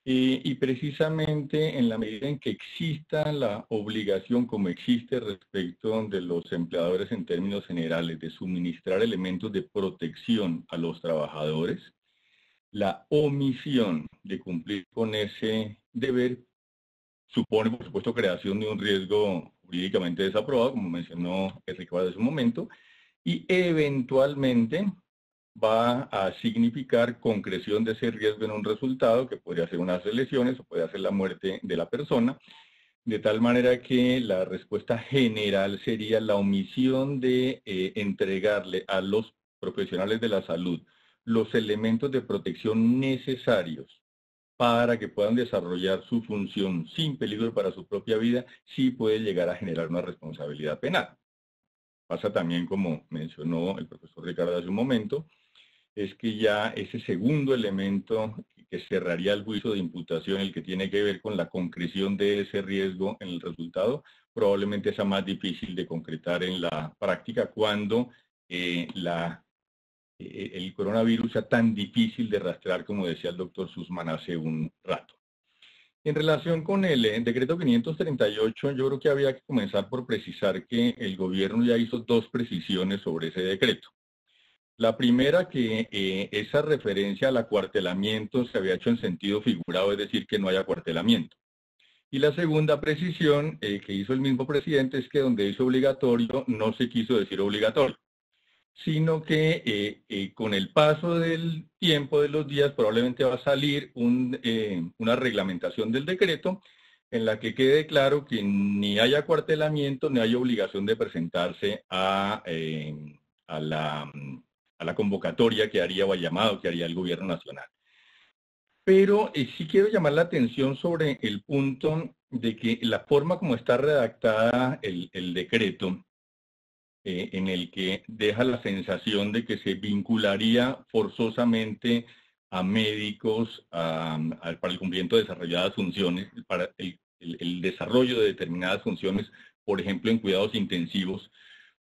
Speaker 3: Y precisamente en la medida en que exista la obligación, como existe respecto de los empleadores en términos generales, de suministrar elementos de protección a los trabajadores, la omisión de cumplir con ese deber supone, por supuesto, creación de un riesgo jurídicamente desaprobado, como mencionó Ricardo hace un momento, y eventualmente va a significar concreción de ese riesgo en un resultado que podría ser unas lesiones o puede ser la muerte de la persona, de tal manera que la respuesta general sería la omisión de entregarle a los profesionales de la salud los elementos de protección necesarios para que puedan desarrollar su función sin peligro para su propia vida, sí puede llegar a generar una responsabilidad penal. Pasa también, como mencionó el profesor Ricardo hace un momento, es que ya ese segundo elemento que cerraría el juicio de imputación, el que tiene que ver con la concreción de ese riesgo en el resultado, probablemente sea más difícil de concretar en la práctica cuando el coronavirus sea tan difícil de rastrear, como decía el doctor Sussman hace un rato. En relación con el decreto 538, yo creo que había que comenzar por precisar que el gobierno ya hizo dos precisiones sobre ese decreto. La primera, que esa referencia al acuartelamiento se había hecho en sentido figurado, es decir, que no hay acuartelamiento. Y la segunda precisión que hizo el mismo presidente es que donde dice obligatorio no se quiso decir obligatorio, sino que con el paso del tiempo de los días probablemente va a salir una reglamentación del decreto en la que quede claro que ni hay acuartelamiento ni hay obligación de presentarse a la convocatoria que haría o al llamado que haría el gobierno nacional. Pero sí quiero llamar la atención sobre el punto de que la forma como está redactada el decreto, en el que deja la sensación de que se vincularía forzosamente a médicos para el cumplimiento de desarrolladas funciones, para el desarrollo de determinadas funciones, por ejemplo, en cuidados intensivos,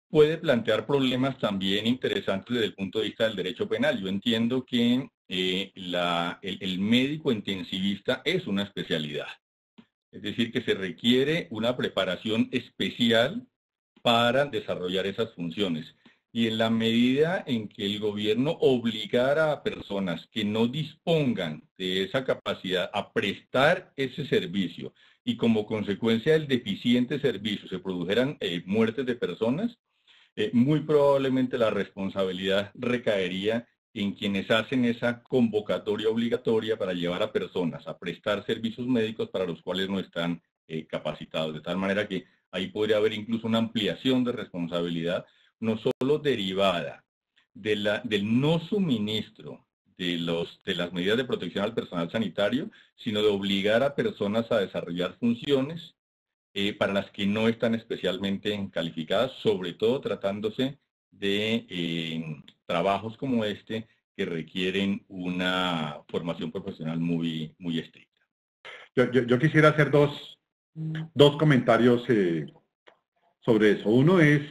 Speaker 3: puede plantear problemas también interesantes desde el punto de vista del derecho penal. Yo entiendo que el médico intensivista es una especialidad, es decir, que se requiere una preparación especial para desarrollar esas funciones. Y en la medida en que el gobierno obligara a personas que no dispongan de esa capacidad a prestar ese servicio y como consecuencia del deficiente servicio se produjeran muertes de personas, muy probablemente la responsabilidad recaería en quienes hacen esa convocatoria obligatoria para llevar a personas a prestar servicios médicos para los cuales no están capacitados. De tal manera que ahí podría haber incluso una ampliación de responsabilidad, no solo derivada del no suministro de las medidas de protección al personal sanitario, sino de obligar a personas a desarrollar funciones para las que no están especialmente calificadas, sobre todo tratándose de trabajos como este que requieren una formación profesional muy, muy estricta.
Speaker 2: Yo quisiera hacer dos comentarios sobre eso. Uno es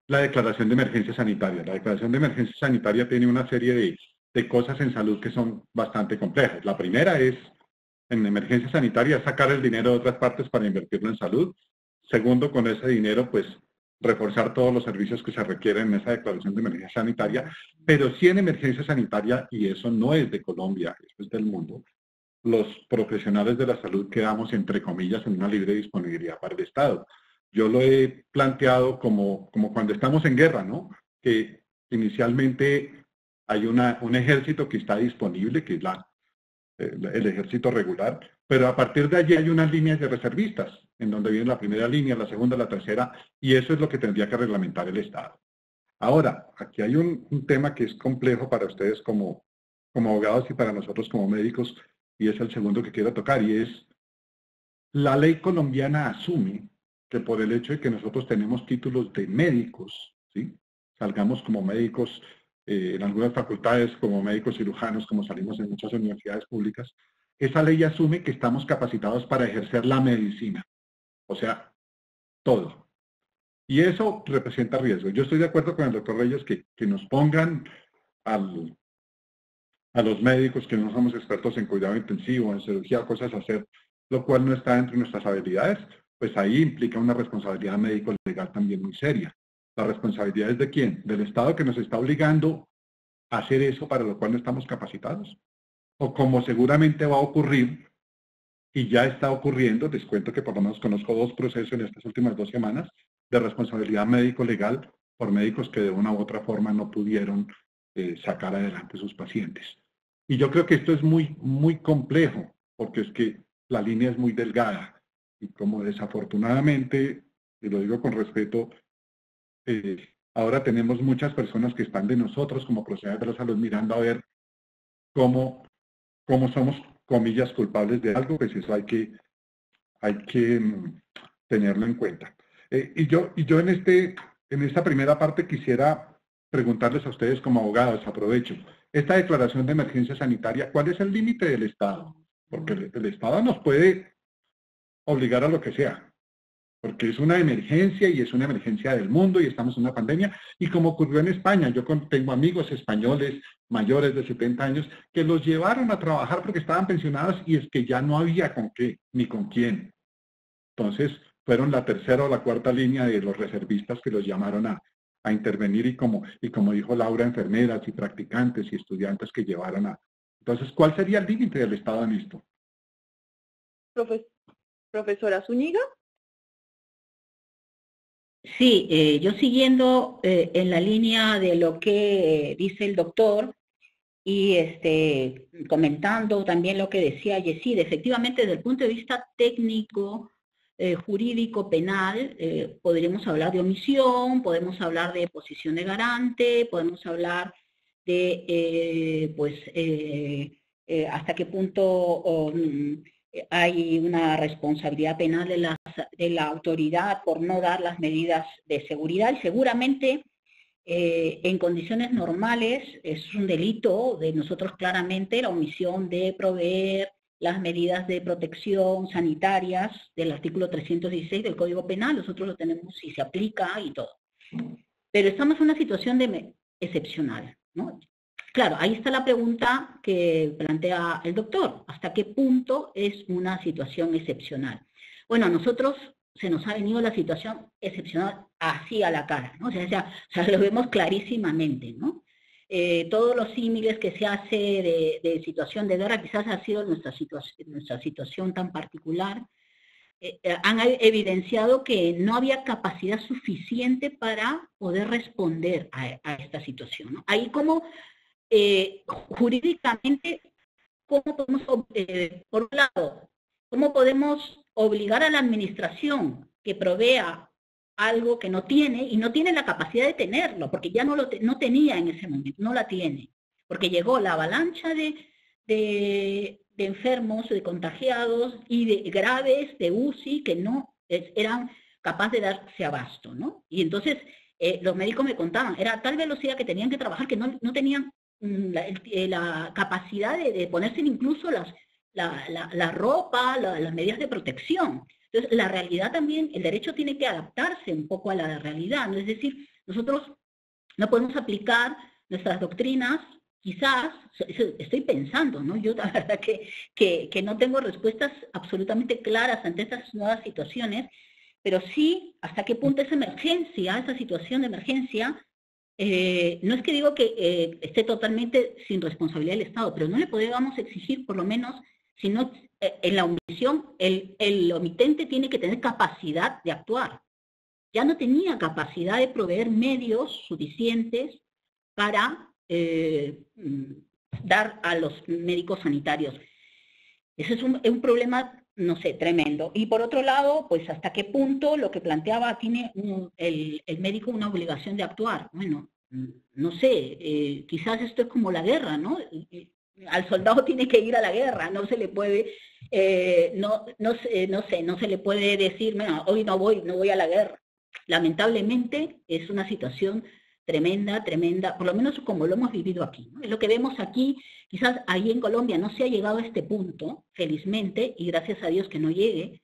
Speaker 2: la declaración de emergencia sanitaria. La declaración de emergencia sanitaria tiene una serie de cosas en salud que son bastante complejas. La primera es, en emergencia sanitaria, sacar el dinero de otras partes para invertirlo en salud. Segundo, con ese dinero, pues, reforzar todos los servicios que se requieren en esa declaración de emergencia sanitaria. Pero sí en emergencia sanitaria, y eso no es de Colombia, eso es del mundo, los profesionales de la salud quedamos, entre comillas, en una libre disponibilidad para el Estado. Yo lo he planteado como cuando estamos en guerra, ¿no? Que inicialmente hay un ejército que está disponible, que es el ejército regular, pero a partir de allí hay unas líneas de reservistas, en donde viene la primera línea, la segunda, la tercera, y eso es lo que tendría que reglamentar el Estado. Ahora, aquí hay un tema que es complejo para ustedes como abogados y para nosotros como médicos, y es el segundo que quiero tocar, y es la ley colombiana asume que por el hecho de que nosotros tenemos títulos de médicos, ¿sí? Salgamos como médicos en algunas facultades, como médicos cirujanos, como salimos en muchas universidades públicas, esa ley asume que estamos capacitados para ejercer la medicina, o sea, todo. Y eso representa riesgo. Yo estoy de acuerdo con el doctor Reyes que nos pongan a los médicos que no somos expertos en cuidado intensivo, en cirugía, cosas a hacer, lo cual no está dentro de nuestras habilidades, pues ahí implica una responsabilidad médico-legal también muy seria. ¿La responsabilidad es de quién? ¿Del Estado que nos está obligando a hacer eso para lo cual no estamos capacitados? O como seguramente va a ocurrir, y ya está ocurriendo, les cuento que por lo menos conozco 2 procesos en estas últimas 2 semanas de responsabilidad médico-legal por médicos que de una u otra forma no pudieron sacar adelante sus pacientes. Y yo creo que esto es muy, muy complejo, porque es que la línea es muy delgada. Y como desafortunadamente, y lo digo con respeto, ahora tenemos muchas personas que están de nosotros como profesionales de la salud mirando a ver cómo somos, comillas, culpables de algo, pues eso hay que tenerlo en cuenta. Y yo en esta primera parte quisiera preguntarles a ustedes como abogados, aprovecho, esta declaración de emergencia sanitaria, ¿cuál es el límite del Estado? Porque el Estado nos puede obligar a lo que sea, porque es una emergencia y es una emergencia del mundo y estamos en una pandemia, y como ocurrió en España, yo tengo amigos españoles mayores de 70 años que los llevaron a trabajar porque estaban pensionados y es que ya no había con qué, ni con quién. Entonces, fueron la tercera o la cuarta línea de los reservistas que los llamaron a intervenir y como dijo Laura, enfermeras y practicantes y estudiantes que llevaron a... Entonces, ¿cuál sería el límite del Estado en esto?
Speaker 1: Profesora Zúñiga.
Speaker 4: Sí, yo siguiendo en la línea de lo que dice el doctor y comentando también lo que decía Yesid, efectivamente desde el punto de vista técnico, jurídico, penal, podríamos hablar de omisión, podemos hablar de posición de garante, podemos hablar de hasta qué punto hay una responsabilidad penal de la autoridad por no dar las medidas de seguridad, y seguramente en condiciones normales es un delito de nosotros claramente la omisión de proveer las medidas de protección sanitarias del artículo 316 del Código Penal, nosotros lo tenemos y se aplica y todo. Pero estamos en una situación excepcional, ¿no? Claro, ahí está la pregunta que plantea el doctor. ¿Hasta qué punto es una situación excepcional? Bueno, a nosotros se nos ha venido la situación excepcional así a la cara, ¿no? O sea, lo vemos clarísimamente, ¿no? Todos los símiles que se hace de situación de guerra quizás ha sido nuestra situación tan particular, han evidenciado que no había capacidad suficiente para poder responder a esta situación, ¿no? Ahí como jurídicamente, ¿cómo podemos, por un lado, cómo podemos obligar a la administración que provea algo que no tiene y no tiene la capacidad de tenerlo, porque ya no tenía en ese momento, no la tiene, porque llegó la avalancha de enfermos, de contagiados y de graves de UCI que no eran capaces de darse abasto, ¿no? Y entonces los médicos me contaban, era a tal velocidad que tenían que trabajar que no tenían la capacidad de ponerse incluso la ropa, las medidas de protección. Entonces, la realidad también, el derecho tiene que adaptarse un poco a la realidad, ¿no? Es decir, nosotros no podemos aplicar nuestras doctrinas, quizás, estoy pensando, ¿no? Yo la verdad que no tengo respuestas absolutamente claras ante estas nuevas situaciones, pero sí, hasta qué punto esa emergencia, esa situación de emergencia, no es que digo que esté totalmente sin responsabilidad del Estado, pero no le podemos exigir, por lo menos, si no, en la omisión, el omitente tiene que tener capacidad de actuar. Ya no tenía capacidad de proveer medios suficientes para dar a los médicos sanitarios. Ese es un problema, no sé, tremendo. Y por otro lado, pues hasta qué punto lo que planteaba tiene el médico una obligación de actuar. Bueno, no sé, quizás esto es como la guerra, ¿no? Al soldado tiene que ir a la guerra, no se le puede, no se le puede decir, bueno, hoy no voy a la guerra. Lamentablemente es una situación tremenda, por lo menos como lo hemos vivido aquí, ¿no? Es lo que vemos aquí, quizás ahí en Colombia no se ha llegado a este punto, felizmente, y gracias a Dios que no llegue,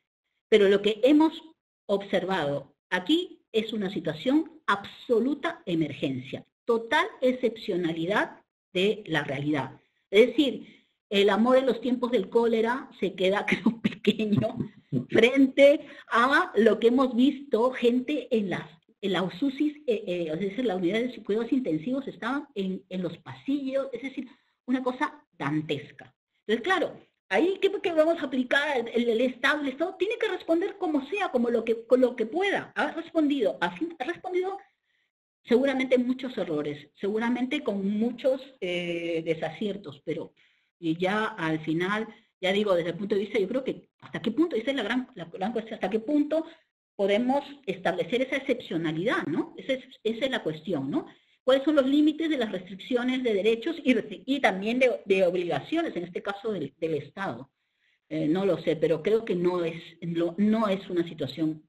Speaker 4: pero lo que hemos observado aquí es una situación absoluta emergencia, total excepcionalidad de la realidad. Es decir, el amor en los tiempos del cólera se queda, creo, pequeño frente a lo que hemos visto, gente en las UCIs, es decir, las unidades de cuidados intensivos estaban en los pasillos, es decir, una cosa dantesca. Entonces, claro, ahí ¿qué vamos a aplicar? El Estado tiene que responder como sea, con lo que pueda. Ha respondido seguramente muchos errores, seguramente con muchos desaciertos, pero ya al final, ya digo, desde el punto de vista, yo creo que hasta qué punto, esa es la gran cuestión, hasta qué punto podemos establecer esa excepcionalidad, ¿no? Esa es la cuestión, ¿no? ¿Cuáles son los límites de las restricciones de derechos y también de obligaciones, en este caso del Estado? No lo sé, pero creo que no es una situación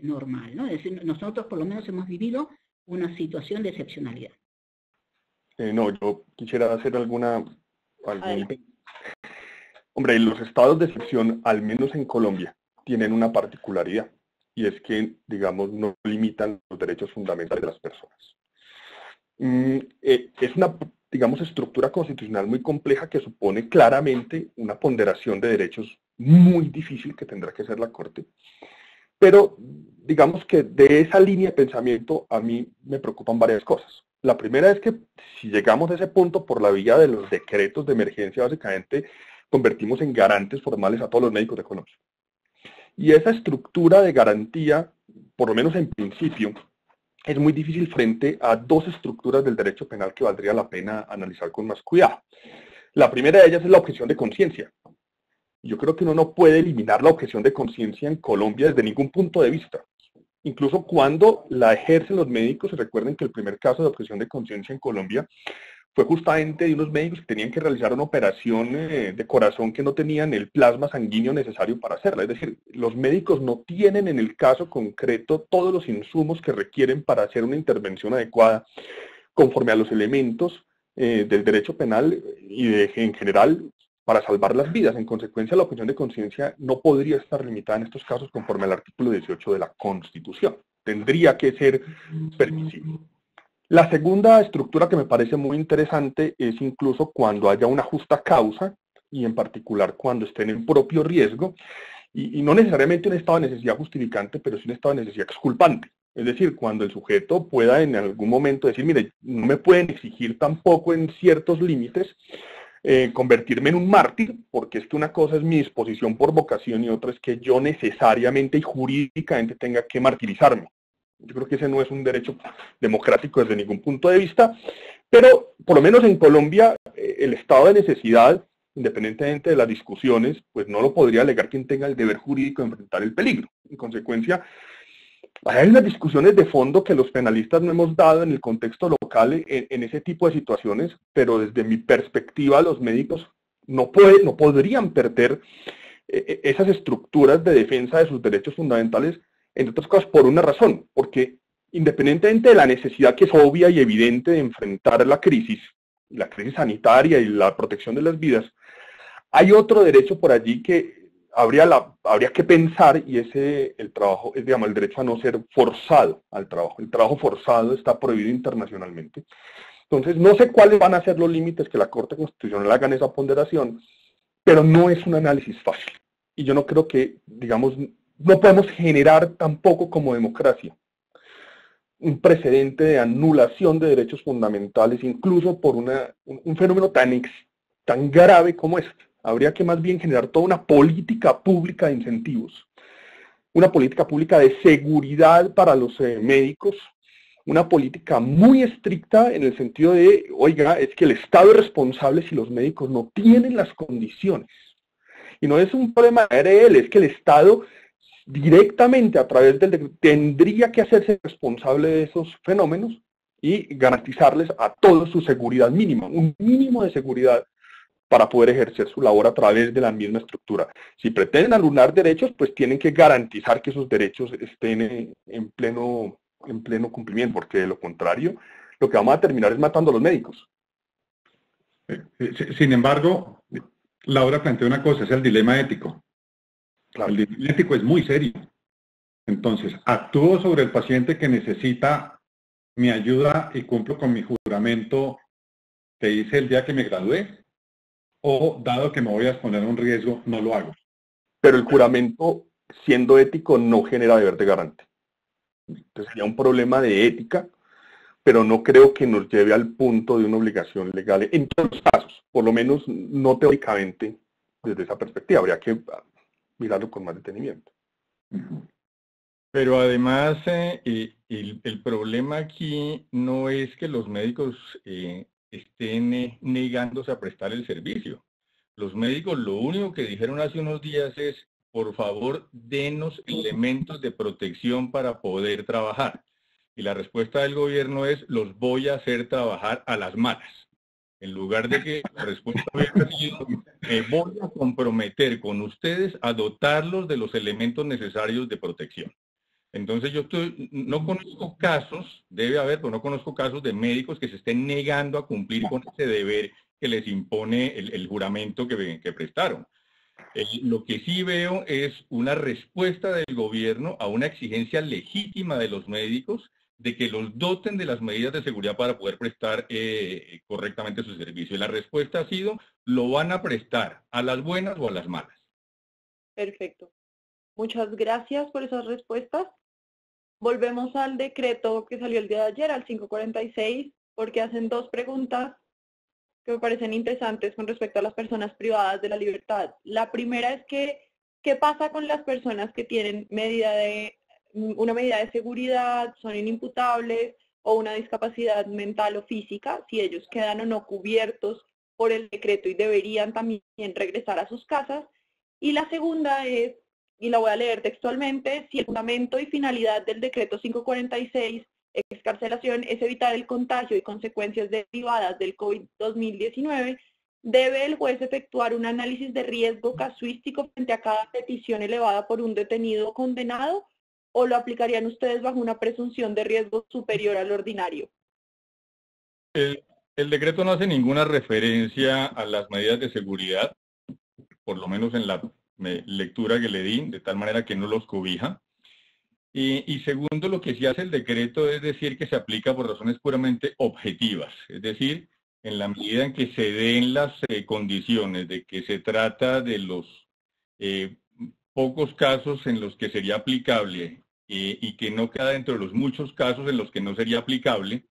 Speaker 4: normal, ¿no? Es decir, nosotros por lo menos hemos vivido una situación de excepcionalidad.
Speaker 5: No, yo quisiera hacer Hombre, los estados de excepción, al menos en Colombia, tienen una particularidad, y es que, digamos, no limitan los derechos fundamentales de las personas. Es una, digamos, estructura constitucional muy compleja que supone claramente una ponderación de derechos muy difícil que tendrá que hacer la Corte. Pero, digamos que de esa línea de pensamiento a mí me preocupan varias cosas. La primera es que si llegamos a ese punto por la vía de los decretos de emergencia, básicamente convertimos en garantes formales a todos los médicos de Colombia. Y esa estructura de garantía, por lo menos en principio, es muy difícil frente a dos estructuras del derecho penal que valdría la pena analizar con más cuidado. La primera de ellas es la objeción de conciencia. Yo creo que uno no puede eliminar la objeción de conciencia en Colombia desde ningún punto de vista. Incluso cuando la ejercen los médicos, recuerden que el primer caso de objeción de conciencia en Colombia fue justamente de unos médicos que tenían que realizar una operación de corazón que no tenían el plasma sanguíneo necesario para hacerla. Es decir, los médicos no tienen en el caso concreto todos los insumos que requieren para hacer una intervención adecuada conforme a los elementos del derecho penal y en general para salvar las vidas. En consecuencia, la objeción de conciencia no podría estar limitada en estos casos conforme al artículo 18 de la Constitución. Tendría que ser permisible. La segunda estructura que me parece muy interesante es incluso cuando haya una justa causa, y en particular cuando estén en propio riesgo, y no necesariamente un estado de necesidad justificante, pero sí un estado de necesidad exculpante. Es decir, cuando el sujeto pueda en algún momento decir, mire, no me pueden exigir tampoco en ciertos límites convertirme en un mártir, porque es que una cosa es mi disposición por vocación y otra es que yo necesariamente y jurídicamente tenga que martirizarme. Yo creo que ese no es un derecho democrático desde ningún punto de vista, pero por lo menos en Colombia el estado de necesidad, independientemente de las discusiones, pues no lo podría alegar quien tenga el deber jurídico de enfrentar el peligro. En consecuencia, hay unas discusiones de fondo que los penalistas no hemos dado en el contexto local en ese tipo de situaciones, pero desde mi perspectiva los médicos no podrían perder esas estructuras de defensa de sus derechos fundamentales, entre otras cosas por una razón, porque independientemente de la necesidad que es obvia y evidente de enfrentar la crisis sanitaria y la protección de las vidas, hay otro derecho por allí que habría que pensar, y el trabajo es, digamos, el derecho a no ser forzado al trabajo. El trabajo forzado está prohibido internacionalmente. Entonces, no sé cuáles van a ser los límites que la Corte Constitucional haga en esa ponderación, pero no es un análisis fácil. Y yo no creo que, digamos, no podemos generar tampoco como democracia un precedente de anulación de derechos fundamentales, incluso por un fenómeno tan grave como este. Habría que más bien generar toda una política pública de incentivos, una política pública de seguridad para los médicos, una política muy estricta en el sentido de, oiga, es que el Estado es responsable si los médicos no tienen las condiciones. Y no es un problema de ARL, es que el Estado directamente a través del decreto tendría que hacerse responsable de esos fenómenos y garantizarles a todos su seguridad mínima, un mínimo de seguridad para poder ejercer su labor a través de la misma estructura. Si pretenden anular derechos, pues tienen que garantizar que esos derechos estén en pleno cumplimiento, porque de lo contrario, lo que vamos a terminar es matando a los médicos.
Speaker 2: Sin embargo, Laura plantea una cosa, es el dilema ético.
Speaker 5: Claro.
Speaker 2: El dilema ético es muy serio. Entonces, ¿actúo sobre el paciente que necesita mi ayuda y cumplo con mi juramento que hice el día que me gradué? ¿O, dado que me voy a exponer a un riesgo, no lo hago?
Speaker 5: Pero el juramento, siendo ético, no genera deber de garante. Entonces sería un problema de ética, pero no creo que nos lleve al punto de una obligación legal en todos los casos, por lo menos no teóricamente desde esa perspectiva. Habría que mirarlo con más detenimiento.
Speaker 3: Pero además, el problema aquí no es que los médicos estén negándose a prestar el servicio. Los médicos lo único que dijeron hace unos días es, por favor, denos elementos de protección para poder trabajar. Y la respuesta del gobierno es, los voy a hacer trabajar a las malas. En lugar de que la respuesta hubiera sido, me voy a comprometer con ustedes a dotarlos de los elementos necesarios de protección. Entonces no conozco casos, debe haber, pero no conozco casos de médicos que se estén negando a cumplir con ese deber que les impone el juramento que prestaron. Lo que sí veo es una respuesta del gobierno a una exigencia legítima de los médicos de que los doten de las medidas de seguridad para poder prestar correctamente su servicio. Y la respuesta ha sido, lo van a prestar a las buenas o a las malas.
Speaker 1: Perfecto. Muchas gracias por esas respuestas. Volvemos al decreto que salió el día de ayer, al 546, porque hacen dos preguntas que me parecen interesantes con respecto a las personas privadas de la libertad. La primera es que, ¿qué pasa con las personas que tienen una medida de seguridad, son inimputables o una discapacidad mental o física, si ellos quedan o no cubiertos por el decreto y deberían también regresar a sus casas? Y la segunda es, y la voy a leer textualmente, si el fundamento y finalidad del decreto 546, excarcelación, es evitar el contagio y consecuencias derivadas del COVID-2019, ¿debe el juez efectuar un análisis de riesgo casuístico frente a cada petición elevada por un detenido condenado, o lo aplicarían ustedes bajo una presunción de riesgo superior al ordinario?
Speaker 3: El decreto no hace ninguna referencia a las medidas de seguridad, por lo menos en la lectura que le di, de tal manera que no los cobija. Y segundo, lo que sí hace el decreto es decir que se aplica por razones puramente objetivas, es decir, en la medida en que se den las condiciones de que se trata de los pocos casos en los que sería aplicable y que no queda dentro de los muchos casos en los que no sería aplicable,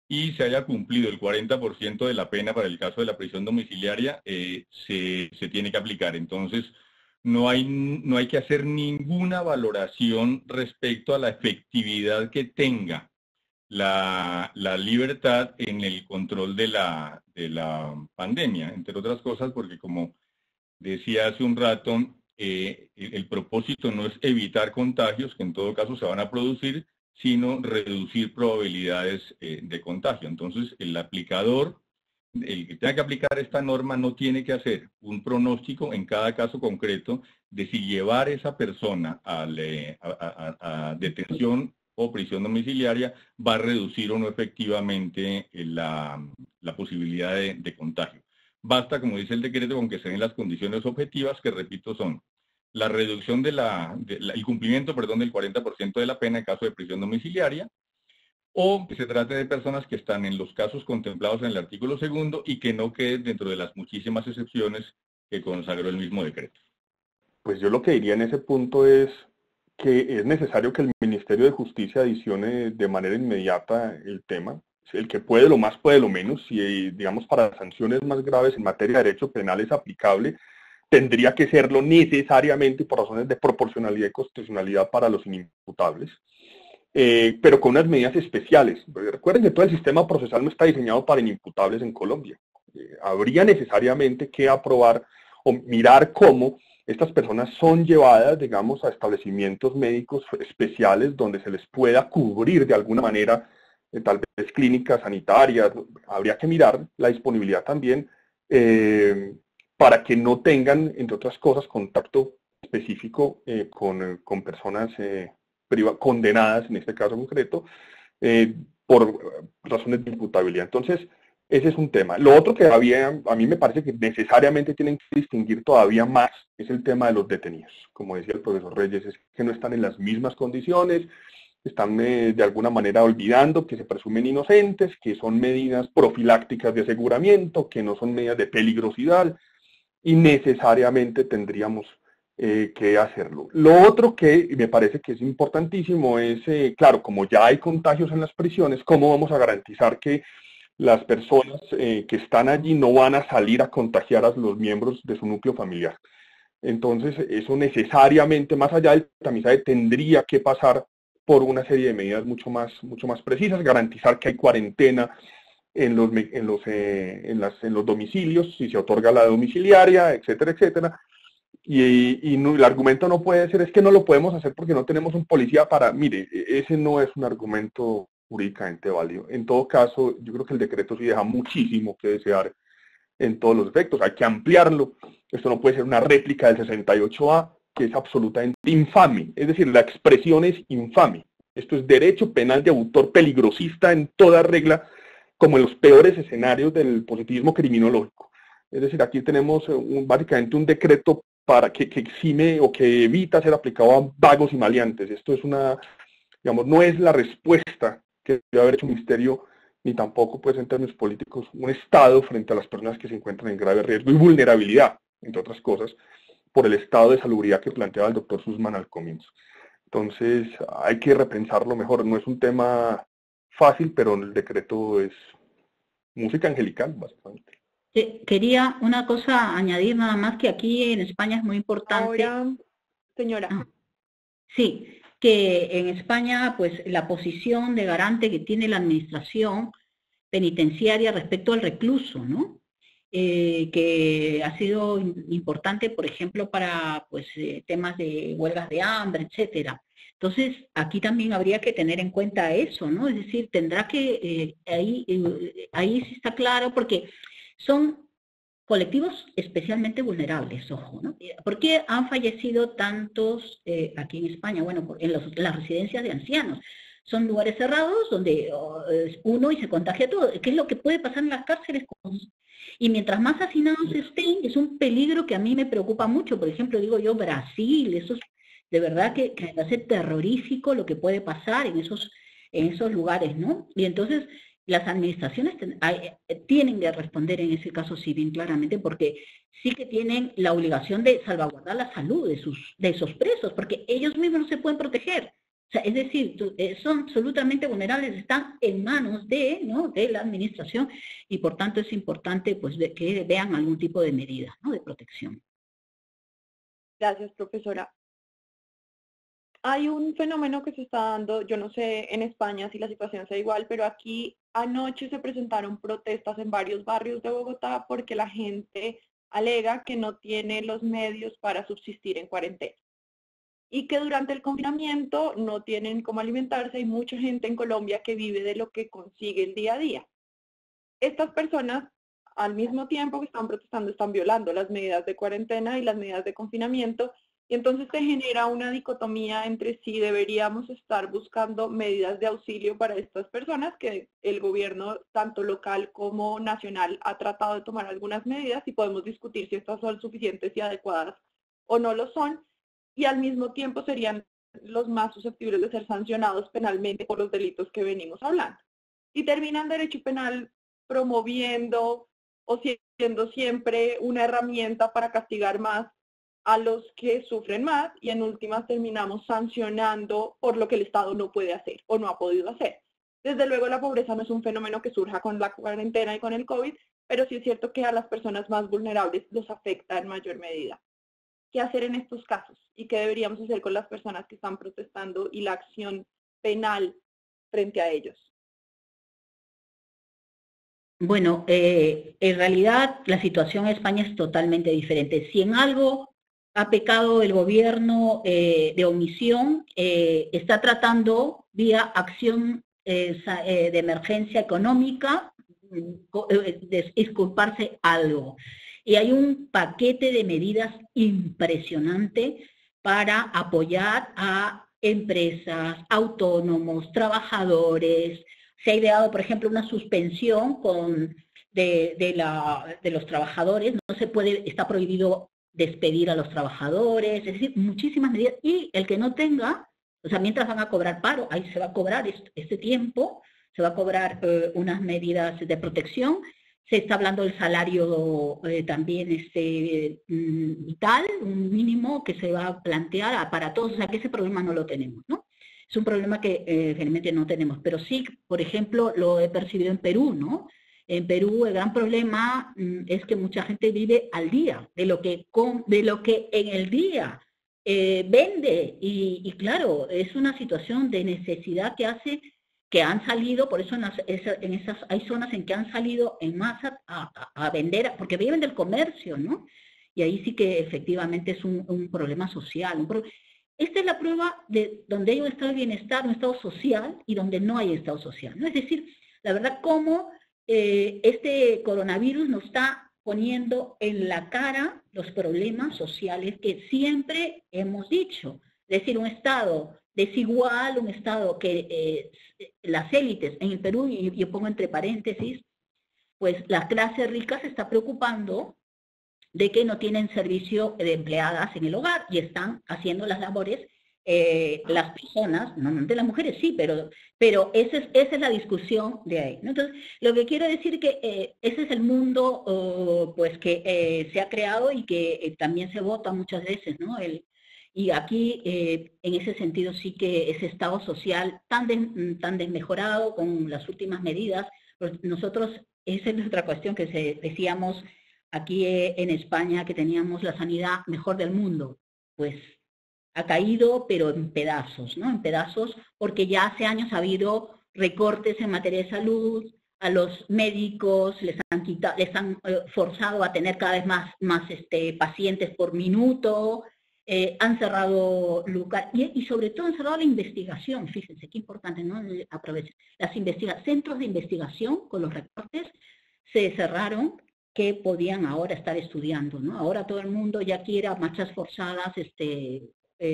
Speaker 3: y se haya cumplido el 40% de la pena para el caso de la prisión domiciliaria, se tiene que aplicar. Entonces, no hay que hacer ninguna valoración respecto a la efectividad que tenga la libertad en el control de la pandemia, entre otras cosas porque, como decía hace un rato, el propósito no es evitar contagios, que en todo caso se van a producir, sino reducir probabilidades de contagio. Entonces, el aplicador, el que tenga que aplicar esta norma, no tiene que hacer un pronóstico en cada caso concreto de si llevar a esa persona a detención o prisión domiciliaria va a reducir o no efectivamente la posibilidad de contagio. Basta, como dice el decreto, con que se den las condiciones objetivas, que repito son la reducción el cumplimiento, perdón, del 40% de la pena en caso de prisión domiciliaria, o que se trate de personas que están en los casos contemplados en el artículo 2 y que no queden dentro de las muchísimas excepciones que consagró el mismo decreto.
Speaker 5: Pues yo lo que diría en ese punto es que es necesario que el Ministerio de Justicia adicione de manera inmediata el tema. El que puede lo más, puede lo menos. Si, digamos, para sanciones más graves en materia de derecho penal es aplicable, tendría que serlo necesariamente por razones de proporcionalidad y constitucionalidad para los inimputables, pero con unas medidas especiales. Recuerden que todo el sistema procesal no está diseñado para inimputables en Colombia. Habría necesariamente que aprobar o mirar cómo estas personas son llevadas, digamos, a establecimientos médicos especiales donde se les pueda cubrir de alguna manera, tal vez clínicas sanitarias. Habría que mirar la disponibilidad también para que no tengan, entre otras cosas, contacto específico con personas condenadas, en este caso concreto, por razones de imputabilidad. Entonces, ese es un tema. Lo otro que a mí me parece que necesariamente tienen que distinguir todavía más es el tema de los detenidos. Como decía el profesor Reyes, es que no están en las mismas condiciones, están de alguna manera olvidando que se presumen inocentes, que son medidas profilácticas de aseguramiento, que no son medidas de peligrosidad, y necesariamente tendríamos que hacerlo. Lo otro que me parece que es importantísimo es, claro, como ya hay contagios en las prisiones, ¿cómo vamos a garantizar que las personas que están allí no van a salir a contagiar a los miembros de su núcleo familiar? Entonces, eso necesariamente, más allá del tamizaje, tendría que pasar por una serie de medidas mucho más precisas, garantizar que hay cuarentena en los domicilios, si se otorga la domiciliaria, etcétera, etcétera. Y no, el argumento no puede ser, es que no lo podemos hacer porque no tenemos un policía para... Mire, ese no es un argumento jurídicamente válido. En todo caso, yo creo que el decreto sí deja muchísimo que desear en todos los efectos. Hay que ampliarlo. Esto no puede ser una réplica del 68A, que es absolutamente infame. Es decir, la expresión es infame. Esto es derecho penal de autor peligrosista en toda regla, como en los peores escenarios del positivismo criminológico. Es decir, aquí tenemos básicamente un decreto para que exime o que evita ser aplicado a vagos y maleantes. Esto es digamos, no es la respuesta que debe haber hecho un ministerio, ni tampoco, pues, en términos políticos, un Estado frente a las personas que se encuentran en grave riesgo y vulnerabilidad, entre otras cosas, por el estado de salubridad que planteaba el doctor Sussman al comienzo. Entonces, hay que repensarlo mejor. No es un tema fácil, pero el decreto es música angelical, básicamente.
Speaker 4: Quería una cosa añadir nada más, que aquí en España es muy importante.
Speaker 1: Ahora, señora.
Speaker 4: Sí, que en España, pues, la posición de garante que tiene la administración penitenciaria respecto al recluso, ¿no? Que ha sido importante, por ejemplo, para, pues, temas de huelgas de hambre, etcétera. Entonces, aquí también habría que tener en cuenta eso, ¿no? Es decir, tendrá que, ahí sí está claro, porque son colectivos especialmente vulnerables, ojo, ¿no? ¿Por qué han fallecido tantos aquí en España? Bueno, en las residencias de ancianos. Son lugares cerrados donde uno y se contagia todo. ¿Qué es lo que puede pasar en las cárceles? Y mientras más hacinados estén, es un peligro que a mí me preocupa mucho. Por ejemplo, digo yo, Brasil, eso es de verdad que me hace terrorífico lo que puede pasar en esos lugares, ¿no? Y entonces las administraciones tienen que responder en ese caso, sí, bien claramente, porque sí que tienen la obligación de salvaguardar la salud de esos presos, porque ellos mismos no se pueden proteger. O sea, es decir, son absolutamente vulnerables, están en manos de la administración, y por tanto es importante, pues, que vean algún tipo de medida, ¿no?, de protección.
Speaker 1: Gracias, profesora. Hay un fenómeno que se está dando, yo no sé en España si la situación sea igual, pero aquí anoche se presentaron protestas en varios barrios de Bogotá porque la gente alega que no tiene los medios para subsistir en cuarentena y que durante el confinamiento no tienen cómo alimentarse. Hay mucha gente en Colombia que vive de lo que consigue el día a día. Estas personas, al mismo tiempo que están protestando, están violando las medidas de cuarentena y las medidas de confinamiento, y entonces se genera una dicotomía entre si deberíamos estar buscando medidas de auxilio para estas personas, que el gobierno, tanto local como nacional, ha tratado de tomar algunas medidas y podemos discutir si estas son suficientes y adecuadas o no lo son, y al mismo tiempo serían los más susceptibles de ser sancionados penalmente por los delitos que venimos hablando. Y terminan derecho penal promoviendo o siendo siempre una herramienta para castigar más a los que sufren más, y en últimas terminamos sancionando por lo que el Estado no puede hacer o no ha podido hacer. Desde luego la pobreza no es un fenómeno que surja con la cuarentena y con el COVID, pero sí es cierto que a las personas más vulnerables los afecta en mayor medida. ¿Qué hacer en estos casos? ¿Y qué deberíamos hacer con las personas que están protestando y la acción penal frente a ellos?
Speaker 4: Bueno, en realidad la situación en España es totalmente diferente. Si en algo ha pecado el gobierno de omisión, está tratando vía acción de emergencia económica disculparse algo. Y hay un paquete de medidas impresionante para apoyar a empresas, autónomos, trabajadores. Se ha ideado, por ejemplo, una suspensión de los trabajadores. No se puede, está prohibido despedir a los trabajadores, es decir, muchísimas medidas. Y el que no tenga, o sea, mientras van a cobrar paro, ahí se va a cobrar este tiempo, se va a cobrar unas medidas de protección. Se está hablando del salario también vital, un mínimo que se va a plantear para todos, o sea que ese problema no lo tenemos, ¿no? Es un problema que realmente no tenemos, pero sí, por ejemplo, lo he percibido en Perú, ¿no? En Perú el gran problema es que mucha gente vive al día, de lo que en el día vende, y claro, es una situación de necesidad que hace que han salido, por eso hay zonas en que han salido en masa a vender, porque viven del comercio, ¿no? Y ahí sí que efectivamente es un problema social. Esta es la prueba de donde hay un estado de bienestar, un estado social, y donde no hay estado social, ¿no? Es decir, la verdad, cómo este coronavirus nos está poniendo en la cara los problemas sociales que siempre hemos dicho. Es decir, un estado desigual, un estado que las élites en el Perú, y yo pongo entre paréntesis, pues la clase rica se está preocupando de que no tienen servicio de empleadas en el hogar y están haciendo las labores las personas, normalmente las mujeres sí, pero esa es la discusión de ahí, ¿no? Entonces, lo que quiero decir que ese es el mundo pues que se ha creado y que también se vota muchas veces, ¿no? Y aquí, en ese sentido, sí que ese estado social tan desmejorado con las últimas medidas, pues nosotros, esa es otra cuestión que decíamos aquí en España, que teníamos la sanidad mejor del mundo, pues ha caído, pero en pedazos, ¿no? En pedazos, porque ya hace años ha habido recortes en materia de salud, a los médicos les han forzado a tener cada vez más pacientes por minuto, han cerrado lugares, y sobre todo han cerrado la investigación. Fíjense qué importante, ¿no? Aprovechen. Centros de investigación con los recortes se cerraron, que podían ahora estar estudiando, ¿no? Ahora todo el mundo ya quiere a marchas forzadas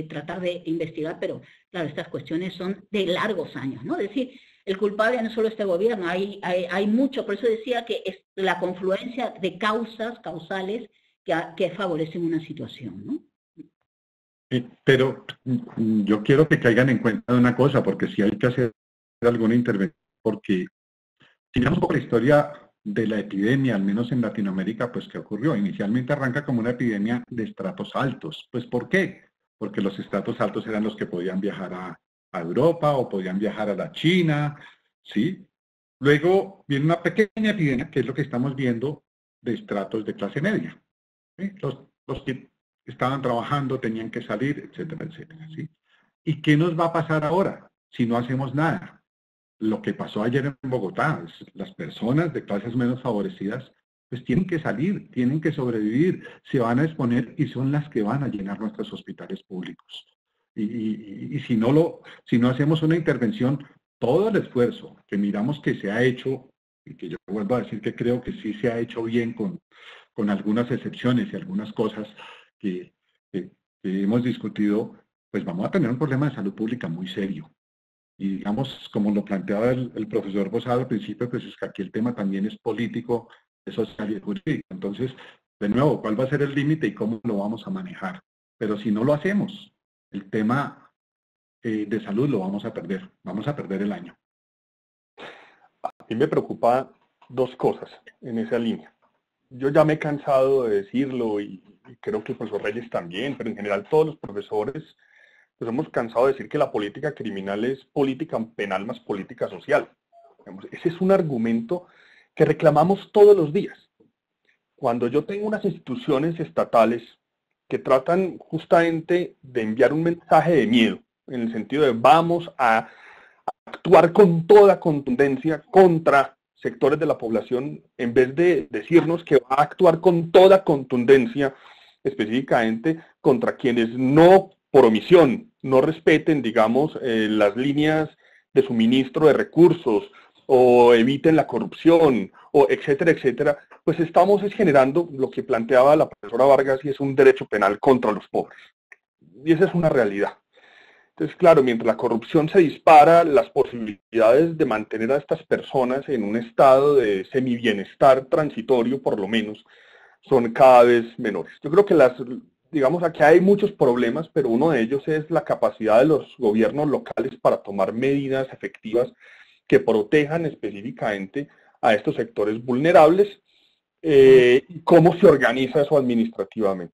Speaker 4: tratar de investigar, pero claro, estas cuestiones son de largos años, ¿no? Es decir, el culpable no es solo este gobierno, hay mucho, por eso decía que es la confluencia de causales que favorecen una situación, ¿no?
Speaker 2: Pero yo quiero que caigan en cuenta de una cosa, porque si hay que hacer alguna intervención, porque si miramos un poco la historia de la epidemia, al menos en Latinoamérica, pues ¿qué ocurrió? Inicialmente arranca como una epidemia de estratos altos. Pues ¿por qué? Porque los estratos altos eran los que podían viajar a Europa o podían viajar a la China, ¿sí? Luego viene una pequeña epidemia, que es lo que estamos viendo, de estratos de clase media, ¿sí? Los que estaban trabajando, tenían que salir, etcétera, etcétera, ¿sí? ¿Y qué nos va a pasar ahora si no hacemos nada? Lo que pasó ayer en Bogotá, las personas de clases menos favorecidas pues tienen que salir, tienen que sobrevivir, se van a exponer y son las que van a llenar nuestros hospitales públicos. Y si no hacemos una intervención, todo el esfuerzo que miramos que se ha hecho, y que yo vuelvo a decir que creo que sí se ha hecho bien con algunas excepciones y algunas cosas que hemos discutido, pues vamos a tener un problema de salud pública muy serio. Y digamos, como lo planteaba el profesor Bosado al principio, pues es que aquí el tema también es político, es social y jurídico. Entonces, de nuevo, ¿cuál va a ser el límite y cómo lo vamos a manejar? Pero si no lo hacemos, el tema de salud lo vamos a perder el año.
Speaker 5: A mí me preocupa dos cosas en esa línea. Yo ya me he cansado de decirlo y creo que el profesor Reyes también, pero en general todos los profesores nos hemos cansado de decir que la política criminal es política penal más política social. Ese es un argumento que reclamamos todos los días. Cuando yo tengo unas instituciones estatales que tratan justamente de enviar un mensaje de miedo, en el sentido de vamos a actuar con toda contundencia contra sectores de la población, en vez de decirnos que va a actuar con toda contundencia específicamente contra quienes no, por omisión, no respeten, digamos, las líneas de suministro de recursos o eviten la corrupción, o etcétera, etcétera, pues estamos generando lo que planteaba la profesora Vargas, y es un derecho penal contra los pobres. Y esa es una realidad. Entonces, claro, mientras la corrupción se dispara, las posibilidades de mantener a estas personas en un estado de semibienestar transitorio, por lo menos, son cada vez menores. Yo creo que digamos, aquí hay muchos problemas, pero uno de ellos es la capacidad de los gobiernos locales para tomar medidas efectivas que protejan específicamente a estos sectores vulnerables, y cómo se organiza eso administrativamente.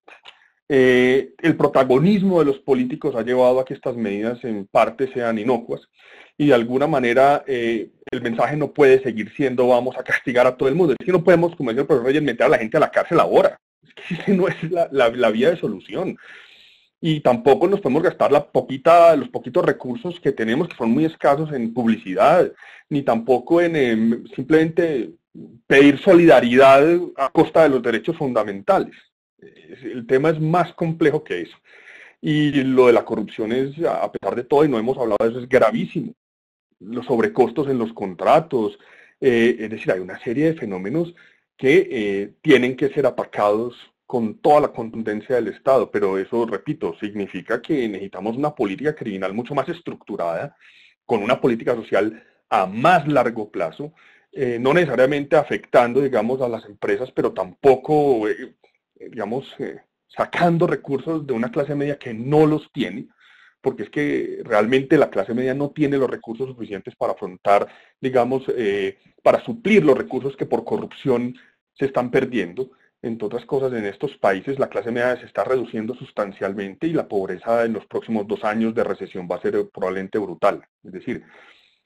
Speaker 5: El protagonismo de los políticos ha llevado a que estas medidas en parte sean inocuas, y de alguna manera el mensaje no puede seguir siendo vamos a castigar a todo el mundo. Es que no podemos, como dice el profesor Reyes, meter a la gente a la cárcel ahora. Es que esa no es la vía de solución. Y tampoco nos podemos gastar los poquitos recursos que tenemos, que son muy escasos, en publicidad, ni tampoco en simplemente pedir solidaridad a costa de los derechos fundamentales. El tema es más complejo que eso. Y lo de la corrupción es, a pesar de todo, y no hemos hablado de eso, es gravísimo. Los sobrecostos en los contratos, es decir, hay una serie de fenómenos que tienen que ser atacados con toda la contundencia del Estado, pero eso, repito, significa que necesitamos una política criminal mucho más estructurada, con una política social a más largo plazo, no necesariamente afectando, digamos, a las empresas, pero tampoco, digamos, sacando recursos de una clase media que no los tiene, porque es que realmente la clase media no tiene los recursos suficientes para afrontar, digamos, para suplir los recursos que por corrupción se están perdiendo. Entre otras cosas, en estos países la clase media se está reduciendo sustancialmente y la pobreza en los próximos 2 años de recesión va a ser probablemente brutal. Es decir,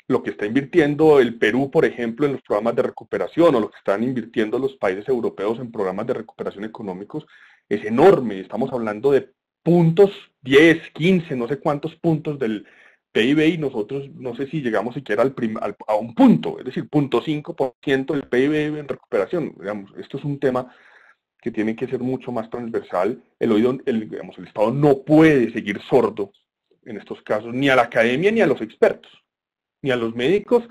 Speaker 5: lo que está invirtiendo el Perú, por ejemplo, en los programas de recuperación, o lo que están invirtiendo los países europeos en programas de recuperación económicos, es enorme. Estamos hablando de puntos, 10, 15, no sé cuántos puntos del PIB, y nosotros no sé si llegamos siquiera a un punto, es decir, 0.5% del PIB en recuperación. Digamos, esto es un tema que tiene que ser mucho más transversal. El Estado no puede seguir sordo en estos casos, ni a la academia ni a los expertos, ni a los médicos,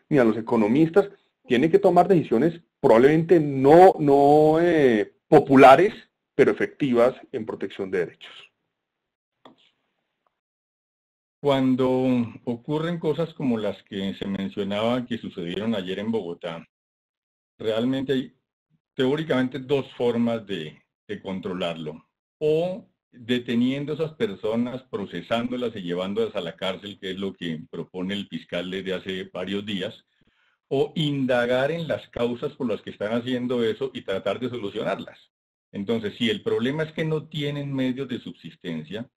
Speaker 5: ni a los economistas. Tiene que tomar decisiones probablemente no populares, pero efectivas en protección de derechos.
Speaker 3: Cuando ocurren cosas como las que se mencionaba que sucedieron ayer en Bogotá, realmente hay teóricamente 2 formas de controlarlo: o deteniendo a esas personas, procesándolas y llevándolas a la cárcel, que es lo que propone el fiscal desde hace varios días, o indagar en las causas por las que están haciendo eso y tratar de solucionarlas. Entonces, si el problema es que no tienen medios de subsistencia,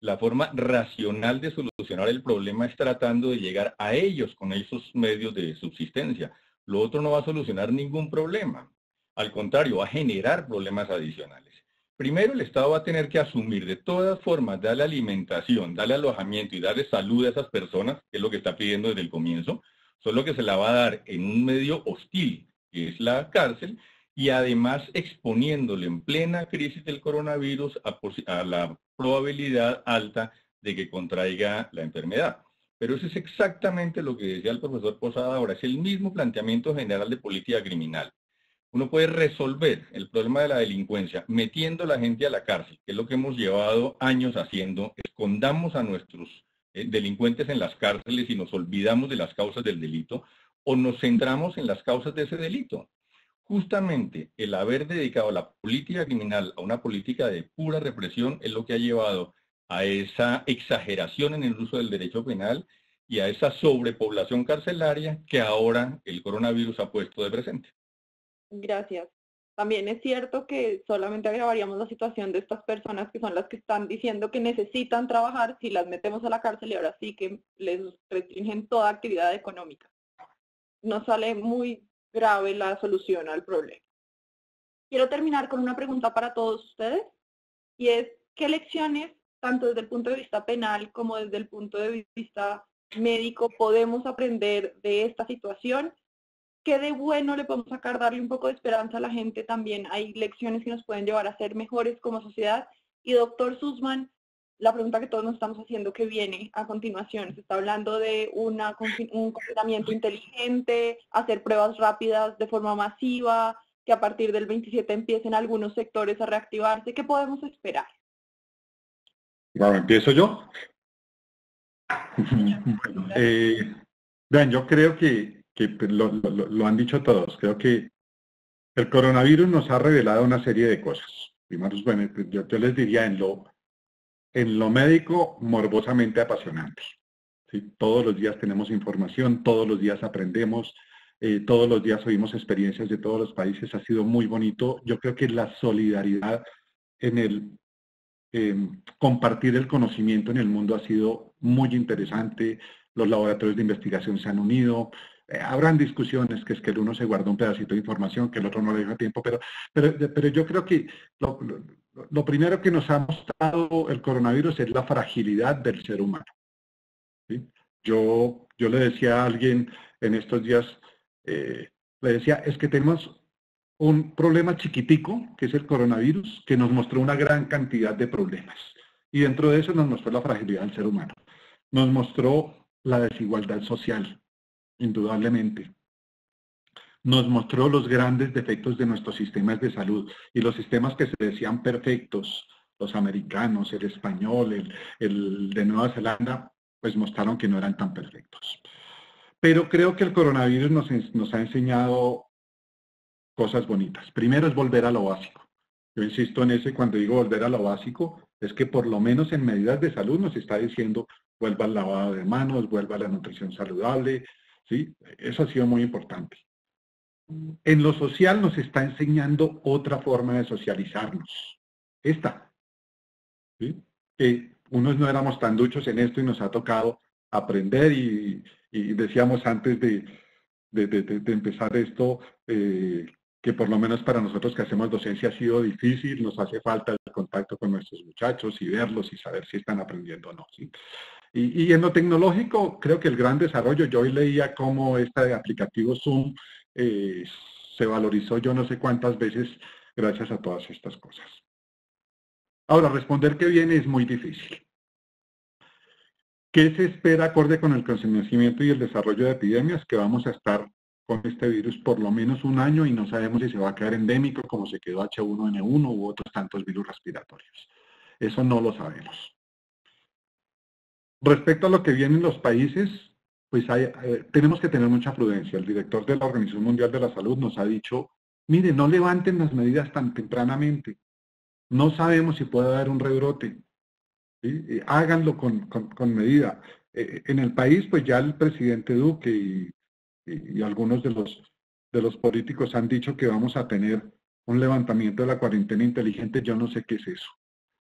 Speaker 3: la forma racional de solucionar el problema es tratando de llegar a ellos con esos medios de subsistencia. Lo otro no va a solucionar ningún problema. Al contrario, va a generar problemas adicionales. Primero, el Estado va a tener que asumir de todas formas, darle alimentación, darle alojamiento y darle salud a esas personas, que es lo que está pidiendo desde el comienzo, solo que se la va a dar en un medio hostil, que es la cárcel, y además exponiéndole en plena crisis del coronavirus a la probabilidad alta de que contraiga la enfermedad. Pero eso es exactamente lo que decía el profesor Posada ahora, es el mismo planteamiento general de política criminal. Uno puede resolver el problema de la delincuencia metiendo a la gente a la cárcel, que es lo que hemos llevado años haciendo. Escondamos a nuestros delincuentes en las cárceles y nos olvidamos de las causas del delito, o nos centramos en las causas de ese delito. Justamente el haber dedicado la política criminal a una política de pura represión es lo que ha llevado a esa exageración en el uso del derecho penal y a esa sobrepoblación carcelaria que ahora el coronavirus ha puesto de presente.
Speaker 1: Gracias. También es cierto que solamente agravaríamos la situación de estas personas que son las que están diciendo que necesitan trabajar si las metemos a la cárcel y ahora sí que les restringen toda actividad económica. Nos sale muy grave la solución al problema. Quiero terminar con una pregunta para todos ustedes y es, ¿qué lecciones, tanto desde el punto de vista penal como desde el punto de vista médico, podemos aprender de esta situación? ¿Qué de bueno le podemos sacar, darle un poco de esperanza a la gente también? Hay lecciones que nos pueden llevar a ser mejores como sociedad. Y doctor Sussman, la pregunta que todos nos estamos haciendo que viene a continuación, se está hablando de un confinamiento inteligente, hacer pruebas rápidas de forma masiva, que a partir del 27 empiecen algunos sectores a reactivarse. ¿Qué podemos esperar?
Speaker 2: Bueno, ¿empiezo yo? Bueno, vean, yo creo que lo han dicho todos. Creo que el coronavirus nos ha revelado una serie de cosas. Primero, bueno, yo les diría en lo médico, morbosamente apasionante. ¿Sí? Todos los días tenemos información, todos los días aprendemos, todos los días oímos experiencias de todos los países. Ha sido muy bonito. Yo creo que la solidaridad en el compartir el conocimiento en el mundo ha sido muy interesante. Los laboratorios de investigación se han unido. Habrán discusiones que es que el uno se guarda un pedacito de información, que el otro no le deja tiempo, pero yo creo que lo primero que nos ha mostrado el coronavirus es la fragilidad del ser humano. ¿Sí? Yo le decía a alguien en estos días, le decía, es que tenemos un problema chiquitico, que es el coronavirus, que nos mostró una gran cantidad de problemas. Y dentro de eso nos mostró la fragilidad del ser humano. Nos mostró la desigualdad social, indudablemente. Nos mostró los grandes defectos de nuestros sistemas de salud y los sistemas que se decían perfectos, los americanos, el español, el de Nueva Zelanda, pues mostraron que no eran tan perfectos. Pero creo que el coronavirus nos ha enseñado cosas bonitas. Primero es volver a lo básico. Yo insisto en eso y cuando digo volver a lo básico, es que por lo menos en medidas de salud nos está diciendo vuelva al lavado de manos, vuelva a la nutrición saludable, ¿sí? Eso ha sido muy importante. En lo social nos está enseñando otra forma de socializarnos. Esta, ¿sí? Que unos no éramos tan duchos en esto y nos ha tocado aprender y decíamos antes de empezar esto, que por lo menos para nosotros que hacemos docencia ha sido difícil, nos hace falta el contacto con nuestros muchachos y verlos y saber si están aprendiendo o no, ¿sí? Y en lo tecnológico, creo que el gran desarrollo, yo hoy leía cómo este aplicativo Zoom se valorizó yo no sé cuántas veces gracias a todas estas cosas. Ahora, responder qué viene es muy difícil. ¿Qué se espera acorde con el conocimiento y el desarrollo de epidemias? Que vamos a estar con este virus por lo menos un año y no sabemos si se va a quedar endémico como se quedó H1N1 u otros tantos virus respiratorios. Eso no lo sabemos. Respecto a lo que viene en los países, pues tenemos que tener mucha prudencia. El director de la Organización Mundial de la Salud nos ha dicho, mire, no levanten las medidas tan tempranamente. No sabemos si puede haber un rebrote. ¿Sí? Háganlo con medida. En el país, pues ya el presidente Duque y algunos de los políticos han dicho que vamos a tener un levantamiento de la cuarentena inteligente. Yo no sé qué es eso.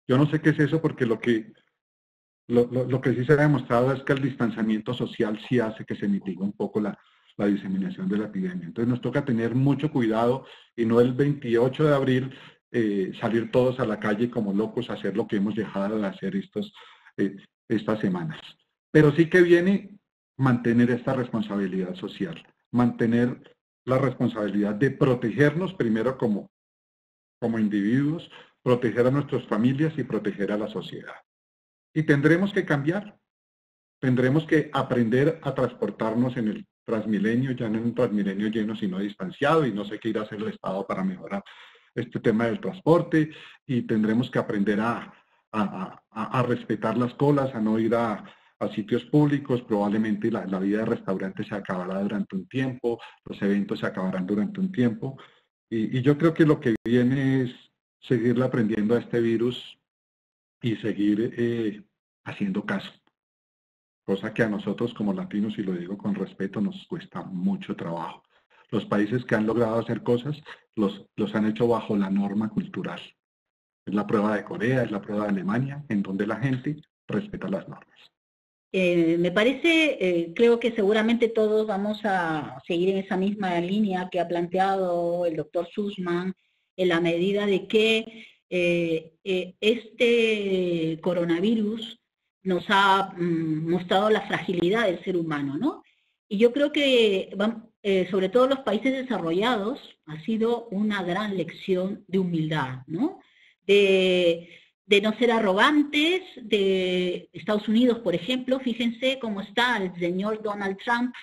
Speaker 2: Yo no sé qué es eso porque lo que sí se ha demostrado es que el distanciamiento social sí hace que se mitigue un poco la diseminación de la epidemia. Entonces nos toca tener mucho cuidado y no el 28 de abril salir todos a la calle como locos a hacer lo que hemos dejado de hacer estas semanas. Pero sí que viene mantener esta responsabilidad social, mantener la responsabilidad de protegernos primero como individuos, proteger a nuestras familias y proteger a la sociedad. Y tendremos que cambiar, tendremos que aprender a transportarnos en el Transmilenio, ya no en un Transmilenio lleno, sino distanciado, y no sé qué irá a hacer el Estado para mejorar este tema del transporte, y tendremos que aprender a respetar las colas, a no ir a sitios públicos. Probablemente la vida de restaurantes se acabará durante un tiempo, los eventos se acabarán durante un tiempo, y yo creo que lo que viene es seguirle aprendiendo a este virus y seguir haciendo caso, cosa que a nosotros como latinos, y lo digo con respeto, nos cuesta mucho trabajo. Los países que han logrado hacer cosas los han hecho bajo la norma cultural. Es la prueba de Corea, es la prueba de Alemania, en donde la gente respeta las normas.
Speaker 4: Me parece, creo que seguramente todos vamos a seguir en esa misma línea que ha planteado el doctor Sussman, en la medida de que este coronavirus nos ha mostrado la fragilidad del ser humano, ¿no? Y yo creo que, sobre todo los países desarrollados, ha sido una gran lección de humildad, ¿no? De no ser arrogantes. De Estados Unidos, por ejemplo, fíjense cómo está el señor Donald Trump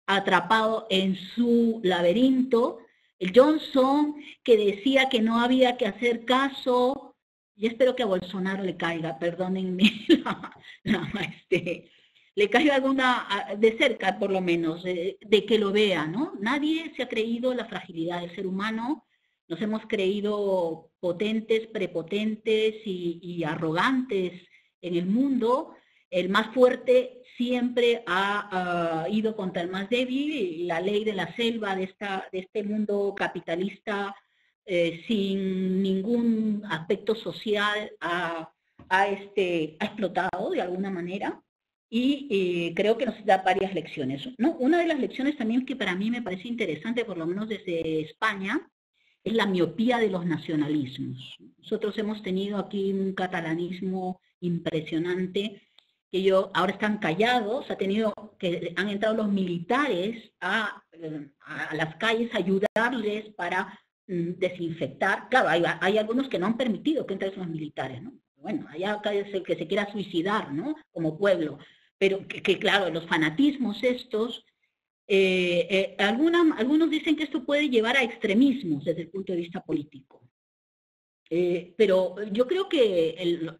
Speaker 4: atrapado en su laberinto, el Johnson, que decía que no había que hacer caso, y espero que a Bolsonaro le caiga, perdónenme, le caiga alguna, de cerca por lo menos, de que lo vea, ¿no? Nadie se ha creído la fragilidad del ser humano. Nos hemos creído potentes, prepotentes y arrogantes en el mundo. El más fuerte siempre ha ido contra el más débil, y la ley de la selva de este mundo capitalista sin ningún aspecto social ha explotado de alguna manera. Y creo que nos da varias lecciones, ¿no? Una de las lecciones también que para mí me parece interesante, por lo menos desde España, es la miopía de los nacionalismos. Nosotros hemos tenido aquí un catalanismo impresionante, que ahora están callados, han entrado los militares a las calles a ayudarles para desinfectar. Claro, hay algunos que no han permitido que entren los militares, ¿no? Bueno, allá es el que se quiera suicidar, ¿no? Como pueblo. Pero que claro, los fanatismos estos, algunos dicen que esto puede llevar a extremismos desde el punto de vista político. Pero yo creo que el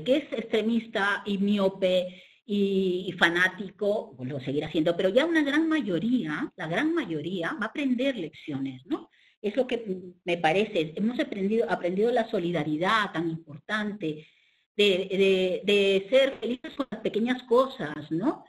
Speaker 4: que es extremista y miope y fanático, pues lo seguirá haciendo, pero ya la gran mayoría va a aprender lecciones, ¿no? Es lo que me parece. Hemos aprendido la solidaridad tan importante, de ser felices con las pequeñas cosas, ¿no?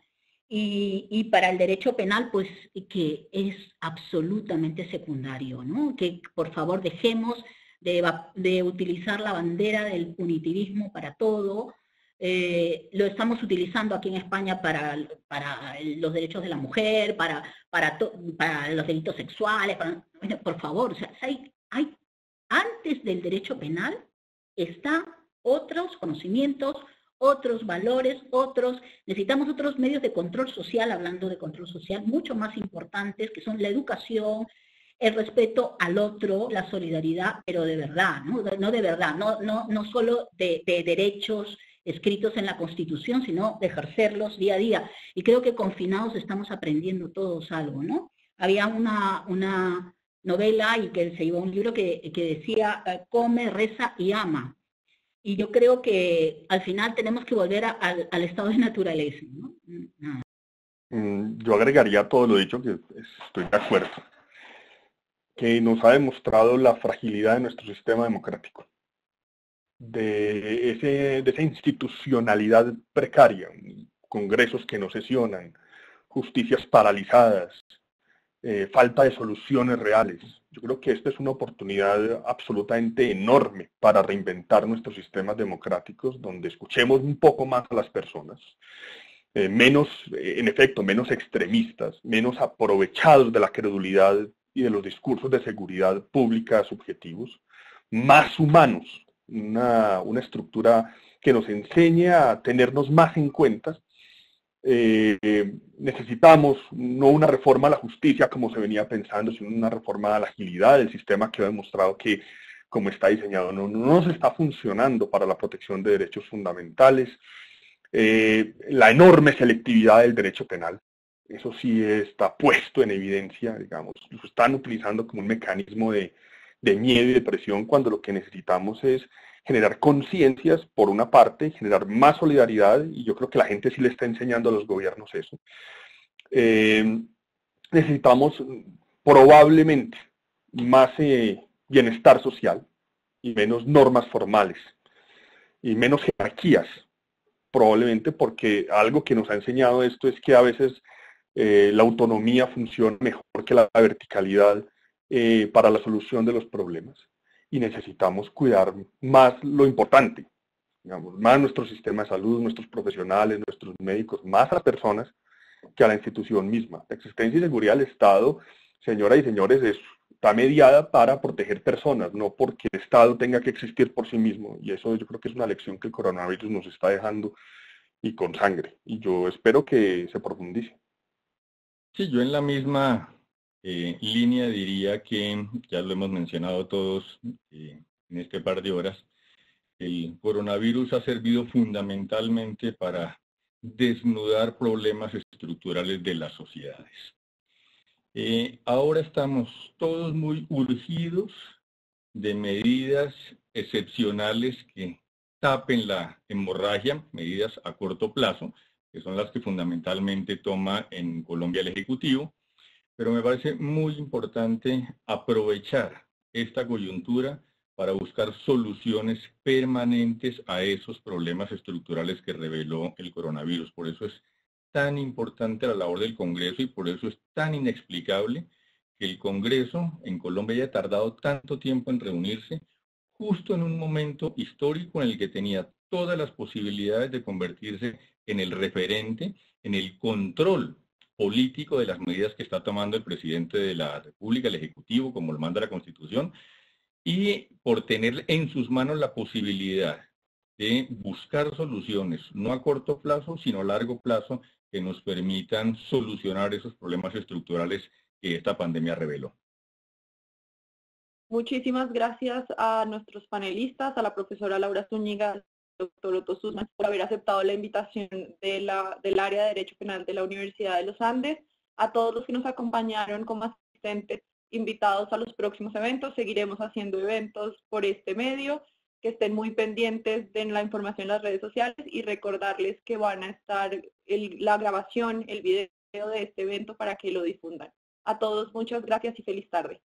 Speaker 4: Y para el derecho penal, pues que es absolutamente secundario, ¿no? Que por favor dejemos de utilizar la bandera del punitivismo para todo. Lo estamos utilizando aquí en España para los derechos de la mujer, para los delitos sexuales. Bueno, por favor, o sea, antes del derecho penal está otros conocimientos, otros valores, necesitamos otros medios de control social, hablando de control social, mucho más importantes, que son la educación, el respeto al otro, la solidaridad, pero de verdad, no de verdad, no solo de derechos escritos en la Constitución, sino de ejercerlos día a día. Y creo que confinados estamos aprendiendo todos algo, ¿no? Había una novela, y que se llevó un libro que decía, come, reza y ama. Y yo creo que al final tenemos que volver al estado de naturaleza, ¿no? Nada.
Speaker 5: Yo agregaría todo lo dicho, que estoy de acuerdo, que nos ha demostrado la fragilidad de nuestro sistema democrático, de esa institucionalidad precaria, congresos que no sesionan, justicias paralizadas, falta de soluciones reales. Yo creo que esta es una oportunidad absolutamente enorme para reinventar nuestros sistemas democráticos, donde escuchemos un poco más a las personas, menos extremistas, menos aprovechados de la credulidad y de los discursos de seguridad pública subjetivos, más humanos, una estructura que nos enseñe a tenernos más en cuenta Necesitamos no una reforma a la justicia como se venía pensando, sino una reforma a la agilidad del sistema que ha demostrado que, como está diseñado, no nos está funcionando para la protección de derechos fundamentales. La enorme selectividad del derecho penal, eso sí está puesto en evidencia, digamos, lo están utilizando como un mecanismo de miedo y de presión, cuando lo que necesitamos es generar conciencias, por una parte, generar más solidaridad, y yo creo que la gente sí le está enseñando a los gobiernos eso. Necesitamos probablemente más bienestar social y menos normas formales y menos jerarquías, probablemente porque algo que nos ha enseñado esto es que a veces la autonomía funciona mejor que la verticalidad para la solución de los problemas. Y necesitamos cuidar más lo importante, digamos, más nuestro sistema de salud, nuestros profesionales, nuestros médicos, más a las personas que a la institución misma. La existencia y seguridad del Estado, señoras y señores, está mediada para proteger personas, no porque el Estado tenga que existir por sí mismo. Y eso yo creo que es una lección que el coronavirus nos está dejando, y con sangre. Y yo espero que se profundice.
Speaker 3: Sí, yo en la misma línea diría que, ya lo hemos mencionado todos en este par de horas, el coronavirus ha servido fundamentalmente para desnudar problemas estructurales de las sociedades. Ahora estamos todos muy urgidos de medidas excepcionales que tapen la hemorragia, medidas a corto plazo, que son las que fundamentalmente toma en Colombia el Ejecutivo, pero me parece muy importante aprovechar esta coyuntura para buscar soluciones permanentes a esos problemas estructurales que reveló el coronavirus. Por eso es tan importante la labor del Congreso y por eso es tan inexplicable que el Congreso en Colombia haya tardado tanto tiempo en reunirse, justo en un momento histórico en el que tenía todas las posibilidades de convertirse en el referente, en el control político de las medidas que está tomando el presidente de la República, el Ejecutivo, como lo manda la Constitución, y por tener en sus manos la posibilidad de buscar soluciones, no a corto plazo, sino a largo plazo, que nos permitan solucionar esos problemas estructurales que esta pandemia reveló.
Speaker 1: Muchísimas gracias a nuestros panelistas, a la profesora Laura Zúñiga, al doctor Otto Sussman, por haber aceptado la invitación del área de Derecho Penal de la Universidad de los Andes, a todos los que nos acompañaron como asistentes invitados a los próximos eventos. Seguiremos haciendo eventos por este medio, que estén muy pendientes de la información en las redes sociales y recordarles que van a estar la grabación, el video de este evento para que lo difundan. A todos muchas gracias y feliz tarde.